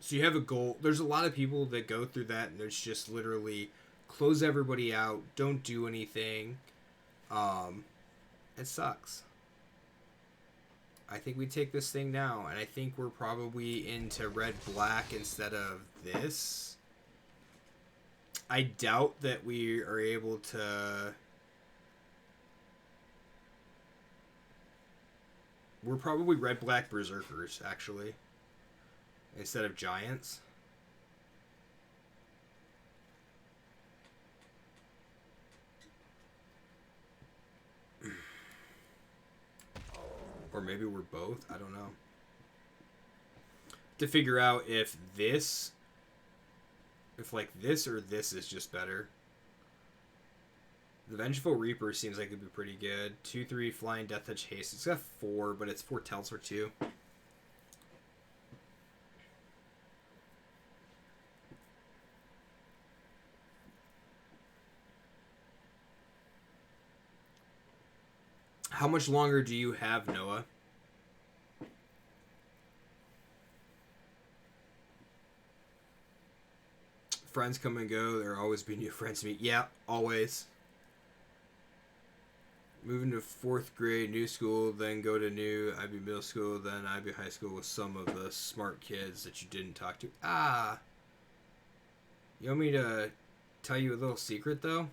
you have a goal. There's a lot of people that go through that, and there's just literally close everybody out, don't do anything. It sucks. I think we take this thing now, and I think we're probably into red-black instead of this. I doubt that we are able to... We're probably red-black berserkers, actually, instead of giants. Or maybe we're both. I don't know. To figure out if this... If, like, this or this is just better. The Vengeful Reaper seems like it'd be pretty good. 2/3 Flying Death Touch Haste. It's got 4, but it's 4 tells for 2. How much longer do you have, Noah? Friends come and go. There'll always be new friends to meet. Yeah, always. Moving to 4th grade, new school, then go to new IB middle school, then IB high school with some of the smart kids that you didn't talk to. Ah. You want me to tell you a little secret, though?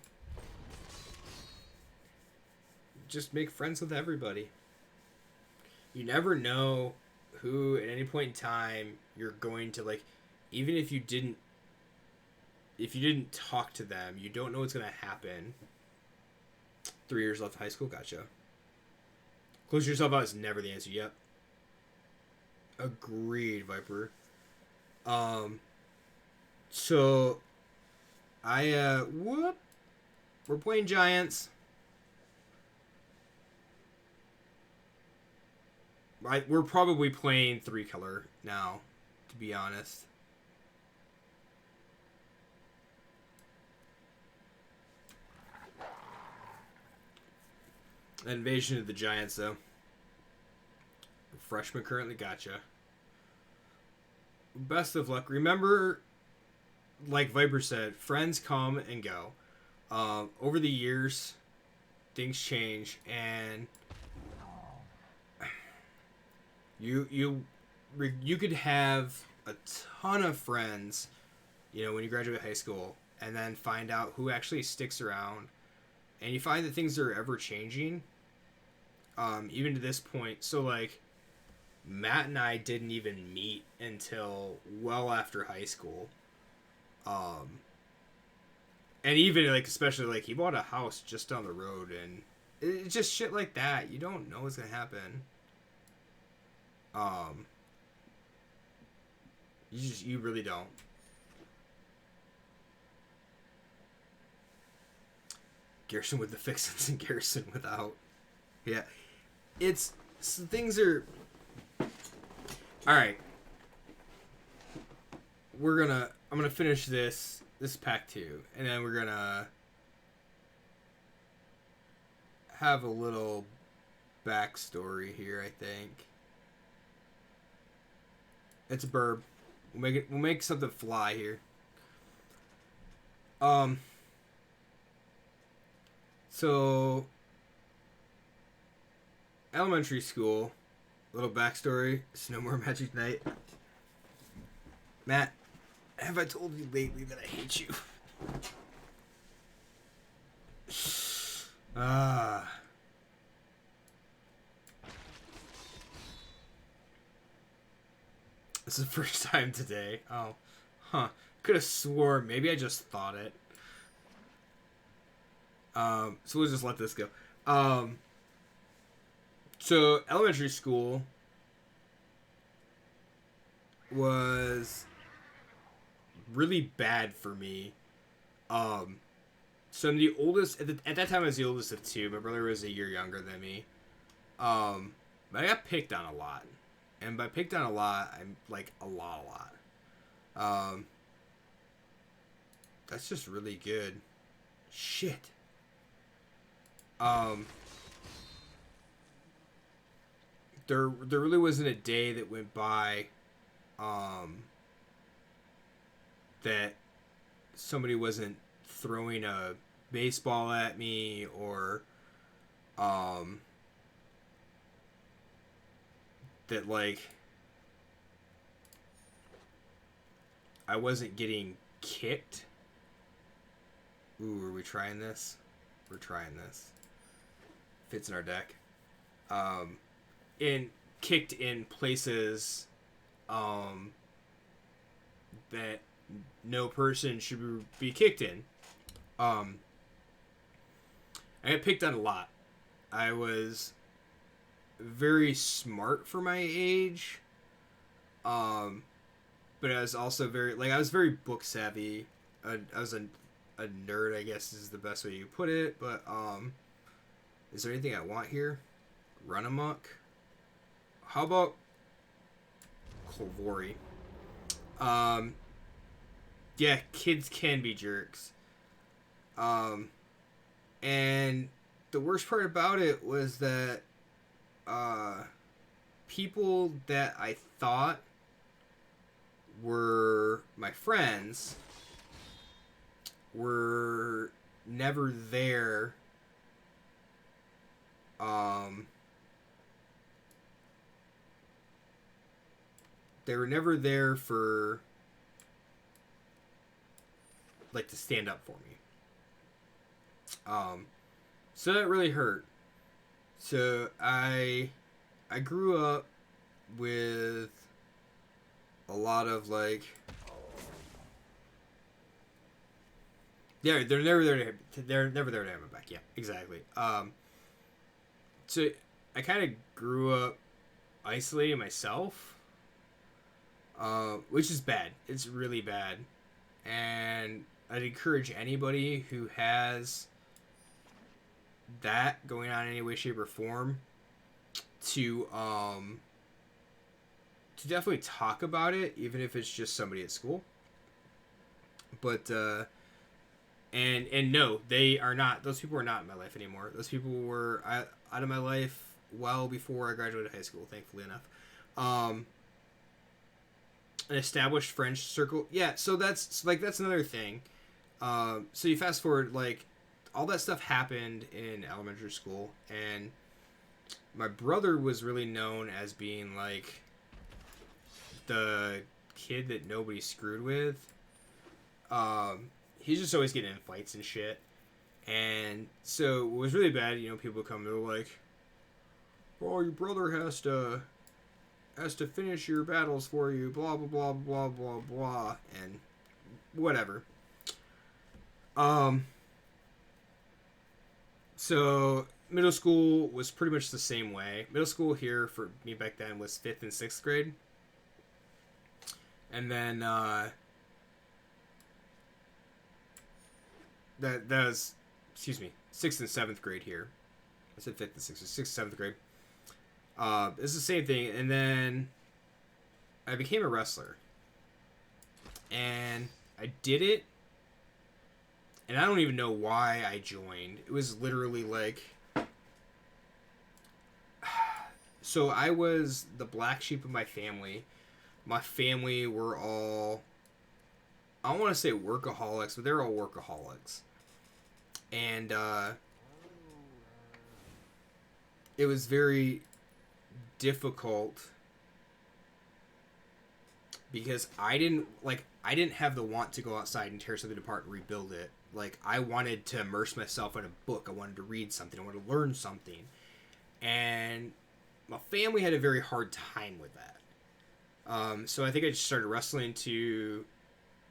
Just make friends with everybody. You never know who, at any point in time, you're going to, like, even if you didn't talk to them, you don't know what's going to happen. 3 years left of high school, gotcha. Close yourself out is never the answer. Yep. Agreed, Viper. So, we're playing Giants. We're probably playing 3-color now, to be honest. Invasion of the Giants, though. Freshman currently, gotcha. Best of luck. Remember, like Viper said, friends come and go. Over the years, things change, and you could have a ton of friends, when you graduate high school, and then find out who actually sticks around, and you find that things are ever changing. Even to this point, so like Matt and I didn't even meet until well after high school. And even like, especially like, he bought a house just down the road, and it's just shit like that. You don't know what's gonna happen. You really don't. Garrison with the fixins and Garrison without. Yeah. Things are... Alright. I'm gonna finish this pack 2, and then we're gonna have a little backstory here, I think. It's a burb. We'll make something fly here. So, elementary school, little backstory, it's no more Magic Night. Matt, have I told you lately that I hate you? This is the first time today. Oh, huh. Could have swore maybe I just thought it. So we'll just let this go. So elementary school was really bad for me. So I'm the oldest at that time. I was the oldest of 2. My brother was a year younger than me. But I got picked on a lot, and by picked on a lot, I'm like a lot. That's just really good. Shit. There really wasn't a day that went by, that somebody wasn't throwing a baseball at me, or, that, like, I wasn't getting kicked. Ooh, are we trying this? We're trying this. Fits in our deck. Kicked in places that no person should be kicked in. I got picked on a lot. I was very smart for my age, but I was also I was very book savvy. I was a nerd, I guess is the best way you put it. But is there anything I want here? Run amok. How about Golgari? Yeah, kids can be jerks. And the worst part about it was that people that I thought were my friends were never there. They were never there for, like, to stand up for me. So that really hurt. So I grew up with a lot of, like, they're never there to have my back. Yeah, exactly. So I kind of grew up isolating myself, which is bad. It's really bad, and I'd encourage anybody who has that going on in any way, shape, or form to definitely talk about it, even if it's just somebody at school. But and no, they are not. Those people are not in my life anymore. Those people were out of my life well before I graduated high school, thankfully enough. An established friend circle. Yeah, so that's another thing. So you fast forward, like, all that stuff happened in elementary school, and my brother was really known as being, like, the kid that nobody screwed with. He's just always getting in fights and shit. And so it was really bad. You know, people would come, they're like, "Oh, your brother has to finish your battles for you, blah, blah, blah, blah, blah, blah," and whatever. So middle school was pretty much the same way. Middle school here for me back then was 5th and 6th grade. And then, that was, 6th and 7th grade here. I said 5th and 6th, 6th and 7th grade. It's the same thing. And then I became a wrestler. And I did it. And I don't even know why I joined. It was literally like... So I was the black sheep of my family. My family were all... I don't want to say workaholics, but they're all workaholics. And it was very difficult because I didn't have the want to go outside and tear something apart and rebuild it. Like, I wanted to immerse myself in a book. I wanted to read something. I wanted to learn something. And my family had a very hard time with that. So I think I just started wrestling to,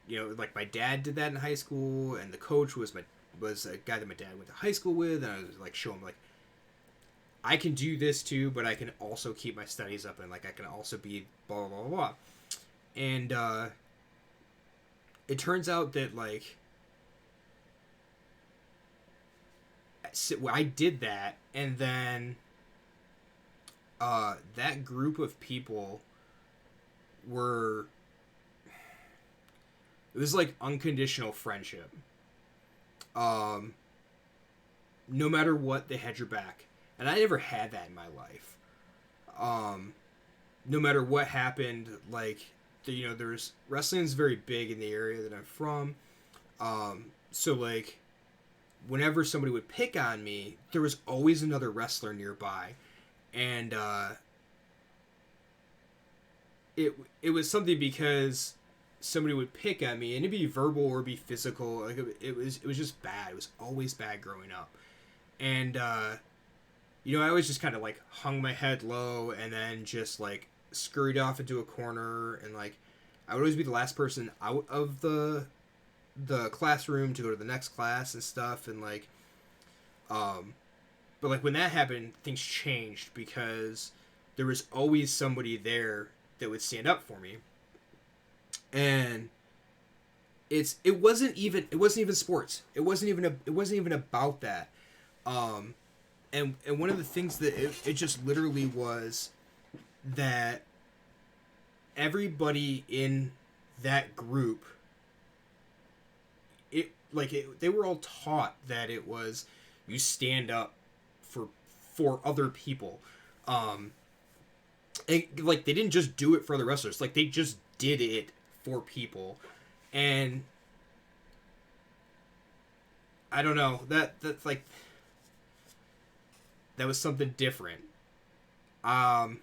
you know, like, my dad did that in high school, and the coach was a guy that my dad went to high school with, and I was like, show him, like, I can do this too, but I can also keep my studies up, and, like, I can also be blah, blah, blah, blah. And it turns out that, like, I did that, and then that group of people were... It was like unconditional friendship. No matter what, they had your back. And I never had that in my life. No matter what happened, like, you know, there's... Wrestling's very big in the area that I'm from. So, like, whenever somebody would pick on me, there was always another wrestler nearby. And it was something because somebody would pick at me, and it'd be verbal or be physical. Like, it was just bad. It was always bad growing up. And you know, I always just kind of, like, hung my head low and then just, like, scurried off into a corner, and, like, I would always be the last person out of the classroom to go to the next class and stuff. And, like, but, like, when that happened, things changed because there was always somebody there that would stand up for me. And it wasn't even sports. It wasn't even about that. And one of the things that it just literally was that everybody in that group, they were all taught that it was, you stand up for other people. Like, they didn't just do it for the wrestlers. Like, they just did it for people. And I don't know. That's like, that was something different. I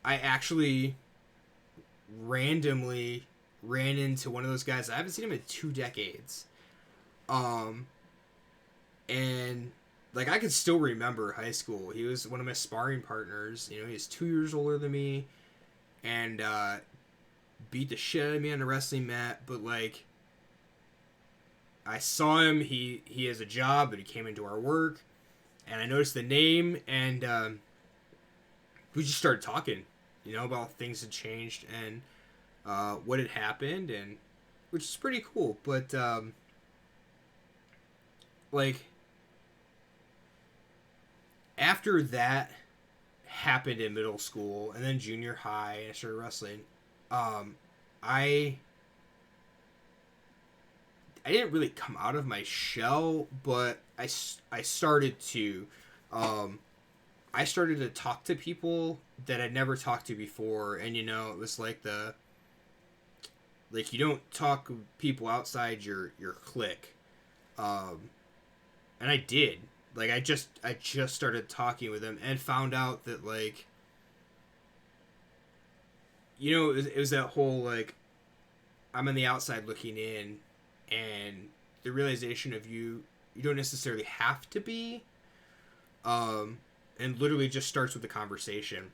actually randomly ran into one of those guys. I haven't seen him in 2 decades. And like, I can still remember high school. He was one of my sparring partners. You know, he's 2 years older than me, and beat the shit out of me on the wrestling mat. But like, I saw him. He has a job, but he came into our work, and I noticed the name, and we just started talking, you know, about things had changed and what had happened, and which is pretty cool. But like, after that happened in middle school and then junior high, and I started wrestling, I didn't really come out of my shell, but I started to. I started to talk to people that I'd never talked to before, and you know, it was like you don't talk to people outside your clique, and I did. Like, I just started talking with them and found out that, like, you know, it was that whole, like, I'm on the outside looking in, and the realization of you don't necessarily have to be, and literally just starts with the conversation.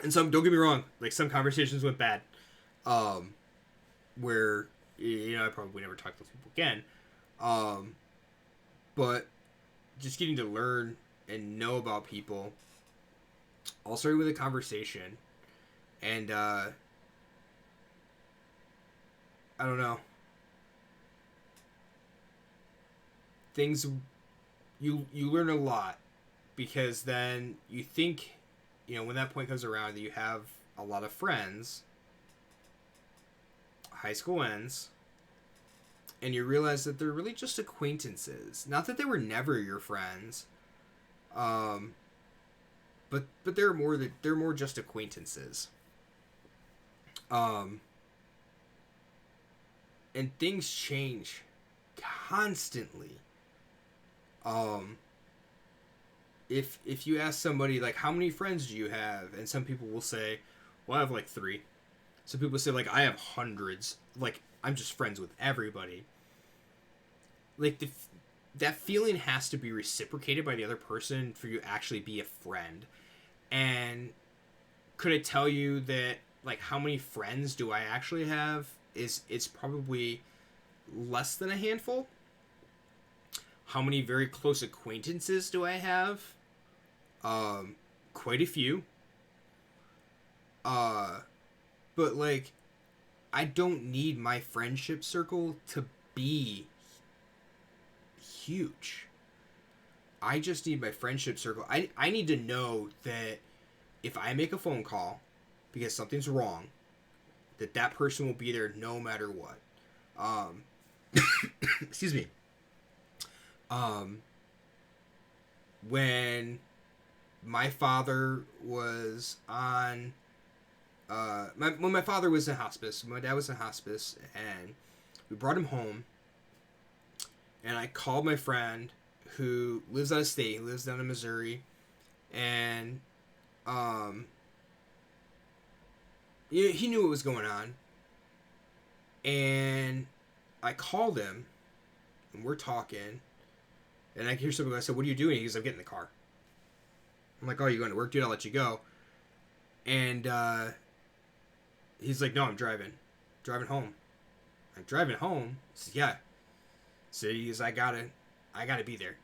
And some, don't get me wrong, like, some conversations went bad, where, you know, I probably never talk to those people again, but just getting to learn and know about people all started with a conversation. And I don't know, things, you learn a lot, because then you think, you know, when that point comes around, that you have a lot of friends, high school ends, and you realize that they're really just acquaintances. Not that they were never your friends, but they're more just acquaintances. And things change constantly. If you ask somebody, like, how many friends do you have, and some people will say, well, I have like 3. Some people say, like, I have hundreds. Like, I'm just friends with everybody. Like, that feeling has to be reciprocated by the other person for you to actually be a friend. And could I tell you that, like, how many friends do I actually have? It's probably less than a handful. How many very close acquaintances do I have? Quite a few. But, like, I don't need my friendship circle to be huge. I just need my friendship circle. I need to know that if I make a phone call because something's wrong, that person will be there no matter what. Excuse me. When my father was on, when my father was in hospice, my dad was in hospice, and we brought him home, and I called my friend who lives out of state, he lives down in Missouri, and he knew what was going on, and I called him, and we're talking, and I hear something. I said, "What are you doing?" He goes, "I'm getting in the car." I'm like, "Oh, you going to work, dude? I'll let you go." And he's like, "No, I'm driving home." I'm driving home. He says, "Yeah." So he goes, I gotta be there.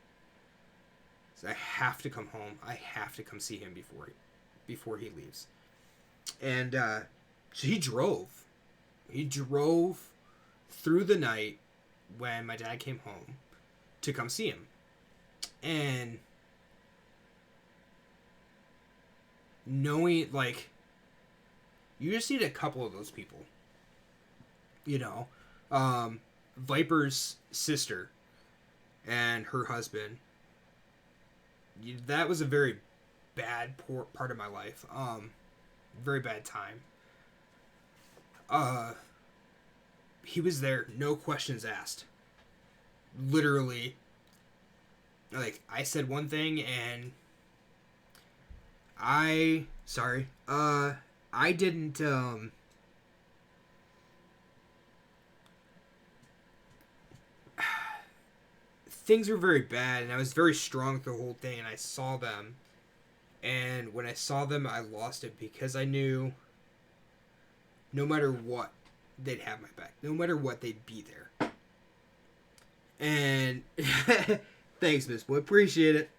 So I have to come home. I have to come see him before he leaves. And so he drove. He drove through the night when my dad came home to come see him. And knowing, like, you just need a couple of those people. You know? Viper's sister and her husband, that was a very bad part of my life. Very bad time. He was there, no questions asked. Literally, like, I said one thing and I didn't, things were very bad, and I was very strong through the whole thing, and I saw them, and when I saw them, I lost it, because I knew no matter what, they'd have my back. No matter what, they'd be there. And thanks, Miss Boy. Appreciate it.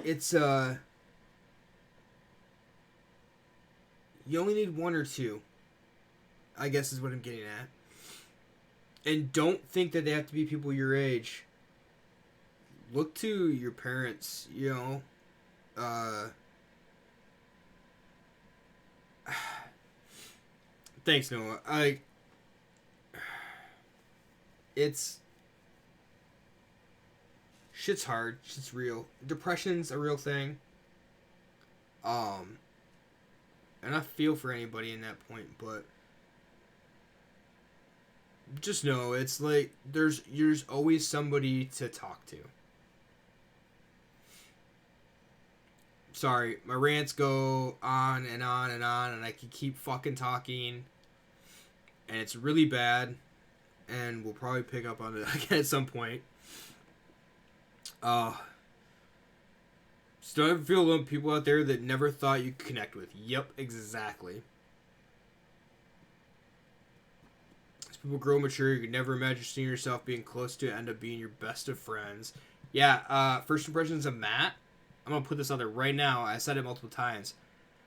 It's, you only need one or two, I guess is what I'm getting at. And don't think that they have to be people your age. Look to your parents, you know. Thanks, Noah. Shit's hard. Shit's real. Depression's a real thing. And I feel for anybody in that point, but just know it's like there's always somebody to talk to. Sorry, my rants go on and on and on, and I can keep fucking talking, and it's really bad, and we'll probably pick up on it again at some point. So don't ever feel alone. People out there that never thought you could connect with. Yep, exactly. As people grow mature, you could never imagine seeing yourself being close to end up being your best of friends. Yeah, first impressions of Matt. I'm gonna put this on there right now. I said it multiple times.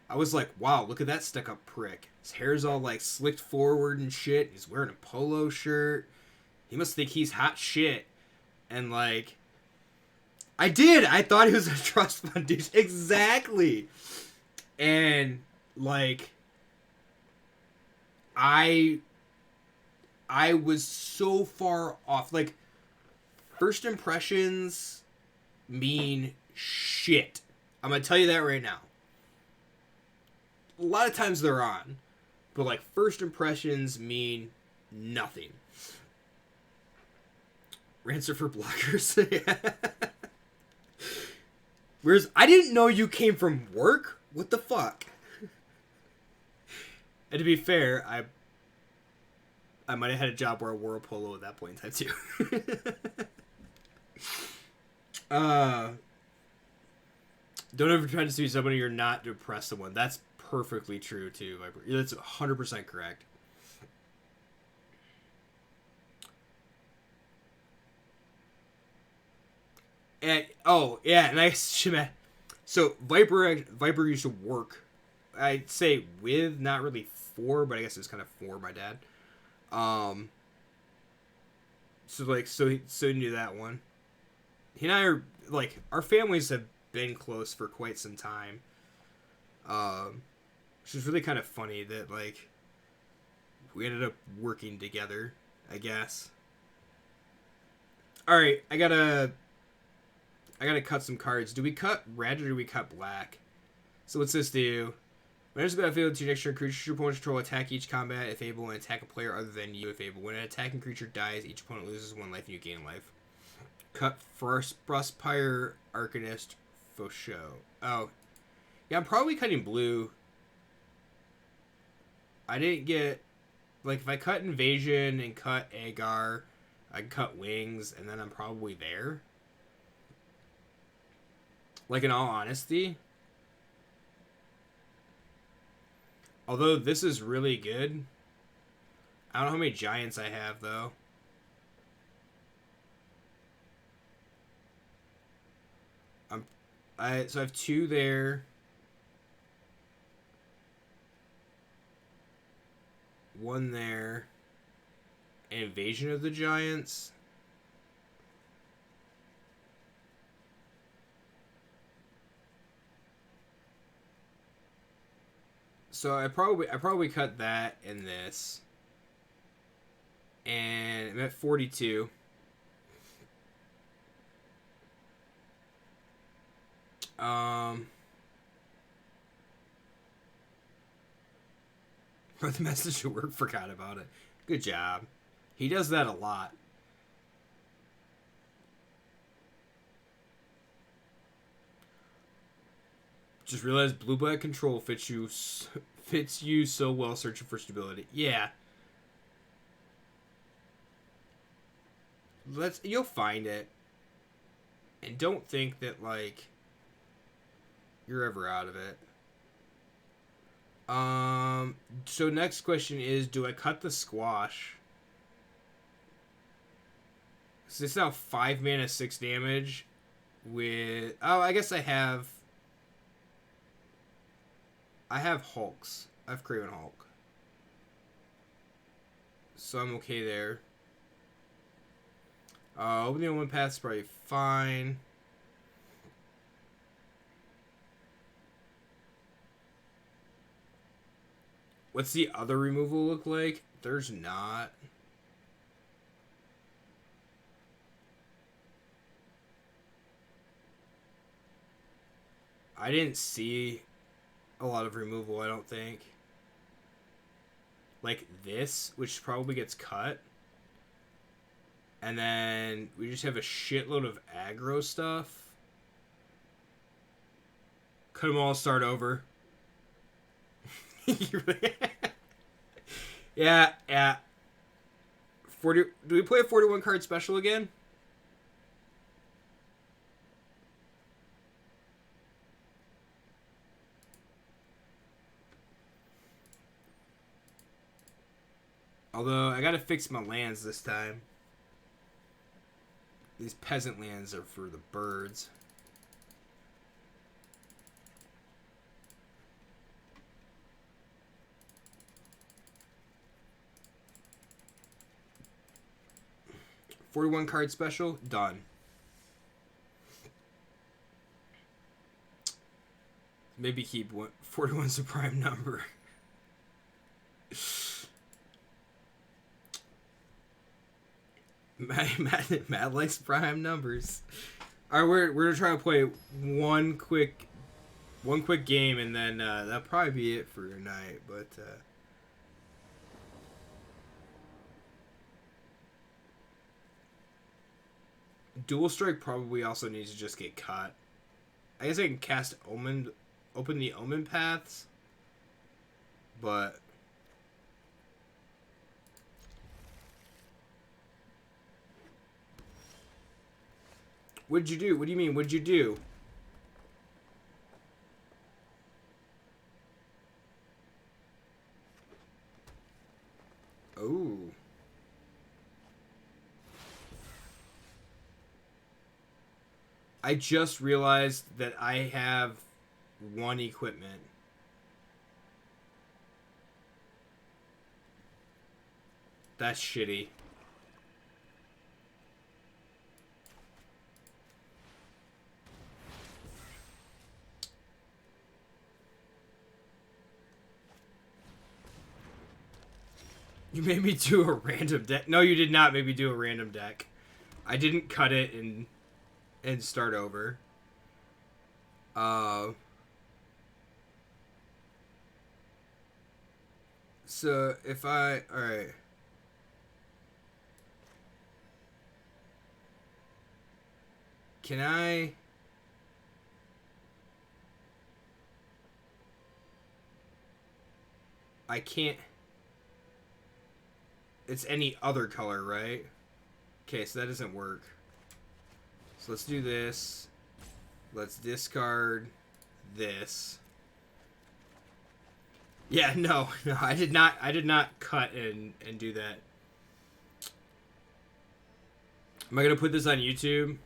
I was like, wow, look at that stuck-up prick. His hair's all, like, slicked forward and shit. He's wearing a polo shirt. He must think he's hot shit. And, like, I did. I thought he was a trust fund dude. Exactly. And, like, I was so far off. Like, first impressions mean shit. I'm gonna tell you that right now. A lot of times they're on, but, like, first impressions mean nothing. Rants are for bloggers. Whereas, I didn't know you came from work? What the fuck? And to be fair, I might have had a job where I wore a polo at that point in time, too. Don't ever try to see somebody you're not to impress someone. That's perfectly true, too. That's 100% correct. And, oh, yeah, and so Viper used to work, I'd say with, not really for, but I guess it's kind of for my dad. So he knew that one. He and I are, like, our families have been close for quite some time. Which is really kind of funny that, like, we ended up working together, I guess. Alright, I gotta cut some cards. Do we cut red or do we cut black? So what's this do? When there's a battlefield, your next turn, creatures your opponent control attack each combat if able, and attack a player other than you if able. When an attacking creature dies, each opponent loses 1 life and you gain life. Cut Frostpire Arcanist Faucheux. Oh. Yeah, I'm probably cutting blue. I didn't get... Like, if I cut Invasion and cut Agar, I can cut Wings, and then I'm probably there. Like, in all honesty. Although this is really good. I don't know how many giants I have, though. So I have 2 there. 1 there. An Invasion of the Giants. So I probably cut that and this. And I'm at 42. For the message at work, forgot about it. Good job. He does that a lot. Just realized blue-black control fits you so well searching for stability. Yeah. You'll find it. And don't think that, like, you're ever out of it. So next question is, do I cut the squash? So it's now 5 mana, 6 damage with... Oh, I guess I have Hulks. I have Craven Hulk. So I'm okay there. Opening on one path is probably fine. What's the other removal look like? There's not. I didn't see a lot of removal, I don't think. Like this, which probably gets cut. And then we just have a shitload of aggro stuff. Cut them all, start over. Yeah. 40. Do we play a 41 card special again? Although I gotta fix my lands this time. These peasant lands are for the birds. $41 card special, done. Maybe keep 41's a prime number. Matt likes prime numbers. All right, we're gonna try to play one quick game, and then that'll probably be it for tonight. But Dual Strike probably also needs to just get cut. I guess I can cast open the Omen Paths, but what'd you do? What do you mean? What'd you do? Oh. I just realized that I have one equipment. That's shitty. You made me do a random deck. No, you did not make me do a random deck. I didn't cut it and start over. So if all right. Can I can't. It's any other color, right? Okay, so that doesn't work. So let's do this. Let's discard this. Yeah, no, I did not cut and do that. Am I gonna put this on YouTube?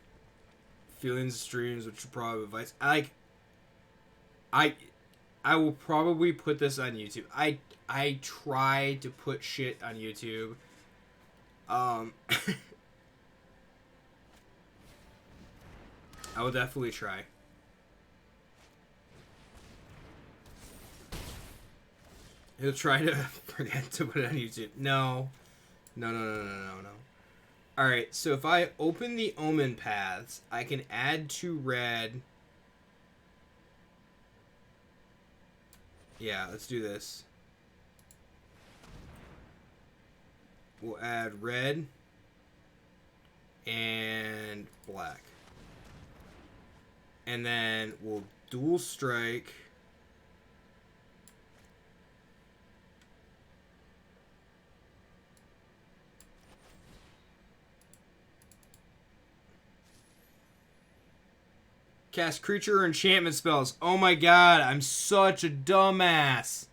Feelings streams, which are probably advice. I will probably put this on YouTube. I try to put shit on YouTube. I will definitely try. He'll try to forget to put it on YouTube. No. Alright, so if I open the Omen Paths, I can add 2 red Yeah, let's do this. We'll add red and black. And then we'll dual strike. Cast creature or enchantment spells. Oh my god, I'm such a dumbass.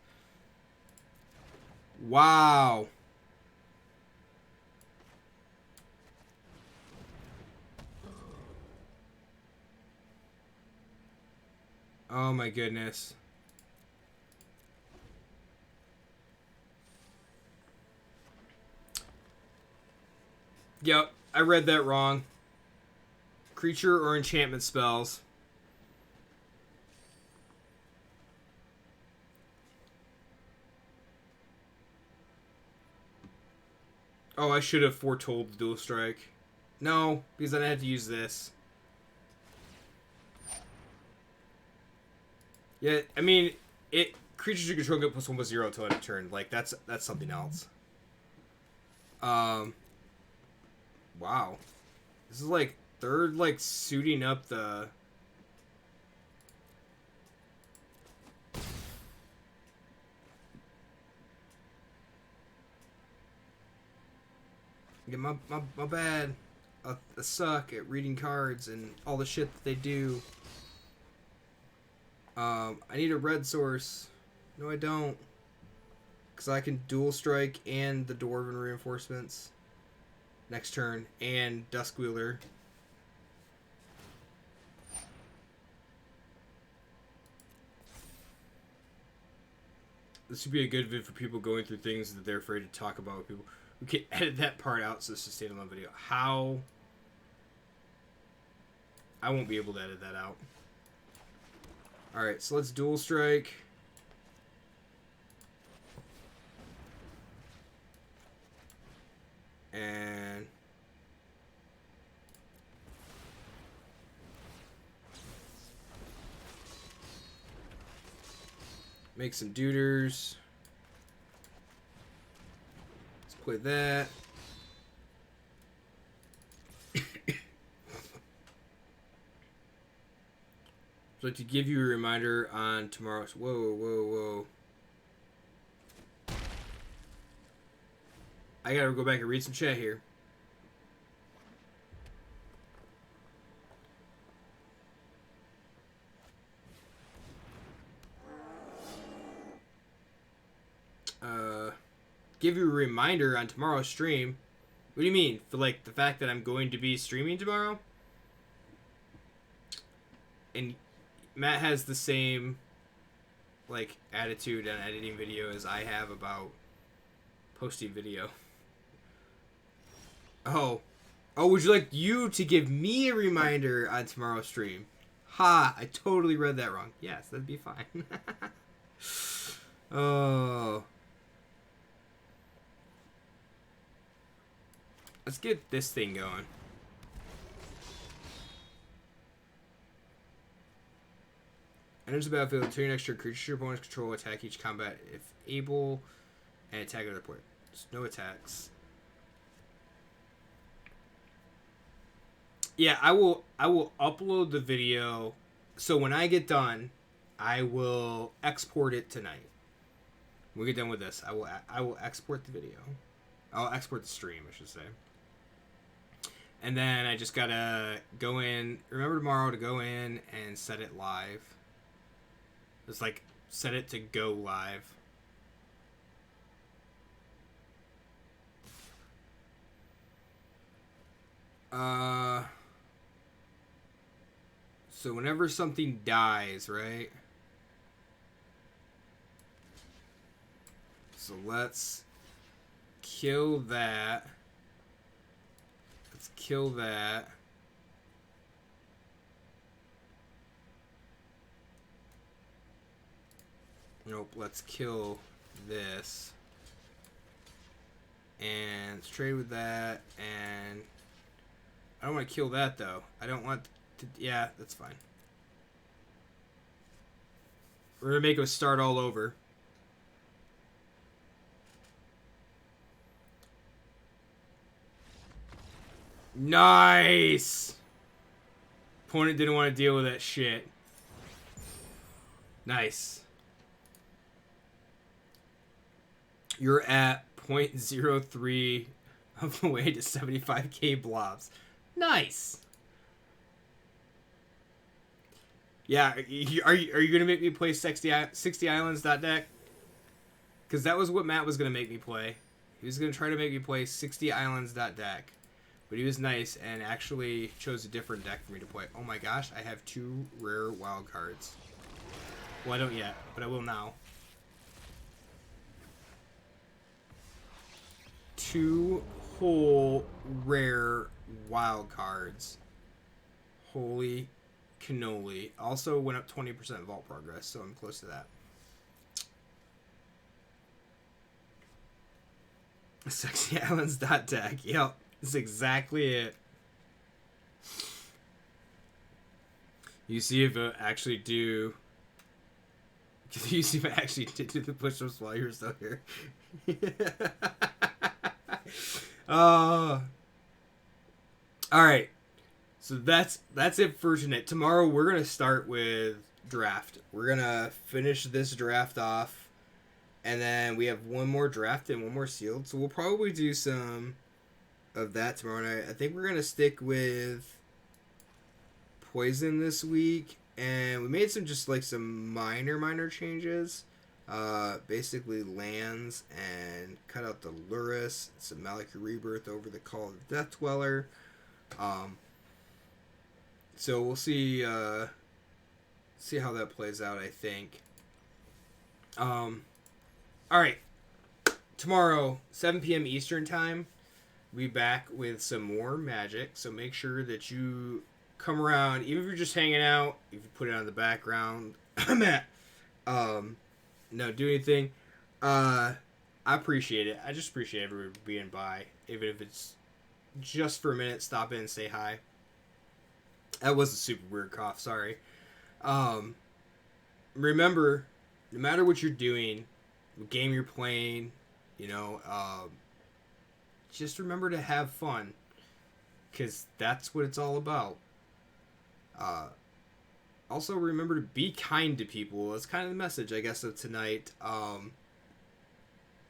Wow. Oh my goodness. Yep, I read that wrong. Creature or enchantment spells. Oh, I should have foretold the dual strike. No, because then I had to use this. Yeah, I mean, creatures you control get +1/+0 until end of turn. Like that's something else. Wow. This is like they're like suiting up the. Yeah, my bad. I suck at reading cards and all the shit that they do. I need a red source. No, I don't. Because I can dual strike and the Dwarven reinforcements next turn and Duskwheeler. This would be a good vid for people going through things that they're afraid to talk about with people. We can edit that part out so it's a standalone video. How? I won't be able to edit that out. Alright, so let's dual strike. And make some duders. Let's play that. So to give you a reminder on tomorrow's... Whoa. I gotta go back and read some chat here. Give you a reminder on tomorrow's stream. What do you mean? For like the fact that I'm going to be streaming tomorrow? And Matt has the same like attitude on editing video as I have about posting video. Oh, would you like you to give me a reminder on tomorrow's stream? Ha, I totally read that wrong. Yes, that'd be fine. Oh. Let's get this thing going. Enters the battlefield until your next turn, creature opponents control attack each combat if able, and attack other player. No attacks. Yeah, I will upload the video. So when I get done, I will export it tonight. When we get done with this, I will export the video. I'll export the stream, I should say. And then I just gotta go in. Remember tomorrow to go in and set it live. Just like set it to go live. So whenever something dies, right? So let's kill that. Let's kill that. Nope, let's kill this. And let's trade with that. And I don't want to kill that, though. I don't want to... Yeah, that's fine. We're gonna make him start all over. Nice! Opponent didn't want to deal with that shit. Nice. You're at 0.03 of the way to 75k blobs. Nice! Yeah, are you gonna make me play 60 Islands deck? Because that was what Matt was gonna make me play. He was gonna try to make me play 60 Islands deck. But he was nice and actually chose a different deck for me to play. Oh my gosh, I have 2 rare wild cards. Well, I don't yet, but I will now. 2 whole rare wild cards. Holy cannoli. Also went up 20% vault progress, so I'm close to that. 60 Islands deck. Yep. That's exactly it. You see if I actually do. You see if I actually did do the push-ups while you're still here. All right. So that's it for tonight. Tomorrow we're gonna start with draft. We're gonna finish this draft off, and then we have one more draft and one more sealed. So we'll probably do some of that tomorrow night. I think we're gonna stick with poison this week, and we made some minor changes. Basically lands and cut out the Luris, some Maliki Rebirth over the Call of the Death Dweller. So we'll see how that plays out, I think. All right, tomorrow 7 p.m. Eastern time. We'll be back with some more Magic, so make sure that you come around, even if you're just hanging out, if you put it on the background. Matt, no, do anything. I appreciate it. I just appreciate everyone being by, even if it's just for a minute. Stop in and say hi. That was a super weird cough, sorry. Remember, no matter what you're doing, what game you're playing, just remember to have fun, because that's what it's all about. Also, remember to be kind to people. That's kind of the message, I guess, of tonight.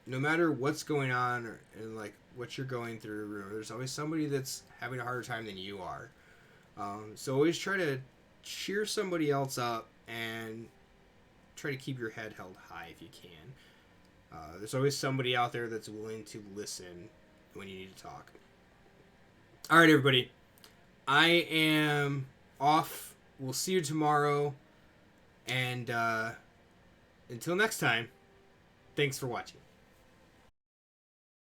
No matter what's going on and what you're going through, there's always somebody that's having a harder time than you are. So always try to cheer somebody else up and try to keep your head held high if you can. There's always somebody out there that's willing to listen when you need to talk. All right, everybody. I am off. We'll see you tomorrow. And until next time, thanks for watching.